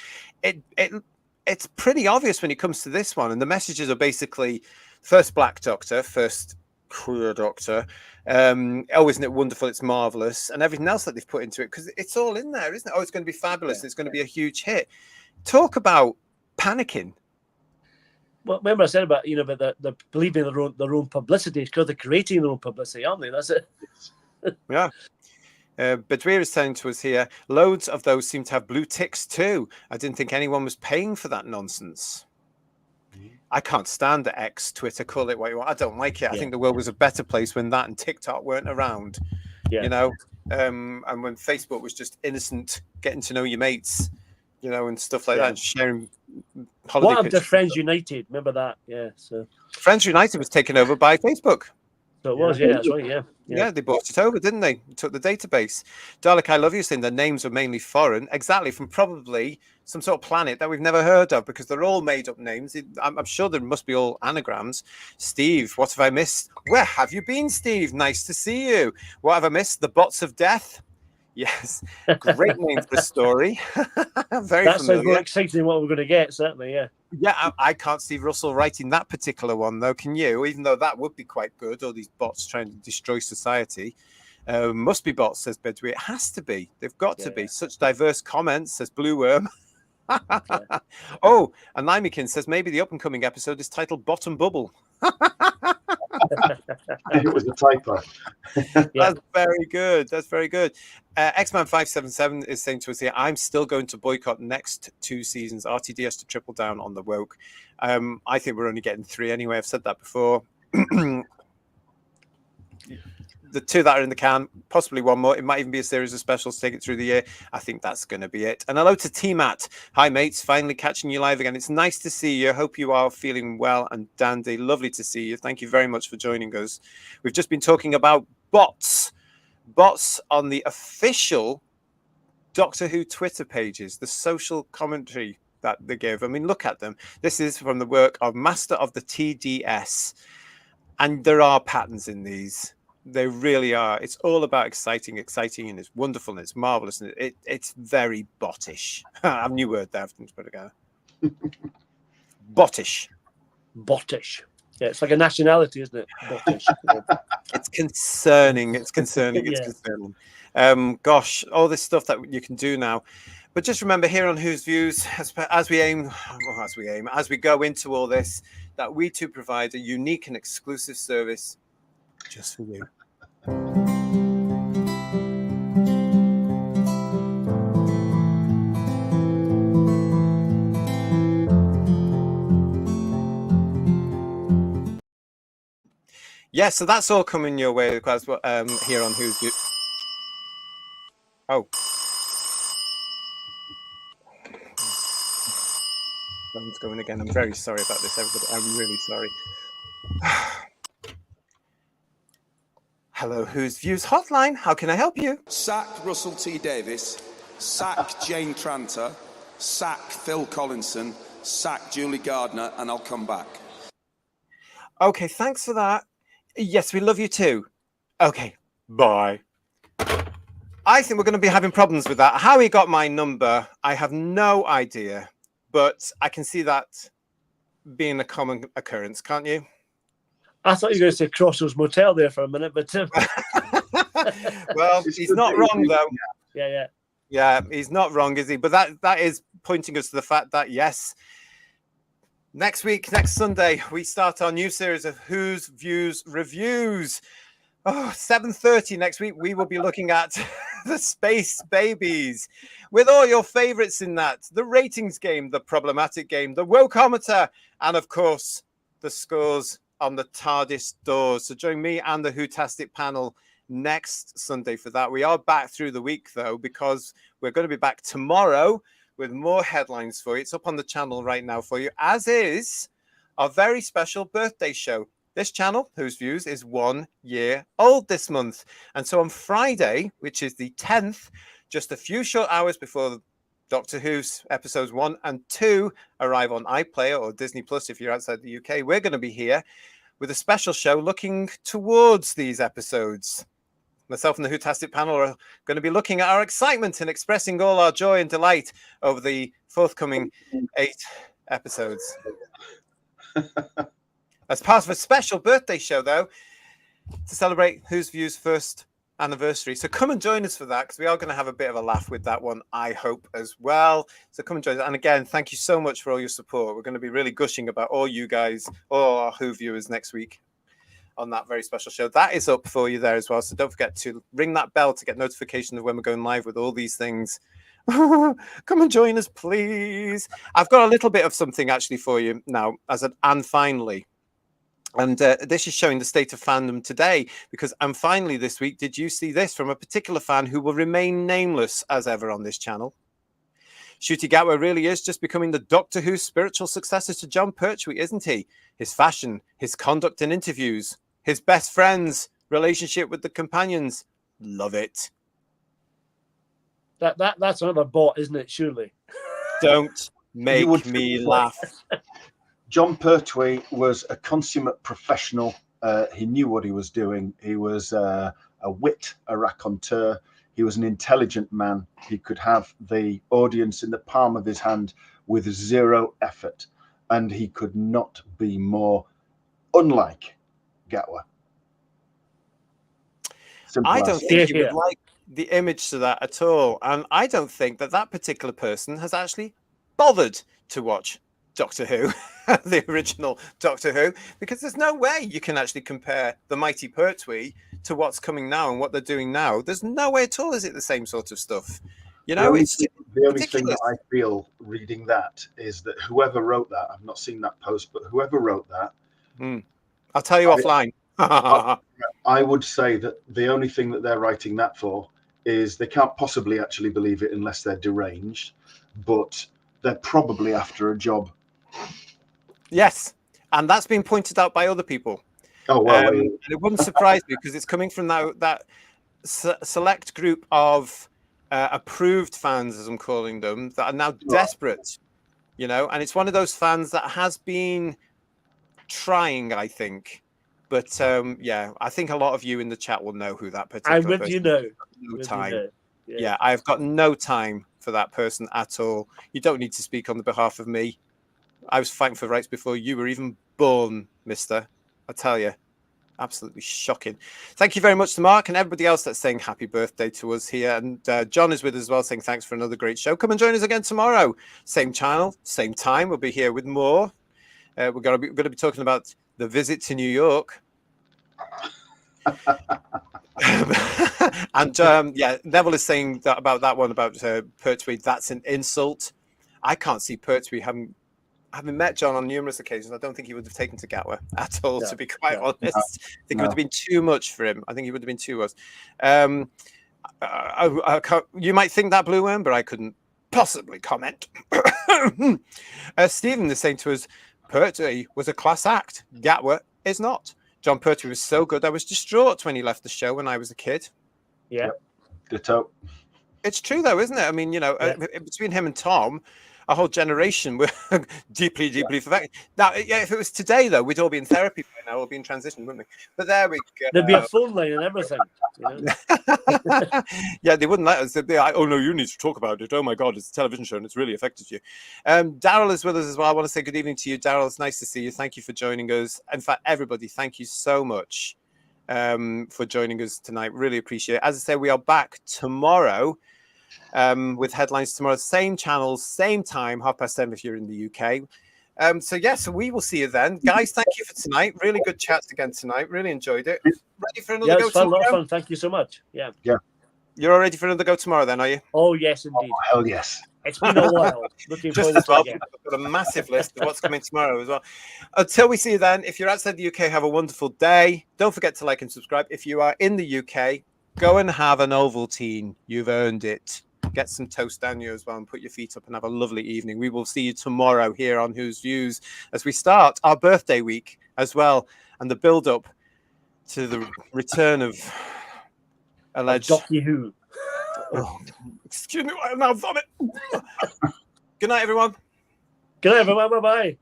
It's pretty obvious when it comes to this one. And the messages are basically first Black Doctor, first queer Doctor. Oh, isn't it wonderful? It's marvelous. And everything else that they've put into it, because it's all in there, isn't it? Oh, it's going to be fabulous. It's going to be a huge hit. Talk about panicking. Well, remember I said about, about the believing their own publicity. It's because they're creating their own publicity, aren't they? That's it. Yeah. Badweer is saying to us here, loads of those seem to have blue ticks too. I didn't think anyone was paying for that nonsense. I can't stand the X, Twitter, call it what you want. I don't like it. I think the world was a better place when that and TikTok weren't around, and when Facebook was just innocent, getting to know your mates, and stuff like that, and sharing holiday What pictures. of the Friends United? Remember that? Yeah. So Friends United was taken over by Facebook. So it was, that's right, Yeah, they bought it over, didn't they? Took the database. Dalek, I love you, saying their names are mainly foreign. Exactly, from probably some sort of planet that we've never heard of, because they're all made-up names. I'm sure there must be all anagrams. Steve, what have I missed? Where have you been, Steve? Nice to see you. What have I missed? The Bots of Death? Yes, great name for a story. Very that familiar. sounds more exciting than what we're going to get, certainly, Yeah, I can't see Russell writing that particular one, though, can you? Even though that would be quite good, all these bots trying to destroy society. Must be bots, says Bedouin. It has to be. They've got to be. Such diverse comments, says Blue Worm. Oh, and Limekin says maybe the up-and-coming episode is titled Bottom Bubble. It was a typo. That's very good. That's very good. X-Man 577 is saying to us here, I'm still going to boycott next 2 seasons. RTD has to triple down on the woke. I think we're only getting 3 anyway. I've said that before. The 2 that are in the can, possibly 1 more. It might even be a series of specials, take it through the year. I think that's going to be it. And hello to T-Matt. Hi, mates. Finally catching you live again. It's nice to see you. Hope you are feeling well and dandy. Lovely to see you. Thank you very much for joining us. We've just been talking about bots. Bots on the official Doctor Who Twitter pages, the social commentary that they give. I mean, look at them. This is from the work of Master of the TDS. And there are patterns in these. They really are. It's all about exciting, and it's wonderful, and it's marvelous, and it's very bottish. I have a new word there. I have to put it together. Bottish. Bottish. Yeah, it's like a nationality, isn't it? Bottish. It's concerning. It's concerning. It's concerning. Gosh, all this stuff that you can do now. But just remember, here on Whose Views, as we go into all this, that we too provide a unique and exclusive service just for you. Yeah, so that's all coming your way, here on Who's View. Oh. Phone's going again. I'm very sorry about this, everybody. I'm really sorry. Hello, Whose Views Hotline. How can I help you? Sack Russell T. Davies, sack Jane Tranter, sack Phil Collinson, sack Julie Gardner, and I'll come back. Okay, thanks for that. Yes, we love you too. Okay, bye. I think we're going to be having problems with that. How he got my number, I have no idea. but I can see that being a common occurrence, can't you? I thought you were going to say Crossroads Motel there for a minute, but well, he's not wrong though. Yeah, he's not wrong, is he? But that is pointing us to the fact that yes, next Sunday, we start our new series of Whose Views Reviews. 7:30 next week, we will be looking at the Space Babies with all your favorites in that, the ratings game, the problematic game, the wokeometer, and of course, the scores on the TARDIS doors. So join me and the Whotastic panel next Sunday for that. We are back through the week, though, because we're going to be back tomorrow with more headlines for you. It's up on the channel right now for you, as is our very special birthday show. This channel, Whose Views, is 1 year old this month. And so on Friday, which is the 10th, just a few short hours before Doctor Who's episodes 1 and 2 arrive on iPlayer or Disney Plus if you're outside the UK, we're going to be here with a special show looking towards these episodes. Myself and the Whotastic panel are going to be looking at our excitement and expressing all our joy and delight over the forthcoming 8 episodes. As part of a special birthday show, though, to celebrate Whose Views' first anniversary. So come and join us for that, because we are going to have a bit of a laugh with that one, I hope, as well. So come and join us. And again, thank you so much for all your support. We're going to be really gushing about all you guys, all our Who viewers next week on that very special show. That is up for you there as well. So don't forget to ring that bell to get notification of when we're going live with all these things. Come and join us, please. I've got a little bit of something actually for you now, and finally. And this is showing the state of fandom today, because and finally this week, did you see this from a particular fan who will remain nameless as ever on this channel? Ncuti Gatwa really is just becoming the Doctor Who spiritual successor to John Pertwee, isn't he? His fashion, his conduct in interviews, his best friends, relationship with the companions. Love it. That's another bot, isn't it? Surely. Don't make me laugh. John Pertwee was a consummate professional. He knew what he was doing. He was a wit, a raconteur. He was an intelligent man. He could have the audience in the palm of his hand with zero effort. And he could not be more unlike Gatwa. I don't think you would like the image to that at all. And I don't think that particular person has actually bothered to watch Doctor Who, the original Doctor Who, because there's no way you can actually compare the mighty Pertwee to what's coming now and what they're doing now. There's no way at all is it the same sort of stuff. You know, the only thing that I feel reading that is that whoever wrote that, I've not seen that post, but whoever wrote that, I'll tell you offline. I would say that the only thing that they're writing that for is they can't possibly actually believe it unless they're deranged, but they're probably after a job. Yes, and that's been pointed out by other people. Oh, well, and it wouldn't surprise me, because it's coming from that select group of approved fans, as I'm calling them, that are now desperate, you know, and it's one of those fans that has been trying, I think. But yeah, I think a lot of you in the chat will know who that particular person is. You know. No time. Yeah, I've got no time for that person at all. You don't need to speak on the behalf of me. I was fighting for rights before you were even born, mister. I tell you, absolutely shocking. Thank you very much to Mark and everybody else that's saying happy birthday to us here. And John is with us as well, saying thanks for another great show. Come and join us again tomorrow. Same channel, same time. We'll be here with more. We're going to be talking about the visit to New York. And yeah, Neville is saying that about that one about Pertwee. That's an insult. I can't see Pertwee having met John on numerous occasions. I don't think he would have taken to Gatwa at all, to be quite honest. I think it would have been too much for him. I think he would have been too much. You might think that, Blue Worm, but I couldn't possibly comment. Stephen is saying to us, Pertwee was a class act. Gatwa is not. John Pertwee was so good. I was distraught when he left the show when I was a kid. Yeah. Ditto. It's true, though, isn't it? I mean, you know, between him and Tom, a whole generation were deeply, deeply affected. Now, yeah, if it was today, though, we'd all be in therapy by now, we'll be in transition, wouldn't we? But there we go. There'd be a phone line and everything. You know? Yeah, they wouldn't let us. They'd be like, oh, no, you need to talk about it. Oh, my God, it's a television show and it's really affected you. Daryl is with us as well. I want to say good evening to you, Daryl. It's nice to see you. Thank you for joining us. In fact, everybody, thank you so much for joining us tonight. Really appreciate it. As I say, we are back tomorrow with headlines tomorrow. Same channels, same time, 7:30 if you're in the UK. So we will see you then. Guys, thank you for tonight. Really good chats again tonight. Really enjoyed it. Ready for another go tomorrow? A lot of fun. Thank you so much. Yeah. You're all ready for another go tomorrow then, are you? Oh, yes, indeed. Oh, hell yes. It's been a while. Looking Just forward as well, to it again. I've got a massive list of what's coming tomorrow as well. Until we see you then, if you're outside the UK, have a wonderful day. Don't forget to like and subscribe. If you are in the UK, go and have an Ovaltine. You've earned it. Get some toast down you as well and put your feet up and have a lovely evening. We will see you tomorrow here on Who's Views as we start our birthday week as well and the build up to the return of alleged Doctor Who. Oh, excuse me, I now vomit. Good night, everyone. Good night, everyone. Bye-bye.